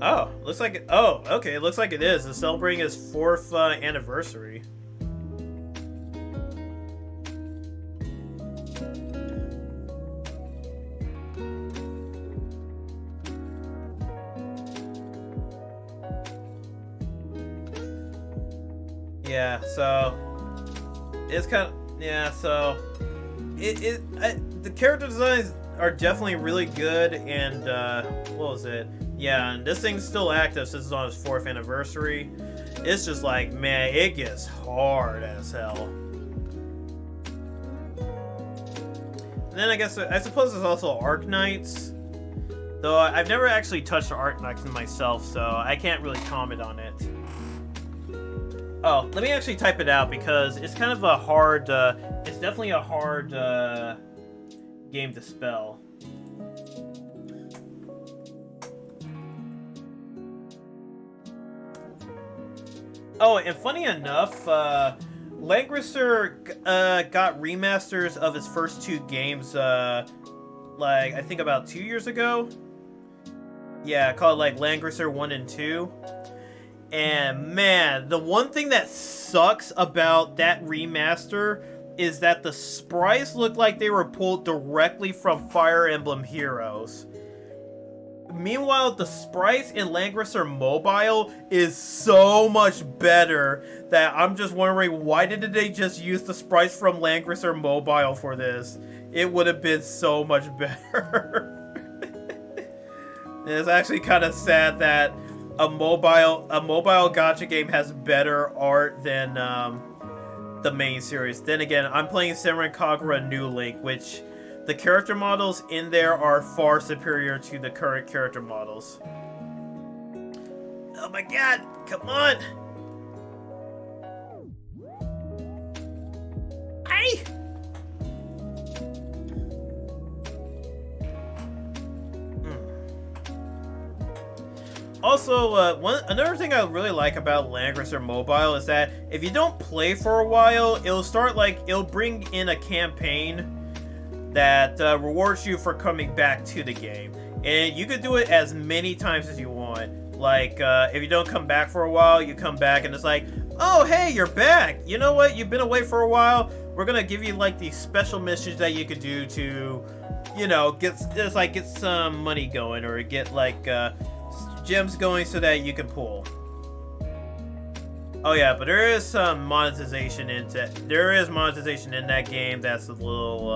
Oh, looks like it. Oh, okay. It looks like it is. It's celebrating its 4th anniversary. Yeah. So it's kind of, yeah. So the character designs are definitely really good, and what was it? Yeah, and this thing's still active since it's on its 4th anniversary. It's just like, man, it gets hard as hell. And then I suppose there's also Arknights. Though I've never actually touched Arknights myself, so I can't really comment on it. Oh, let me actually type it out because it's kind of a hard, it's definitely a hard game to spell. Oh, and funny enough, Langrisser got remasters of his first 2 games, like, I think about 2 years ago. Yeah, called, like, Langrisser 1 and 2. And, man, the one thing that sucks about that remaster is that the sprites look like they were pulled directly from Fire Emblem Heroes. Meanwhile, the sprites in Langrisser Mobile is so much better that I'm just wondering, why didn't they just use the sprites from Langrisser Mobile for this? It would have been so much better. It's actually kind of sad that a mobile gacha game has better art than the main series. Then again, I'm playing Senran Kagura New Link, which the character models in there are far superior to the current character models. Oh my god, come on! Aye! Also, another thing I really like about Langrisser Mobile is that if you don't play for a while, it'll bring in a campaign that rewards you for coming back to the game. And you could do it as many times as you want. Like, if you don't come back for a while, you come back and it's like, oh, hey, you're back. You know what? You've been away for a while. We're gonna give you, like, these special missions that you could do to, you know, get some money going or get, like, gems going so that you can pull. Oh yeah, but there is some monetization in that game that's a little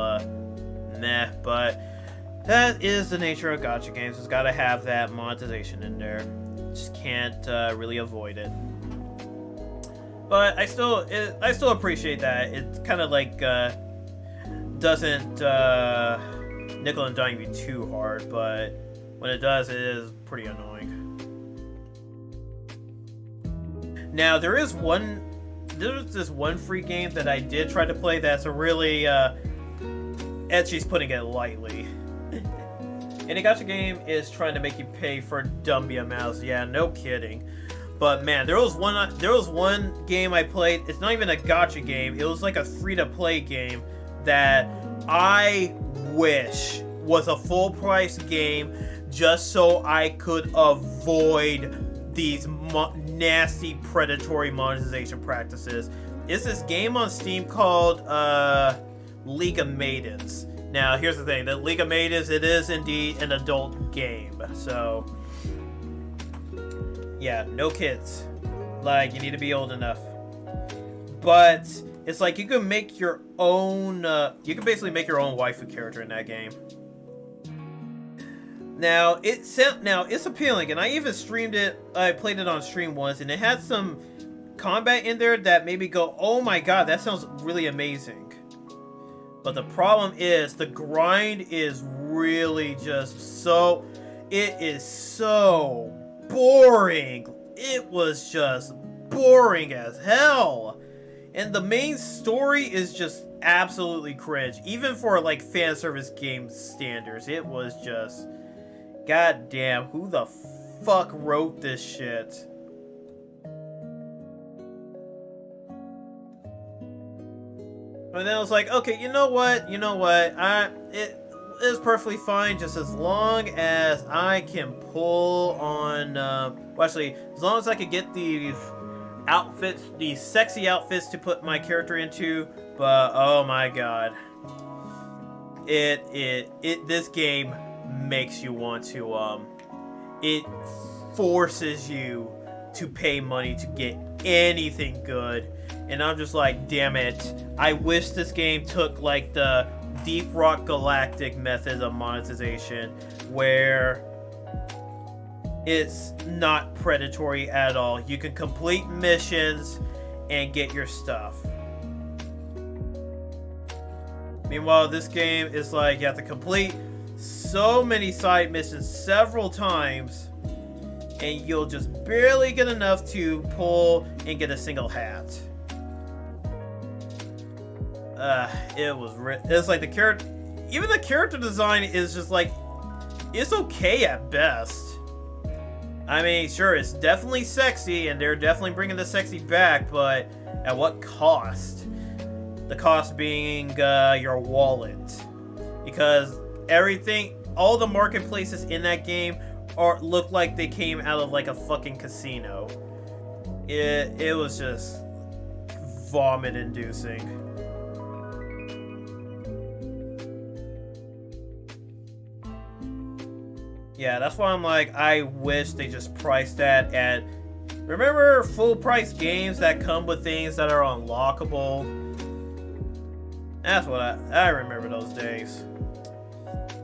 meh, but that is the nature of gacha games. It's gotta have that monetization in there. Just can't really avoid it. But I still appreciate that. It's kind of like doesn't nickel and dime you too hard, but when it does, it is pretty annoying. Now there's this one free game that I did try to play that's a really Etchy's putting it lightly. And a gacha game is trying to make you pay for dumb amounts. Yeah, no kidding. But man, there was one game I played. It's not even a gacha game. It was like a free-to-play game that I wish was a full-price game just so I could avoid these nasty predatory monetization practices. It's this game on Steam called League of Maidens. Now, here's the thing. The League of Maidens, it is indeed an adult game. So, yeah, no kids. Like, you need to be old enough. But it's like you can make your own, you can basically make your own waifu character in that game. Now, it's appealing, and I even streamed it, I played it on stream once, and it had some combat in there that made me go, oh my god, that sounds really amazing. But the problem is, the grind is really just so... It is so boring. It was just boring as hell. And the main story is just absolutely cringe. Even for, like, fan service game standards, it was just... God damn, who the fuck wrote this shit? And then I was like, okay, you know what? It is perfectly fine just as long as I can pull on, well, actually, as long as I could get these outfits, these sexy outfits to put my character into, but oh my god. This game makes you want to, it forces you to pay money to get anything good. And I'm just like, damn it. I wish this game took like the Deep Rock Galactic method of monetization where it's not predatory at all. You can complete missions and get your stuff. Meanwhile, this game is like you have to complete so many side missions several times and you'll just barely get enough to pull and get a single hat. It's like the character, even the character design is just like, it's okay at best. I mean, sure, it's definitely sexy, and they're definitely bringing the sexy back, but at what cost? The cost being your wallet, because everything, all the marketplaces in that game look like they came out of like a fucking casino. It was just vomit-inducing. Yeah, that's why I'm like, I wish they just priced that at... Remember full price games that come with things that are unlockable? That's what I remember those days.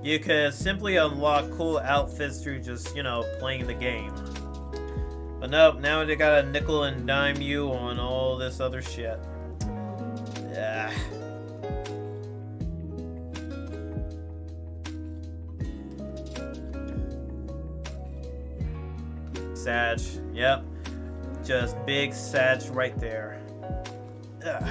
You could simply unlock cool outfits through just, you know, playing the game. But nope, now they gotta nickel and dime you on all this other shit. Yeah. Sag. Yep. Just big Sag right there. Ugh.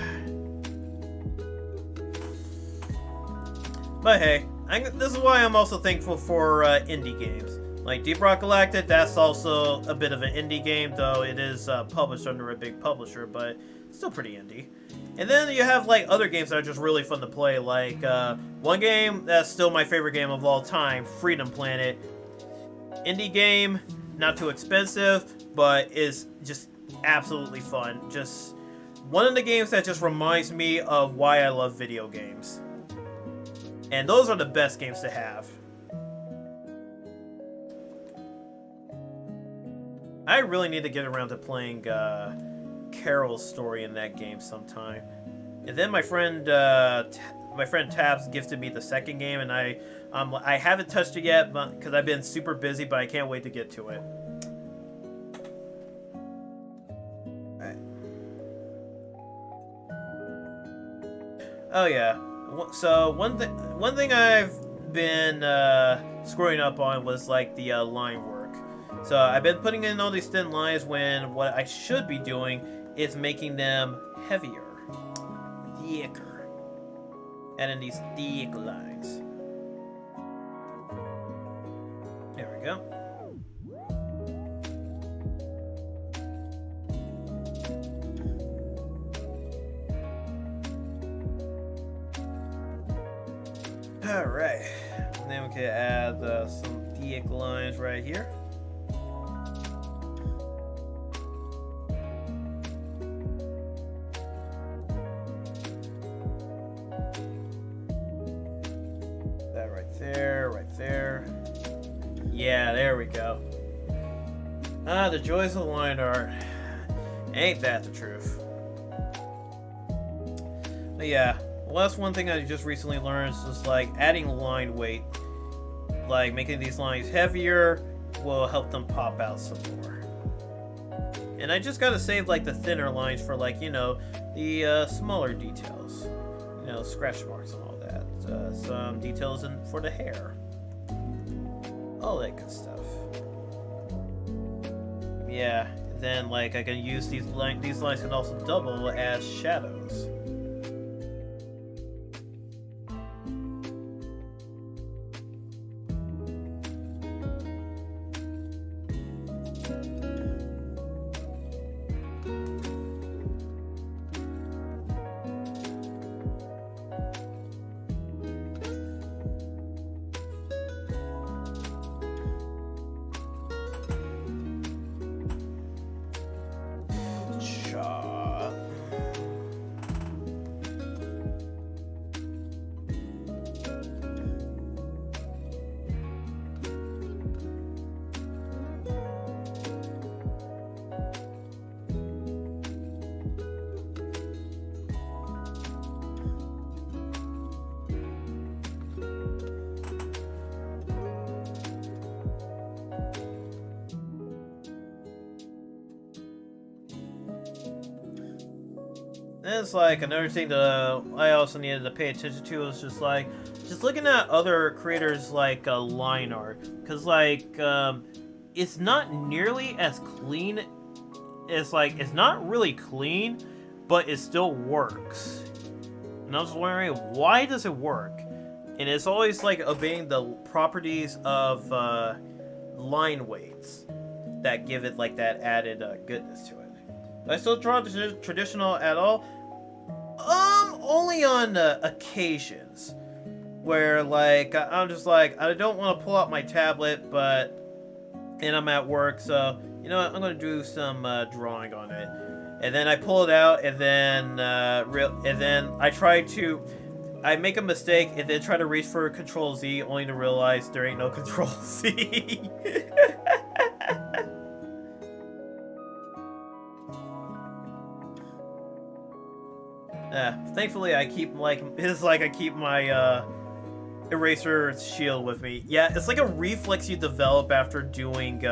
But hey, this is why I'm also thankful for indie games. Like Deep Rock Galactic, that's also a bit of an indie game, though it is published under a big publisher, but still pretty indie. And then you have like other games that are just really fun to play, like one game that's still my favorite game of all time, Freedom Planet. Indie game, not too expensive, but is just absolutely fun. Just one of the games that just reminds me of why I love video games. And those are the best games to have. I really need to get around to playing Carol's story in that game sometime. And then my friend Tabs gifted me the second game, and I haven't touched it yet because I've been super busy, but I can't wait to get to it. Alright. Oh yeah. So one thing I've been screwing up on was like the line work. So I've been putting in all these thin lines when what I should be doing is making them heavier, thicker, adding these thick lines. There we go. Alright, and then we can add some thick lines right here. That right there. Yeah, there we go. Ah, the joys of line art. Ain't that the truth? But yeah. Well, that's one thing I just recently learned is just like adding line weight, like making these lines heavier will help them pop out some more. And I just gotta save like the thinner lines for like, you know, the smaller details, you know, scratch marks and all that, some details for the hair, all that good stuff. Yeah, then like I can use these lines can also double as shadows. And it's like another thing that I also needed to pay attention to is just looking at other creators like line art, because like it's not nearly as clean. It's like it's not really clean, but it still works. And I was wondering, why does it work? And it's always like obeying the properties of line weights that give it like that added goodness to it. Do I still draw traditional at all? Only on occasions where like I'm just like I don't want to pull out my tablet, and I'm at work, so you know what, I'm gonna do some drawing on it, and then I pull it out, and then I make a mistake and then try to reach for Control Z, only to realize there ain't no Control Z. Thankfully, I keep I keep my eraser shield with me. Yeah, it's like a reflex you develop after doing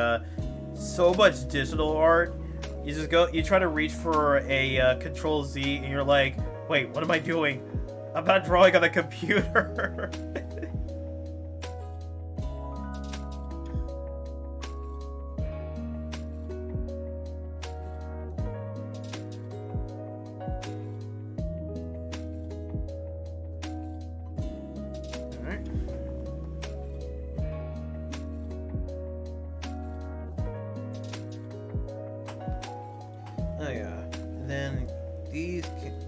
so much digital art. You try to reach for a Control Z, and you're like, Wait, what am I doing? I'm not drawing on the computer.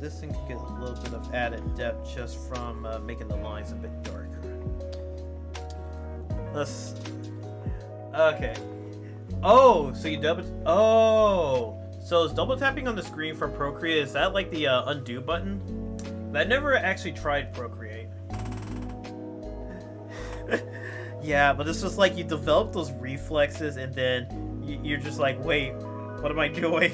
This thing can get a little bit of added depth just from making the lines a bit darker. Let's... Okay. Oh, so you double... Oh! So is double tapping on the screen from Procreate, is that like the undo button? I never actually tried Procreate. Yeah, but it's just like you develop those reflexes and then you're just like, wait, what am I doing?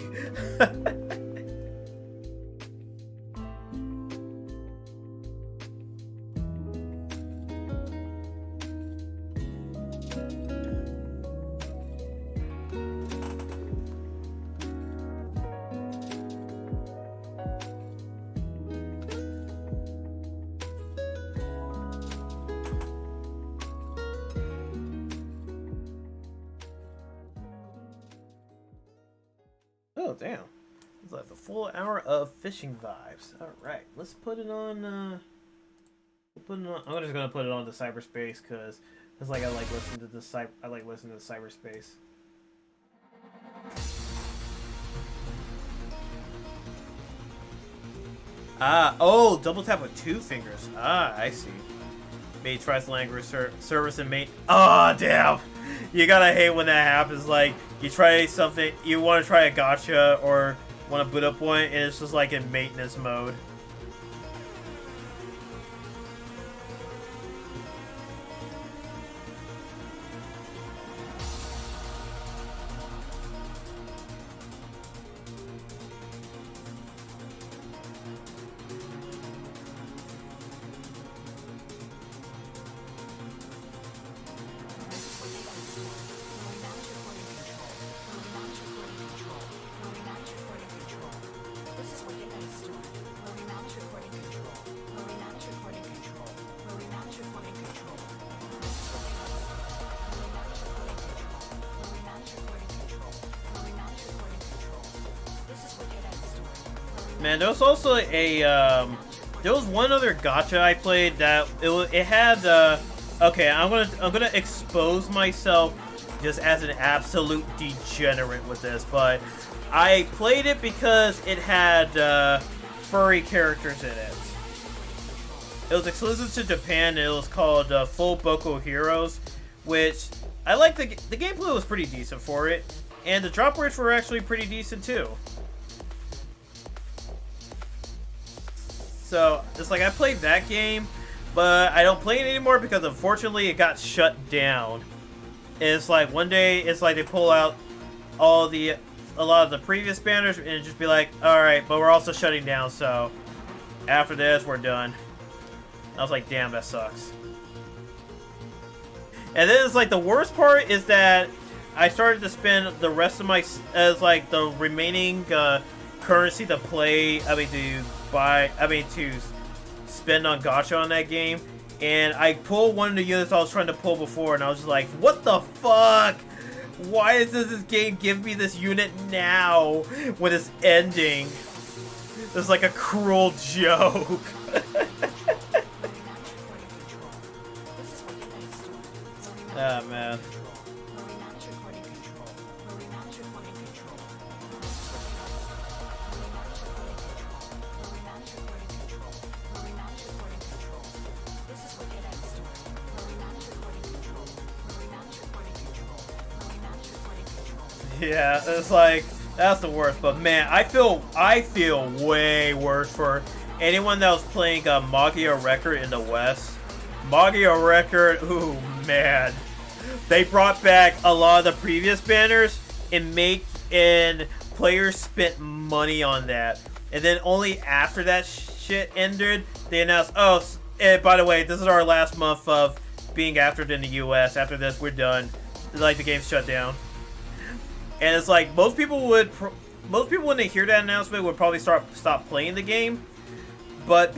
Oh, damn. It's like a full hour of fishing vibes. Alright, let's put it on, I'm just gonna put it on the cyberspace, because it's like I like listening to the cyberspace. Ah, oh, double tap with 2 fingers. Ah, I see. Mate tries language service and mate. Ah, oh, damn! You gotta hate when that happens. Like, you try something, you want to try a gacha or want to boot up one, and it's just like in maintenance mode. Man, there was also a, there was one other gacha I played that, it had, okay, I'm gonna expose myself just as an absolute degenerate with this, but I played it because it had, furry characters in it. It was exclusive to Japan, and it was called, Full Boko Heroes, which, I liked the gameplay was pretty decent for it, and the drop rates were actually pretty decent too. So, it's like I played that game, but I don't play it anymore because unfortunately it got shut down. And it's like one day, it's like they pull out a lot of the previous banners and just be like, alright, but we're also shutting down, so after this, we're done. I was like, damn, that sucks. And then it's like the worst part is that I started to spend the rest of my, like the remaining currency to play, to spend on gacha on that game, and I pulled one of the units I was trying to pull before, and I was just like, what the fuck? Why does this game give me this unit now when it's ending? It's like a cruel joke. Ah, man. Yeah, it's like, that's the worst, but man, I feel way worse for anyone that was playing Magia Record in the West. Magia Record, ooh, man. They brought back a lot of the previous banners and players spent money on that. And then only after that shit ended, they announced, oh, and by the way, this is our last month of being aftered in the US. After this, we're done. Like, the game's shut down. And it's like, most people when they hear that announcement would probably stop playing the game. but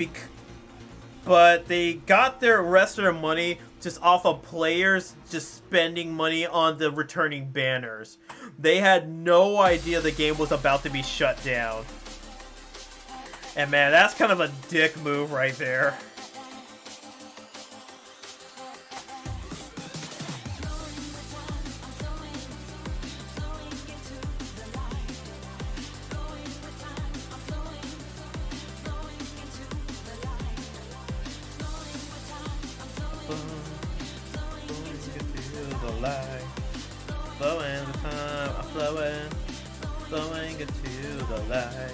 but they got their rest of their money just off of players just spending money on the returning banners. They had no idea the game was about to be shut down. And man, that's kind of a dick move right there. Flowing the time, I'm flowing into the light.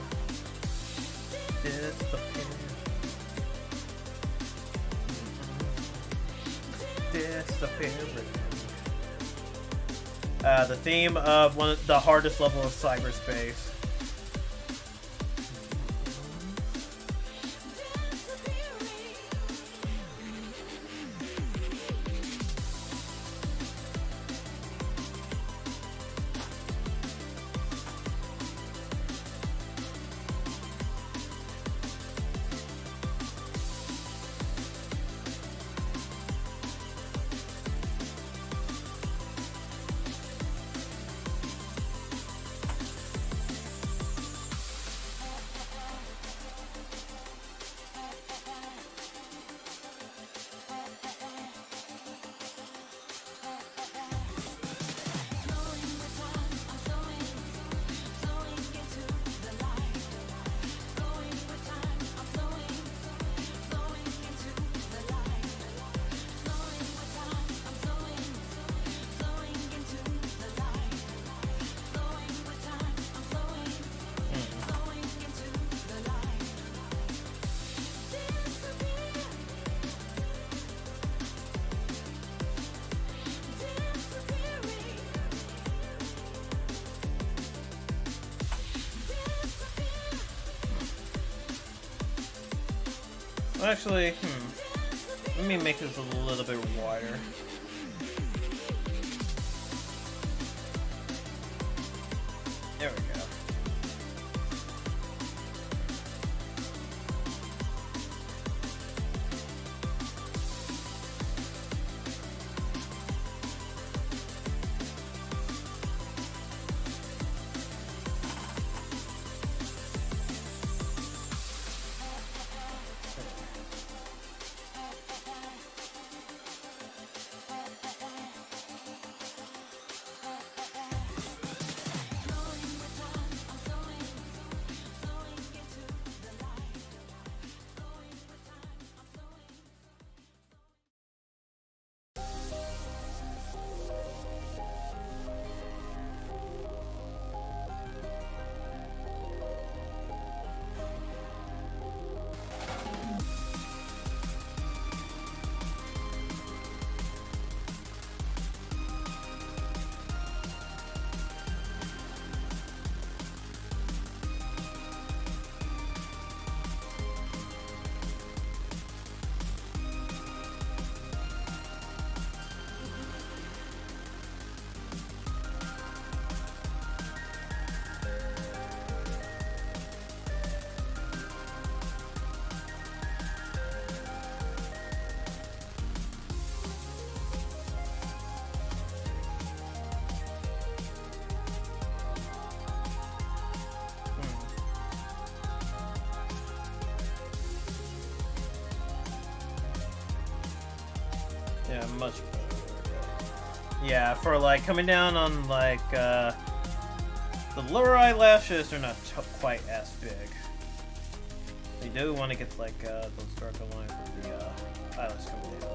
Disappearing. The theme of one of the hardest level of cyberspace. Actually, let me make this a little bit wider. There we go. Yeah, much better. Yeah, for like coming down on like the lower eyelashes are not quite as big. You do want to get like those darker lines of the eyelash coming down.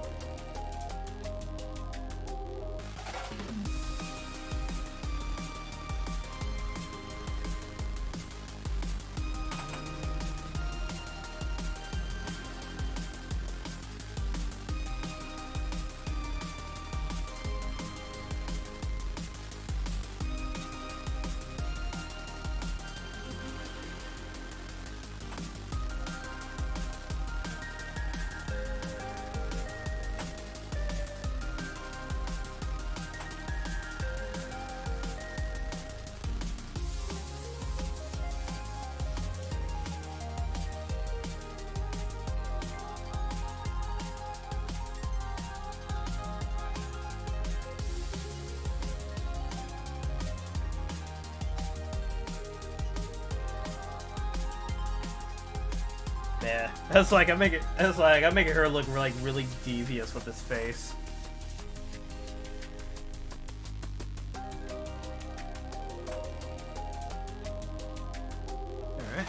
Yeah, I'm making her look like really devious with this face. Alright.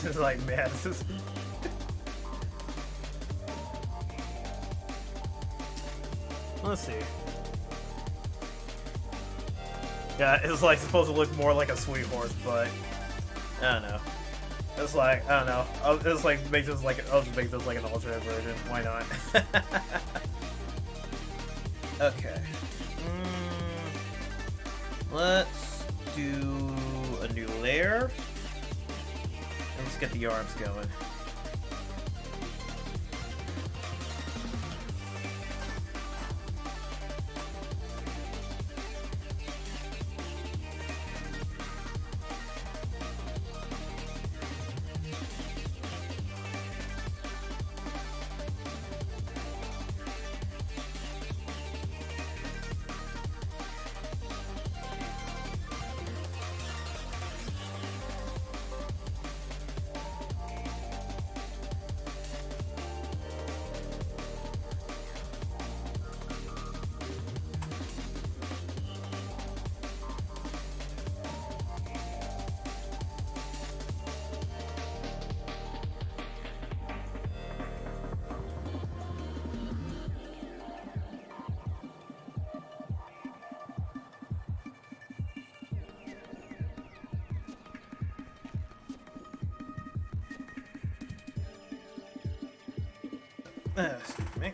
It's like, man, this is... Let's see. Yeah, it's like supposed to look more like a sweet horse, but I don't know. It's like, I don't know. It's like make this like I'll just make this like an alternate version. Why not? Okay. Let's do a new layer. Let's get the arms going. Excuse me.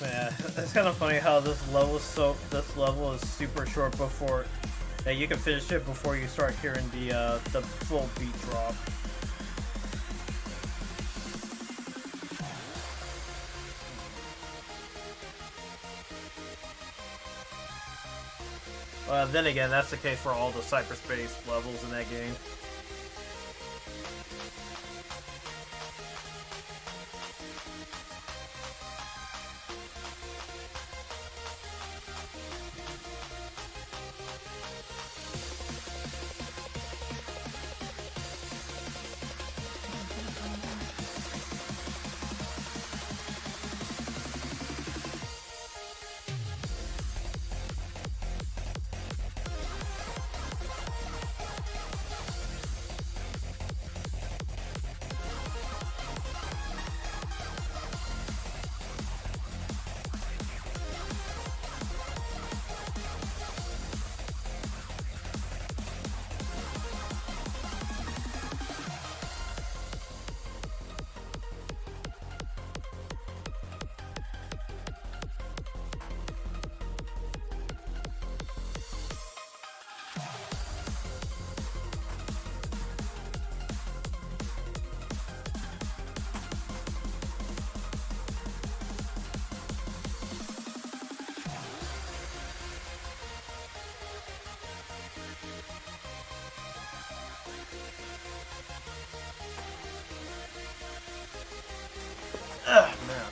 Yeah, it's kind of funny how this level is super short before that you can finish it before you start hearing the full beat drop. Then again, that's the case for all the cyberspace levels in that game. Ugh, man.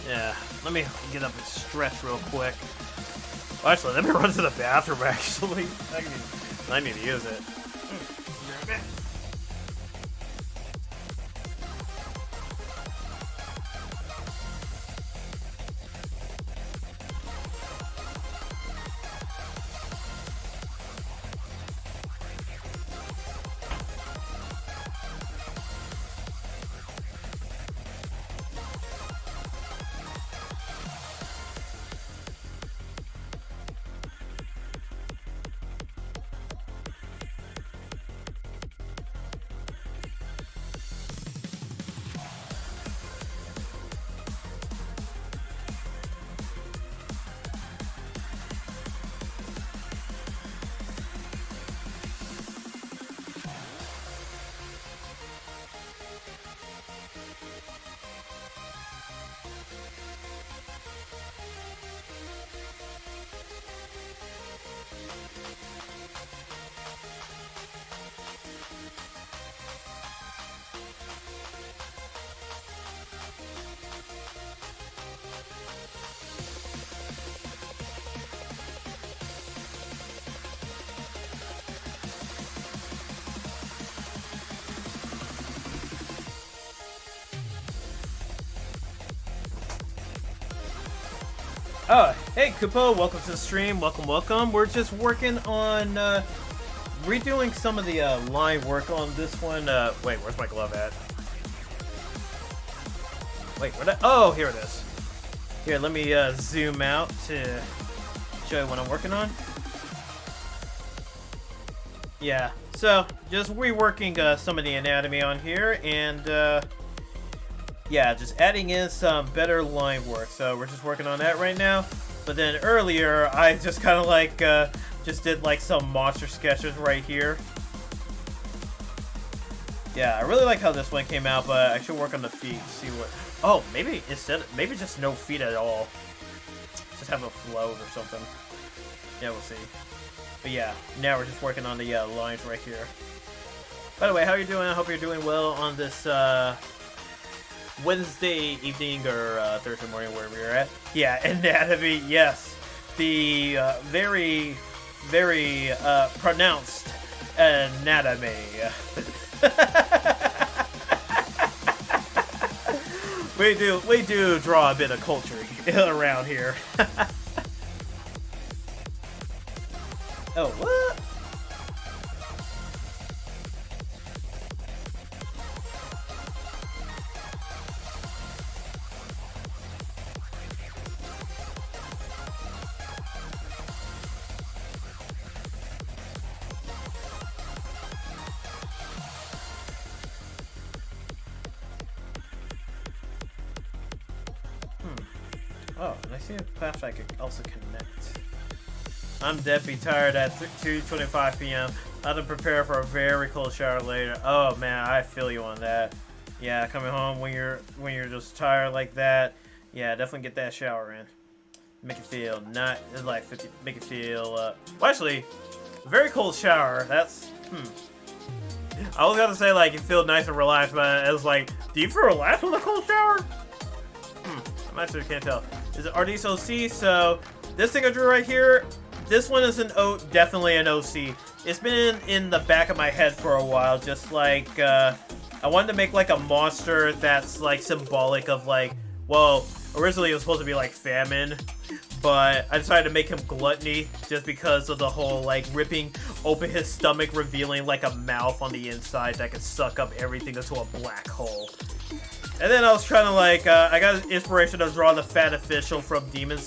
Yeah, let me get up and stretch real quick. Well, actually, let me run to the bathroom, actually. I need to use it. Oh, hey Kupo, welcome to the stream. Welcome. We're just working on redoing some of the line work on this one. Wait, where's my glove at? Wait, where? Oh, here it is. Here, let me zoom out to show you what I'm working on. Yeah, so just reworking some of the anatomy on here, and yeah, just adding in some better line work. So we're just working on that right now. But then earlier, I just kind of like just did like some monster sketches right here. Yeah, I really like how this one came out, but I should work on the feet. See what? Oh, maybe maybe just no feet at all. Just have a float or something. Yeah, we'll see. But yeah, now we're just working on the lines right here. By the way, how are you doing? I hope you're doing well on this Wednesday evening or Thursday morning, wherever you're at. Yeah, anatomy, yes. The very, very pronounced anatomy. we do draw a bit of culture around here. Oh, what? Oh, and I see a class I could also connect. I'm deadly tired at 2:25 p.m. I have to prepare for a very cold shower later. Oh man, I feel you on that. Yeah, coming home when you're just tired like that. Yeah, definitely get that shower in. Make it feel not like 50. Make it feel. Well, actually, very cold shower. That's I was gonna say like you feel nice and relaxed, but it was like, do you feel relaxed with a cold shower? I'm actually can't tell. Is it RD's OC? So this thing I drew right here, this one is definitely an OC. It's been in the back of my head for a while. Just like I wanted to make like a monster that's like symbolic of like, well, originally it was supposed to be like famine, but I decided to make him gluttony just because of the whole like ripping open his stomach, revealing like a mouth on the inside that could suck up everything into a black hole. And then I was trying to like, I got inspiration to draw the fat official from Demon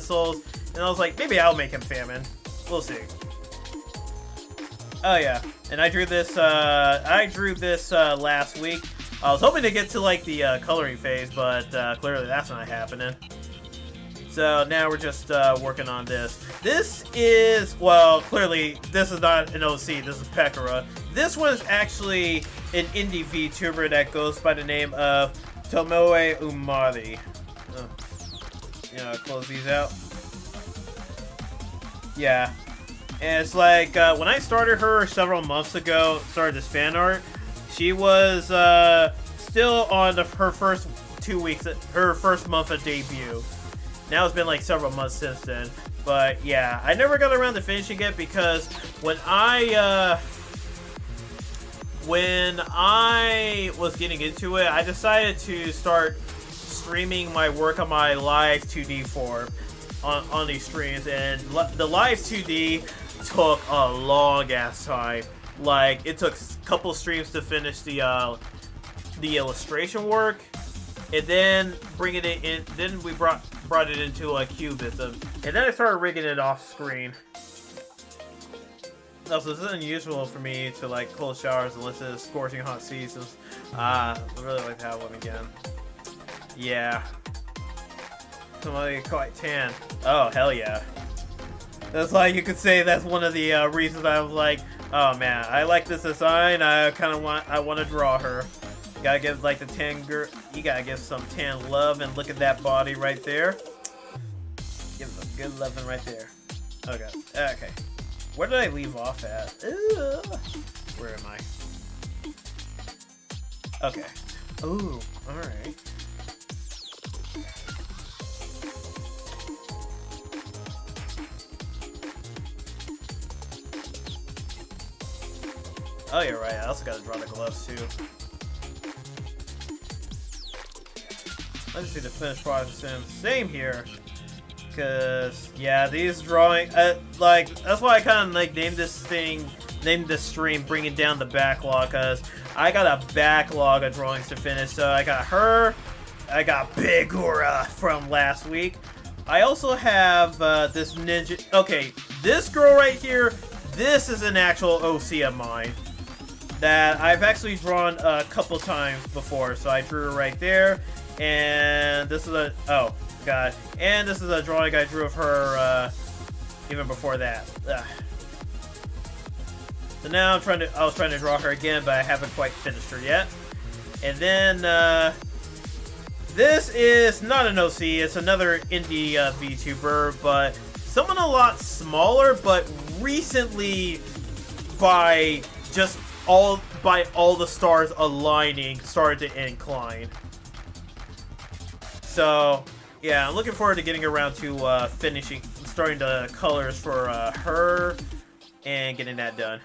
Souls, and I was like, maybe I'll make him famine. We'll see. Oh yeah, and I drew this last week. I was hoping to get to like the coloring phase, but clearly that's not happening. So now we're just working on this. This is, well, clearly this is not an OC, this is Pekora. This was actually an indie VTuber that goes by the name of Tomoe Umari. Close these out. Yeah. And it's like, when I started her several months ago, started this fan art, she was still on her first 2 weeks, her first month of debut. Now it's been like several months since then. But yeah, I never got around to finishing it because when I was getting into it, I decided to start streaming my work on my live 2D form on these streams, and the live 2D took a long ass time. Like it took a couple streams to finish the illustration work, and then bringing it in. Then we brought it into a cubism, and then I started rigging it off screen. Also, this is unusual for me to like cold showers unless it's scorching hot seasons. I really like to have one again. Yeah. Somebody quite tan. Oh hell yeah. That's like you could say that's one of the reasons I was like, oh man, I like this design. I want to draw her. You gotta give like the tan girl. You gotta give some tan love, and look at that body right there. Give them good loving right there. Okay. Okay. Where did I leave off at? Ugh. Where am I? Okay. Ooh. All right. Oh, you're right. I also gotta draw the gloves too. Let's see the finished product soon. Same here. Cause yeah, these drawing like that's why I kind of like named this stream "Bringing Down the Backlog," cause I got a backlog of drawings to finish. So I got her, I got Bigura from last week. I also have this ninja. Okay, this girl right here. This is an actual OC of mine that I've actually drawn a couple times before. So I drew her right there, and this is a God, and this is a drawing I drew of her even before that. Ugh. So now I was trying to draw her again, but I haven't quite finished her yet. And then this is not an OC, it's another indie VTuber, but someone a lot smaller, but recently by all the stars aligning started to incline. So yeah, I'm looking forward to getting around to starting the colors for her and getting that done.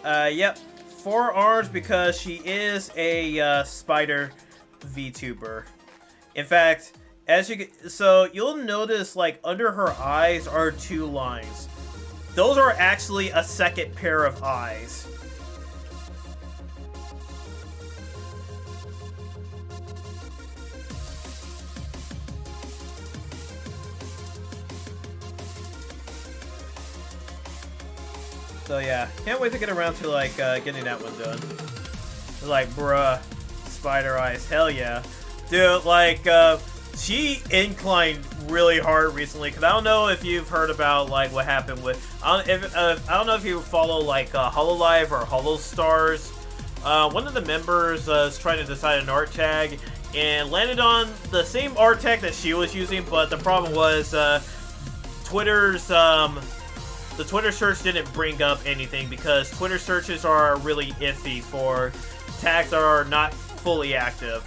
Yep, 4 arms because she is a spider VTuber. In fact, so you'll notice like under her eyes are 2 lines. Those are actually a second pair of eyes. So yeah, can't wait to get around to like getting that one done. Like, bruh, spider eyes. Hell yeah. Dude, like, she inclined really hard recently, because I don't know if you've heard about, like, what happened with... I don't know if you follow, like, Hololive or HoloStars. One of the members is trying to decide an art tag, and landed on the same art tag that she was using, but the problem was, Twitter's, the Twitter search didn't bring up anything, because Twitter searches are really iffy for tags that are not fully active.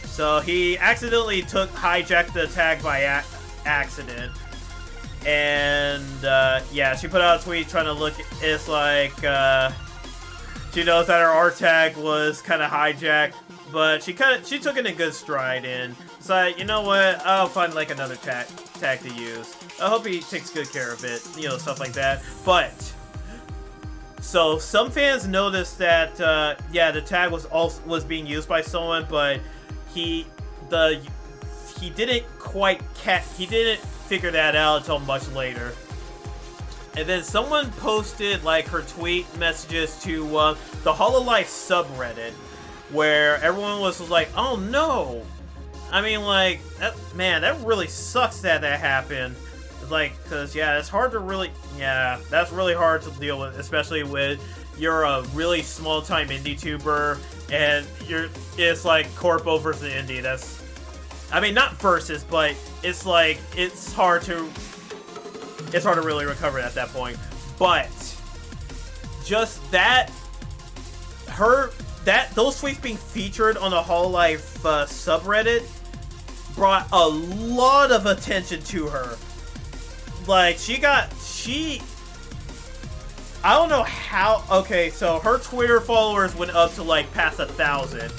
So he accidentally hijacked the tag by accident. And, yeah, she put out a tweet trying to look, it's like, she knows that her art tag was kind of hijacked, but she took it in good stride and decided, you know what, I'll find, like, another tag to use. I hope he takes good care of it, you know, stuff like that. But, so some fans noticed that, yeah, the tag was being used by someone, but he didn't figure that out until much later. And then someone posted, like, her tweet messages to the Hololive subreddit, where everyone was like, oh no! I mean, like, man, that really sucks that happened. Like, cause yeah, it's hard to really, yeah, that's really hard to deal with, especially with you're a really small time indie tuber, and it's like Corpo versus indie. That's, I mean, not versus, but it's like, it's hard to really recover at that point. But just that, those tweets being featured on the Hololive subreddit brought a lot of attention to her. Like, I don't know how, okay, so her Twitter followers went up to, like, past 1,000.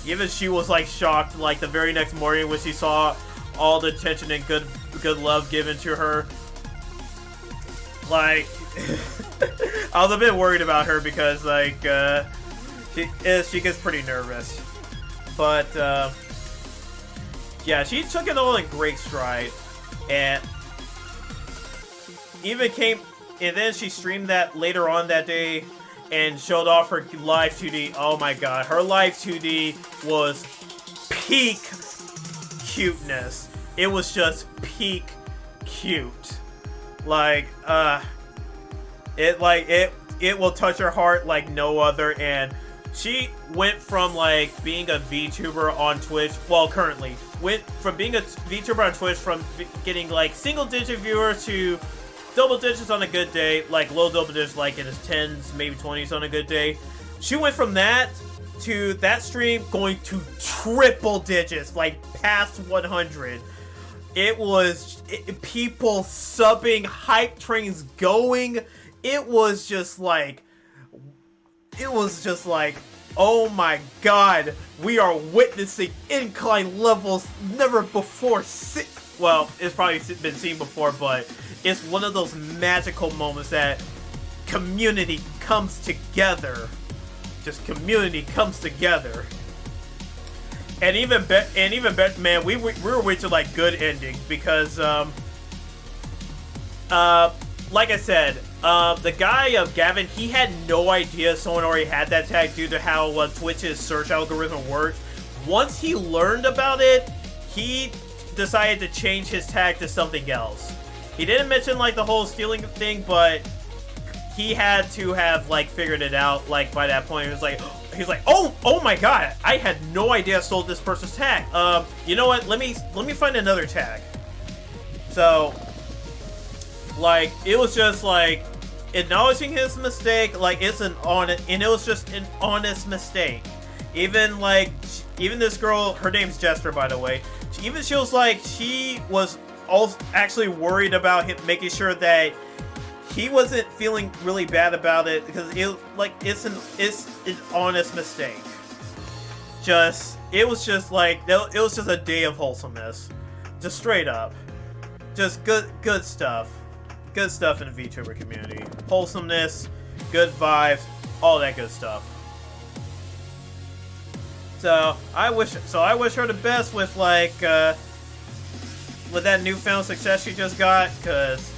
Even she was, like, shocked, like, the very next morning when she saw all the attention and good love given to her. Like, I was a bit worried about her because, like, she gets pretty nervous. But, yeah, she took it all in great stride. And and then she streamed that later on that day and showed off her live 2D. Oh my god, her live 2D was peak cuteness. It was just peak cute. Like, it will touch your heart like no other. And she went from, like, being a VTuber on Twitch, well, currently went from being a VTuber on Twitch, from getting, like, single-digit viewers to double digits on a good day, like low double digits, like in his 10s, maybe 20s on a good day. She went from that to that stream going to triple digits, like past 100. It was people subbing, hype trains going. It was just like, oh my god, we are witnessing incline levels never before. Well, it's probably been seen before, but it's one of those magical moments that community comes together. Just community comes together. And even better, man, we were waiting like good endings because, like I said, the guy Gavin, he had no idea someone already had that tag due to how Twitch's search algorithm works. Once he learned about it, he decided to change his tag to something else. He didn't mention, like, the whole stealing thing, but he had to have, like, figured it out, like, by that point. He was like, oh my god, I had no idea I stole this person's tag. You know what, let me find another tag. So, like, it was just, like, acknowledging his mistake, like, and it was just an honest mistake. Even this girl, her name's Jester, by the way, she was like, she was also actually worried about him, making sure that he wasn't feeling really bad about it, because it's an honest mistake. It was just a day of wholesomeness, just straight up, just good stuff in the VTuber community, wholesomeness, good vibes, all that good stuff. So I wish her the best with, like, with that newfound success she just got, because,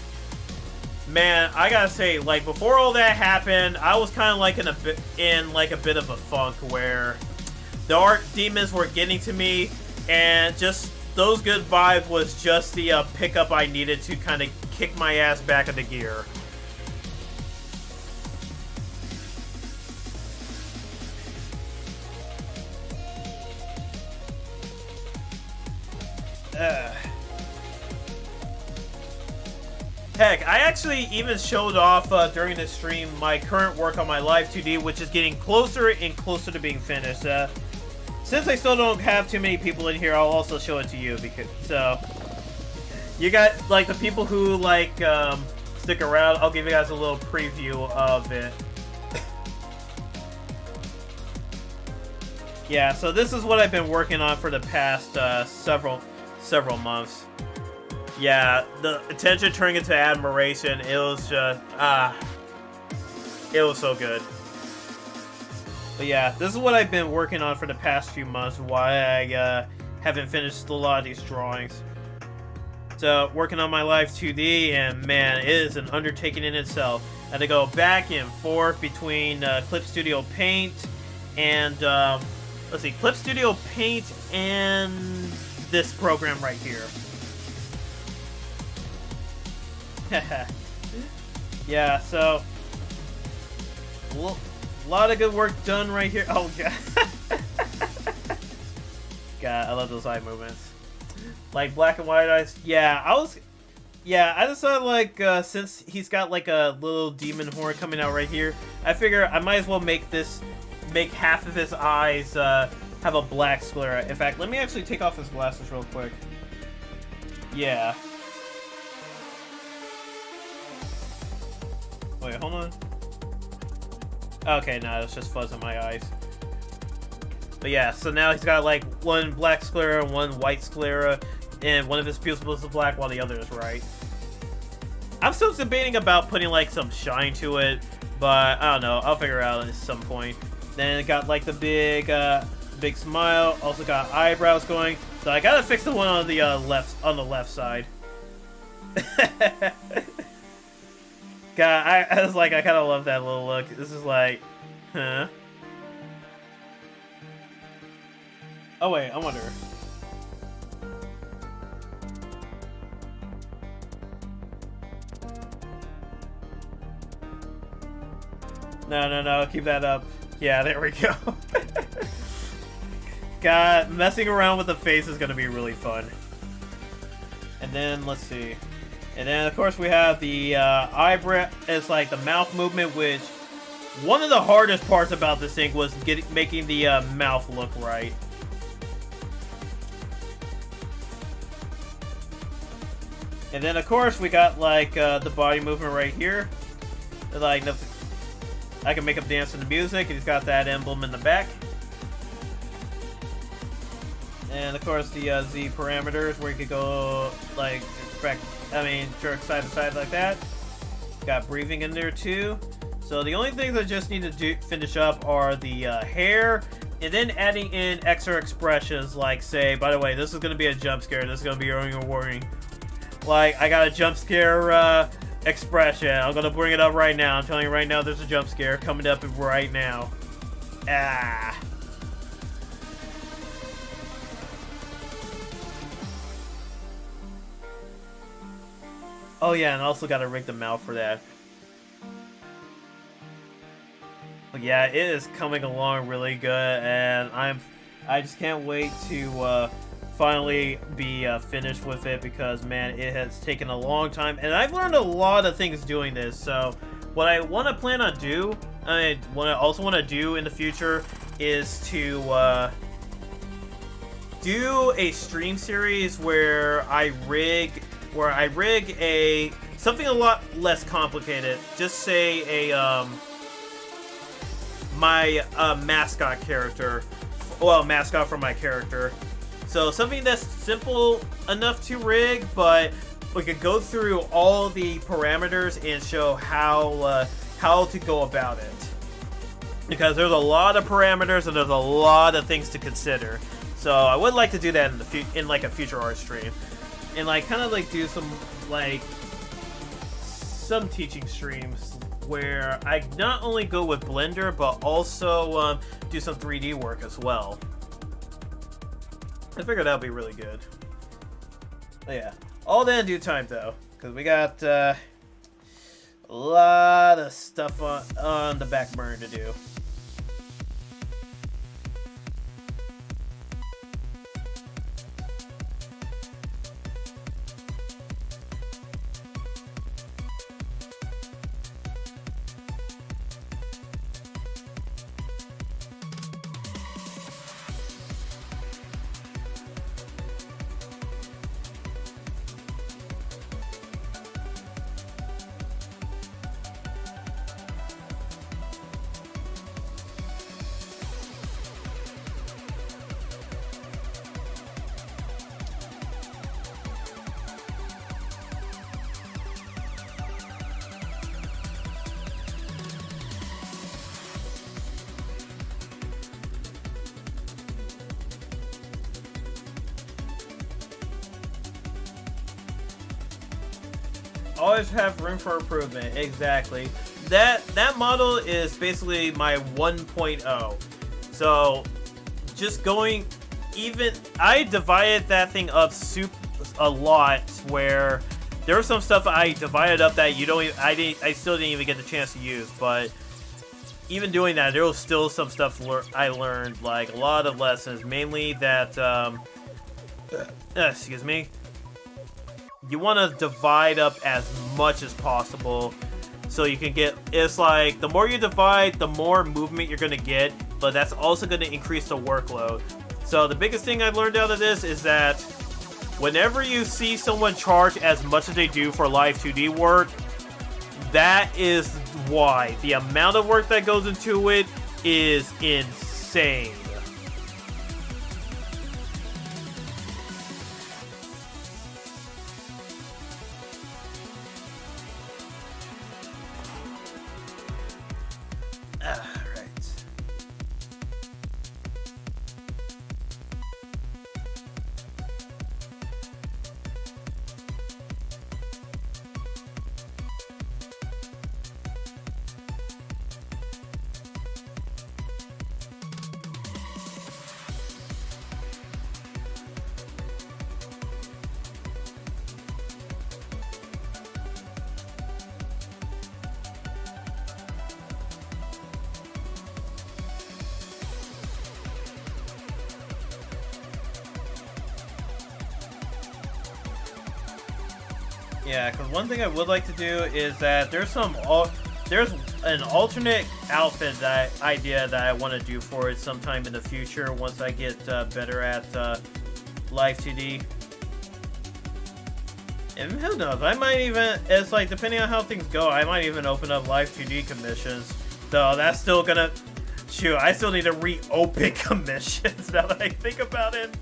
man, I gotta say, like, before all that happened, I was kind of like in a bit of a funk where the art demons were getting to me, and just those good vibes was just the pickup I needed to kind of kick my ass back into gear. Heck, I actually even showed off during the stream my current work on my Live 2D, which is getting closer and closer to being finished. Since I still don't have too many people in here, I'll also show it to you because you got like the people who like stick around. I'll give you guys a little preview of it. Yeah, so this is what I've been working on for the past several months. Yeah, the attention turning into admiration, it was just, it was so good. But yeah, this is what I've been working on for the past few months, why I haven't finished a lot of these drawings. So, working on my Live 2D, and man, it is an undertaking in itself. I had to go back and forth between Clip Studio Paint and, let's see, Clip Studio Paint and this program right here. Yeah, so a lot of good work done right here. Oh god. God, I love those eye movements. Like black and white eyes. Yeah, I just thought like since he's got like a little demon horn coming out right here, I figure I might as well make half of his eyes have a black sclera. In fact, let me actually take off his glasses real quick. Yeah. Wait, hold on. Okay, no, it's just fuzz in my eyes. But yeah, so now he's got like one black sclera, one white sclera, and one of his pupils is black while the other is right. I'm still debating about putting like some shine to it, but I don't know. I'll figure it out at some point. Then it got like the big smile. Also got eyebrows going. So I gotta fix the one on the left side. God, I was like, I kind of love that little look. This is like, huh? Oh wait, I wonder. No, keep that up. Yeah, there we go. God, messing around with the face is gonna be really fun. And then, let's see. And then, of course, we have the eyebrow. It's like the mouth movement, which one of the hardest parts about this thing was making the mouth look right. And then, of course, we got like the body movement right here. Like, I can make him dance to the music. He's got that emblem in the back. And of course, the Z parameters where you could go like jerk side to side like that. Got breathing in there too. So the only things I just need to finish up are the hair, and then adding in extra expressions like, say, by the way, this is going to be a jump scare. This is going to be a warning. Like, I got a jump scare expression. I'm going to bring it up right now. I'm telling you right now, there's a jump scare coming up right now. Ah. Oh yeah, and I also got to rig the mouth for that. But yeah, it is coming along really good, and I just can't wait to finally be finished with it, because man, it has taken a long time, and I've learned a lot of things doing this. So what I want to plan on what I also want to do in the future is to do a stream series where I rig something a lot less complicated. Just say my mascot character, well, mascot for my character. So something that's simple enough to rig, but we could go through all the parameters and show how to go about it. Because there's a lot of parameters and there's a lot of things to consider. So I would like to do that in like a future art stream. And like kind of like do some teaching streams where I not only go with Blender, but also do some 3D work as well. I figured that would be really good. But yeah, all that in due time though, because we got a lot of stuff on the back burner to do. Always have room for improvement. Exactly. That model is basically my 1.0. So just going even, I divided that thing up a lot, where there was some stuff I divided up that I still didn't even get the chance to use. But even doing that, there was still some stuff I learned, like a lot of lessons, mainly that excuse me. You want to divide up as much as possible so you can get, it's like the more you divide, the more movement you're going to get, but that's also going to increase the workload. So the biggest thing I've learned out of this is that whenever you see someone charge as much as they do for live 2D work, that is why. The amount of work that goes into it is insane. Yeah, because one thing I would like to do is that there's an alternate outfit idea that I want to do for it sometime in the future once I get better at live 2D. And who knows, I might even, it's like, depending on how things go, I might even open up live 2D commissions. Though that's still gonna, shoot, I still need to reopen commissions now that I think about it.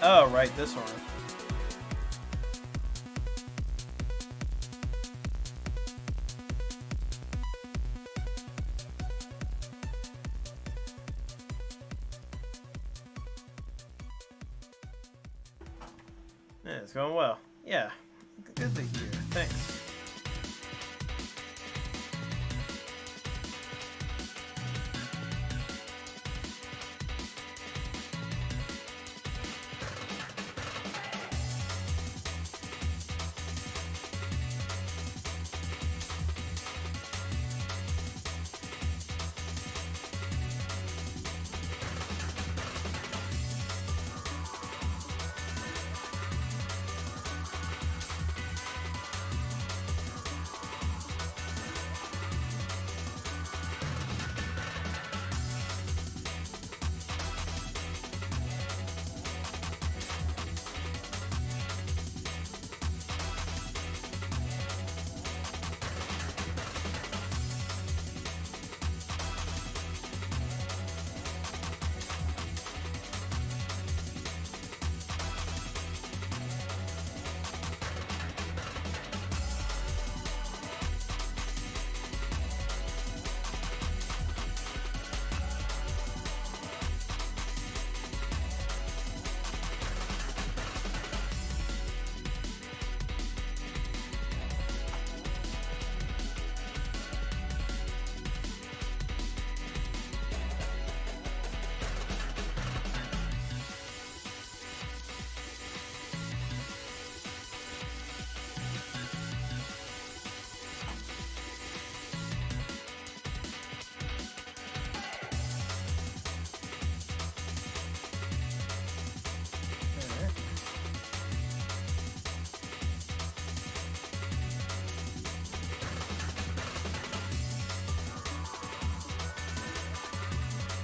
Oh, right, this one. Yeah, it's going well. Yeah, good to hear. Thanks.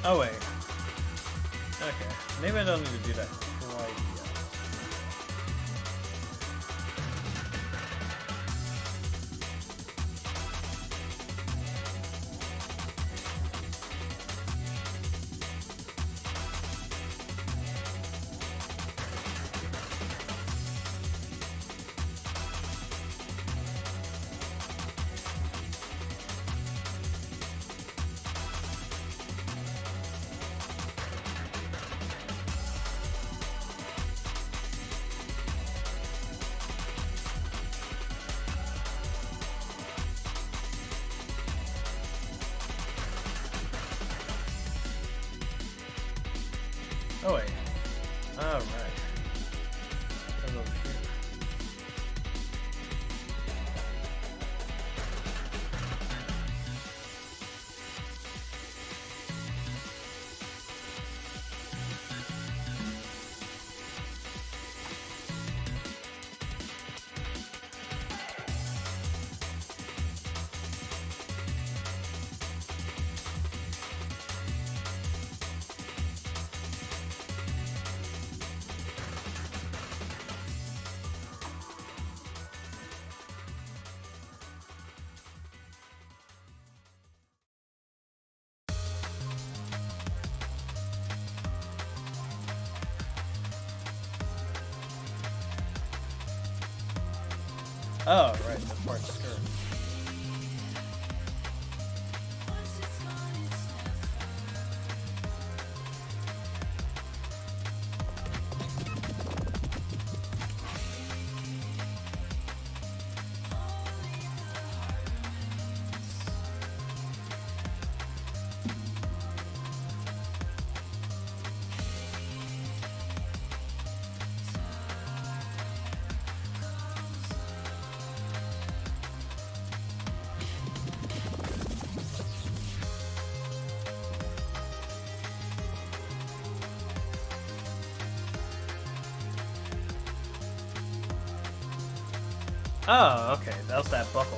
Oh wait. Okay. Maybe I don't need to do that quite yet. Oh wait. Alright. Over here. Oh, right, the part skirt. Oh, okay, that was that buckle.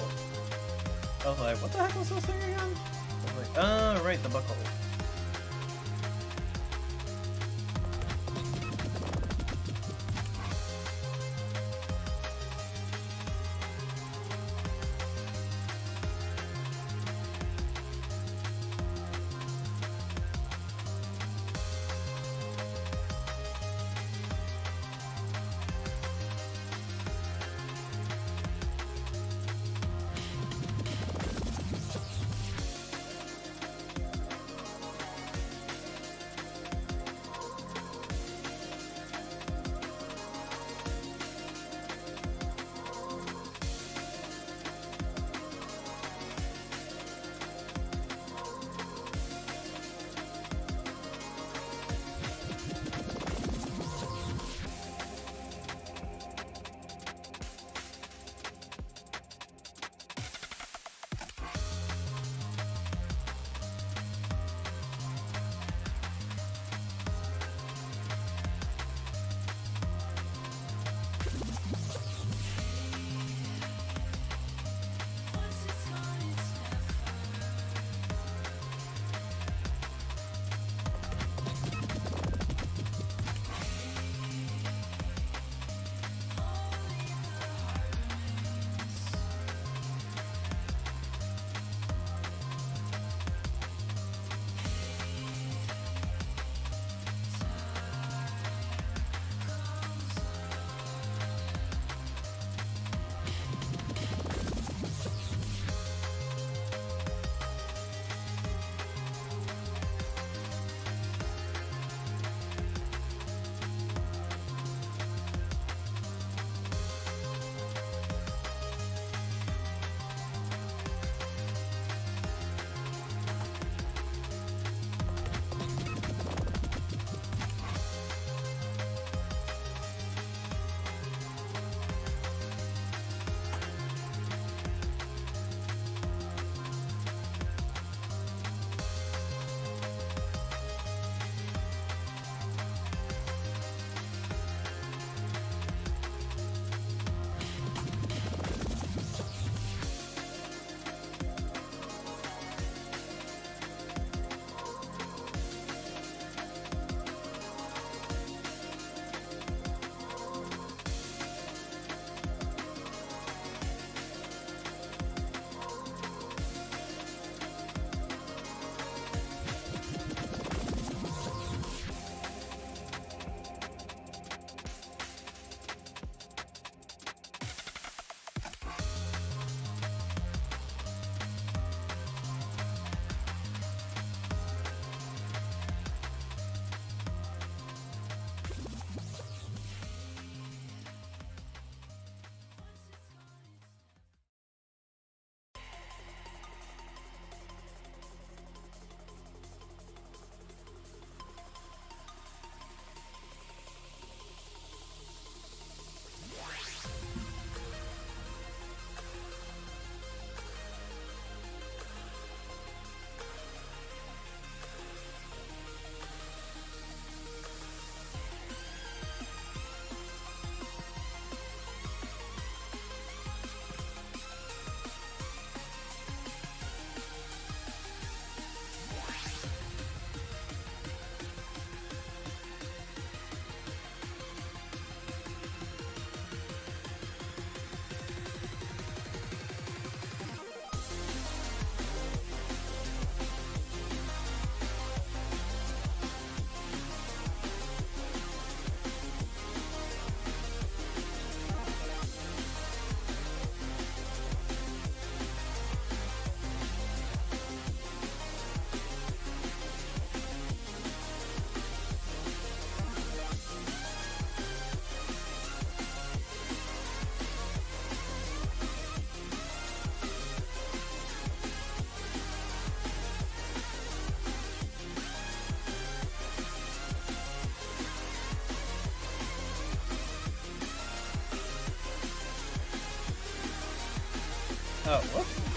I was like, what the heck was this thing again? I was like, oh, right, the buckle. Oh, whoops.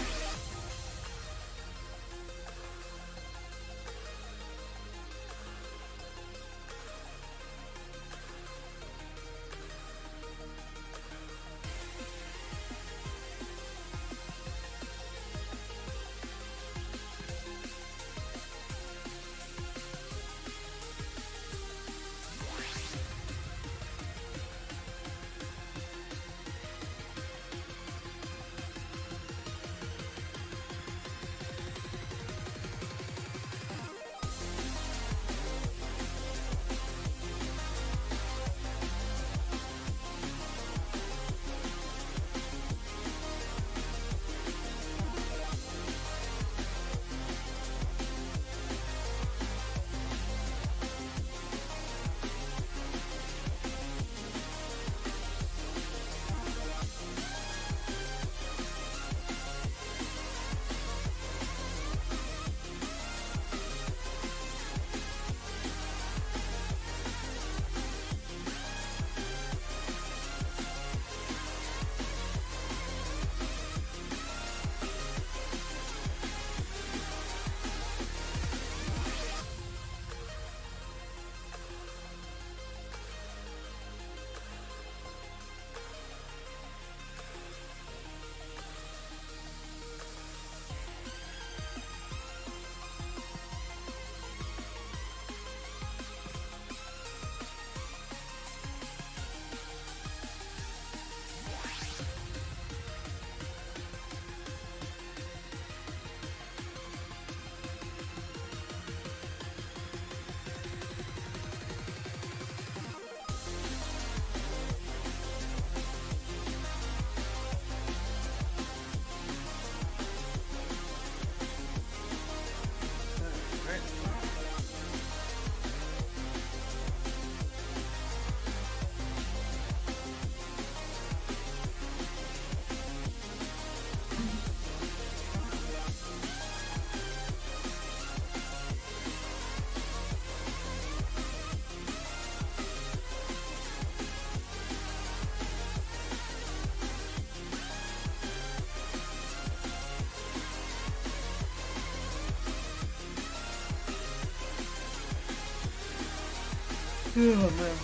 Oh man.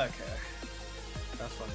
Okay. That's fun.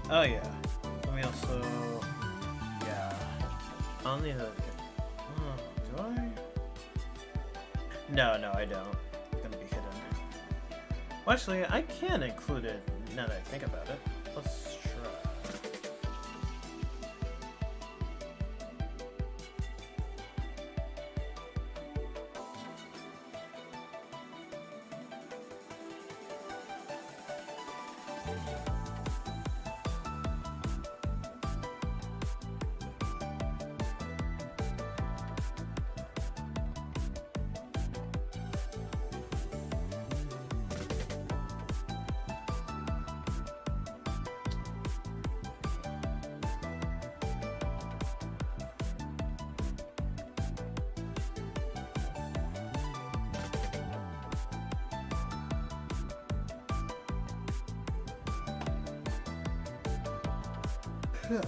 Oh yeah. Let me also. Yeah. I'll need to. Do I? No, I don't. It's gonna be hidden. Well, actually, I can include it now that I think about it. Let's try. Yeah.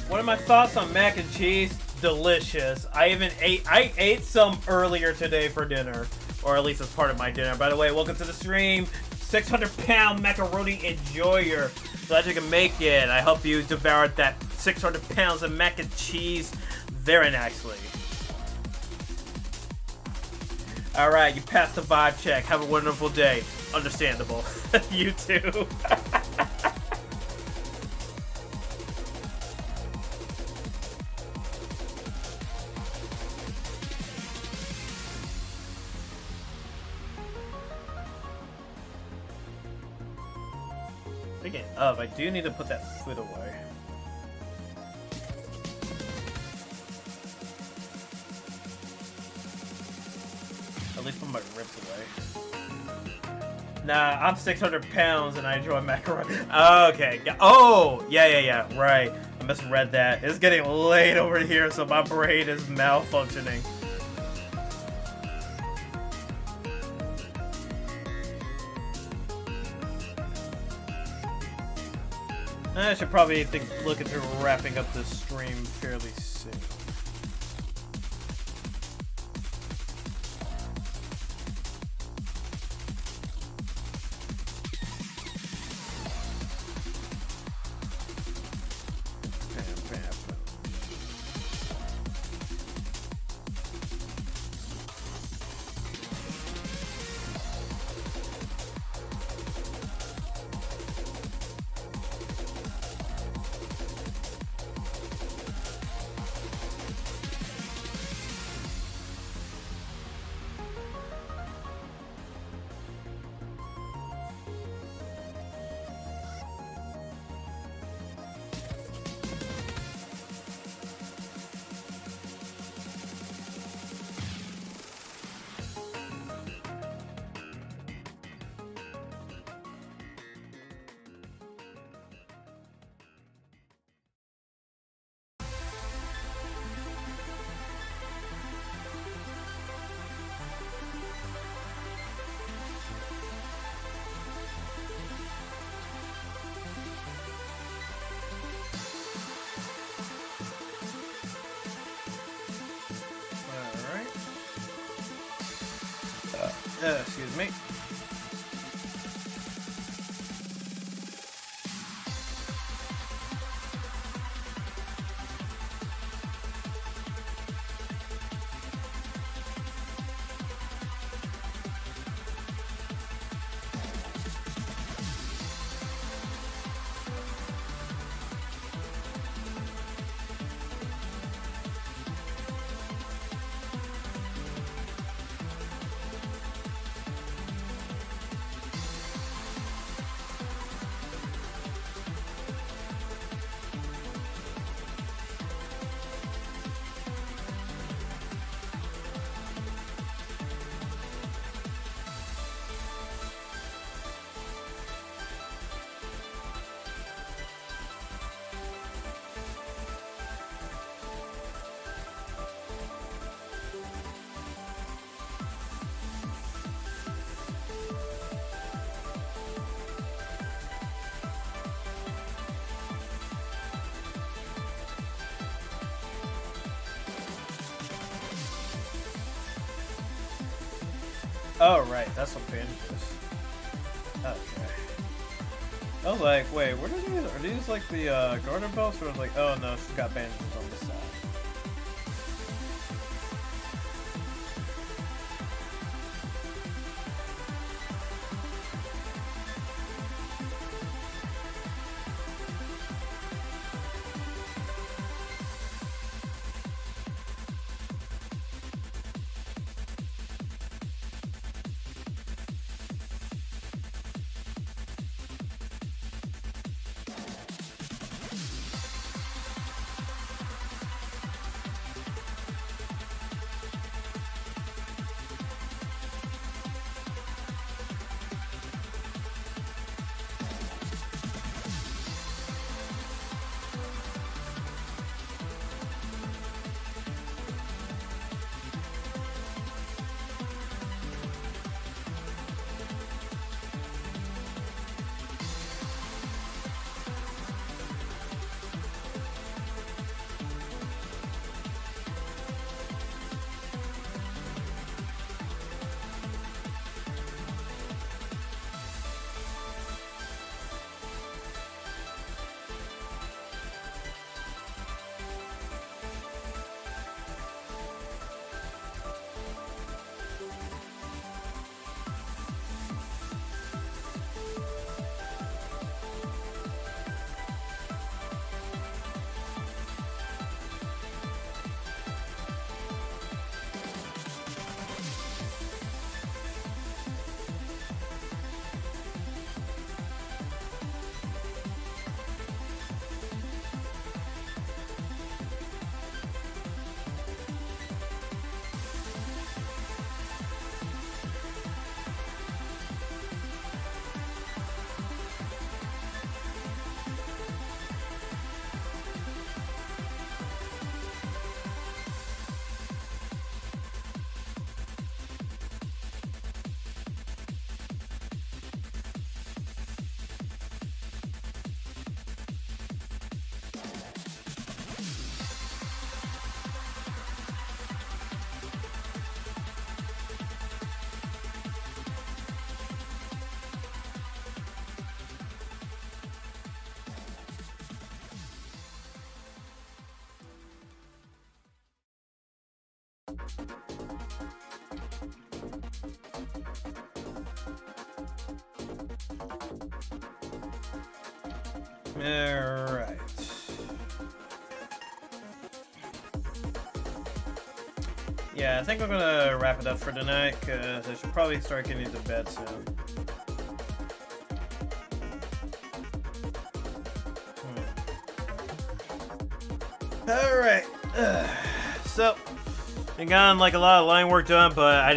What are my thoughts on mac and cheese? Delicious. I ate some earlier today for dinner, or at least as part of my dinner. By the way, welcome to the stream. 600-pound macaroni enjoyer. Glad you can make it. I hope you devoured that 600 pounds of mac and cheese very nicely. All right, you passed the vibe check. Have a wonderful day. Understandable. You too. Speaking of, I do need to put that food away. At least put my ribs away. Nah, I'm 600 pounds and I enjoy macaroni. Okay. Oh, yeah. Right. I misread that. It's getting late over here, so my brain is malfunctioning. I should probably look into wrapping up this stream fairly soon. Excuse me. Oh, right, that's some bandages. Okay. I was like, wait, what are these? Are these like the garter belts? Or like, oh no, she's got bandages on this side. Alright. Yeah, I think I'm gonna wrap it up for tonight, because I should probably start getting to bed soon. Alright. So, I got like a lot of line work done, but I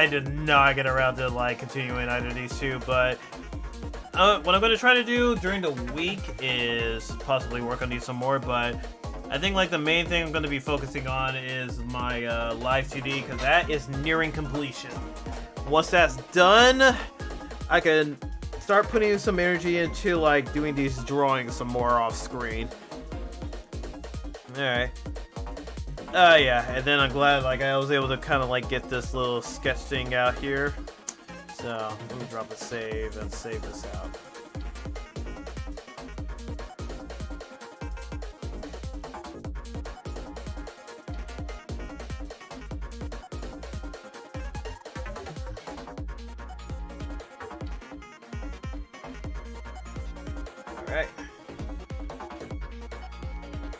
did not get around to like continuing either of these two, but what I'm going to try to do during the week is possibly work on these some more, but I think like the main thing I'm going to be focusing on is my live 2D, because that is nearing completion. Once that's done, I can start putting some energy into like doing these drawings some more off screen. Alright. Yeah, and then I'm glad like I was able to kind of like get this little sketch thing out here. So, let me drop a save and save this out.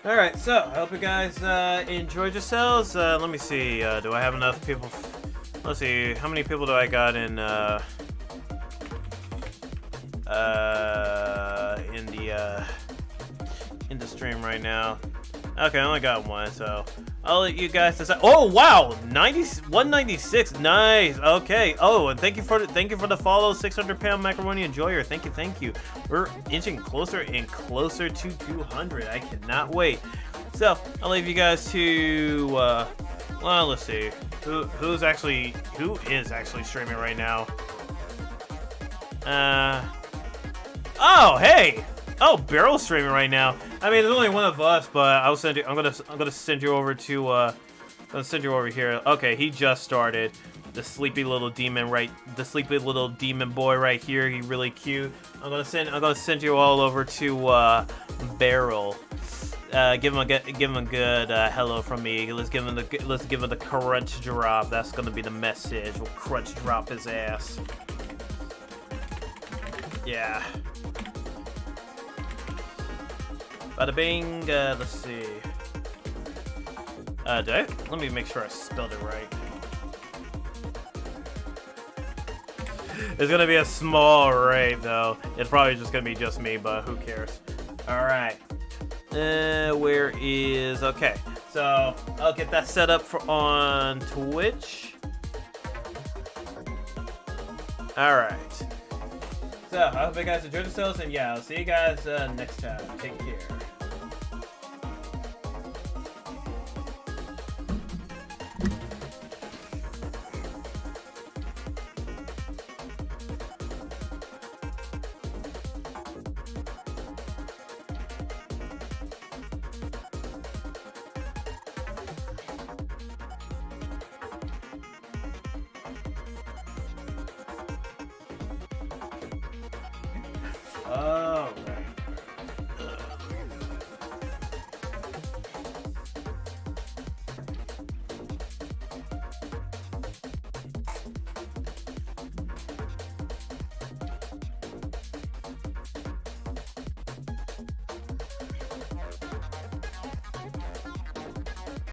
Alright, so I hope you guys enjoyed yourselves. Let me see, do I have enough people? Let's see, how many people do I got in the stream right now? Okay, I only got one, so I'll let you guys decide. Oh wow, 196, nice. Okay. Oh, and thank you for the follow, 600-pound macaroni enjoyer. Thank you. We're inching closer and closer to 200. I cannot wait. So I'll leave you guys to. Well, let's see. Who is actually streaming right now? Oh hey. Oh, Barrel's streaming right now. I mean, there's only one of us, but I'm gonna send you over to I'm gonna send you over here. Okay, he just started. The sleepy little demon boy right here. He really cute. I'm gonna send you all over to Barrel. Give him a good hello from me. Let's give him the Krunch drop. That's gonna be the message. We'll Krunch drop his ass. Yeah. Bada bing, let's see. Let me make sure I spelled it right. It's gonna be a small rate though. It's probably just gonna be just me, but who cares? Alright. Where is, okay. So I'll get that set up on Twitch. Alright. So I hope you guys enjoyed yourselves, and yeah, I'll see you guys next time. Take care.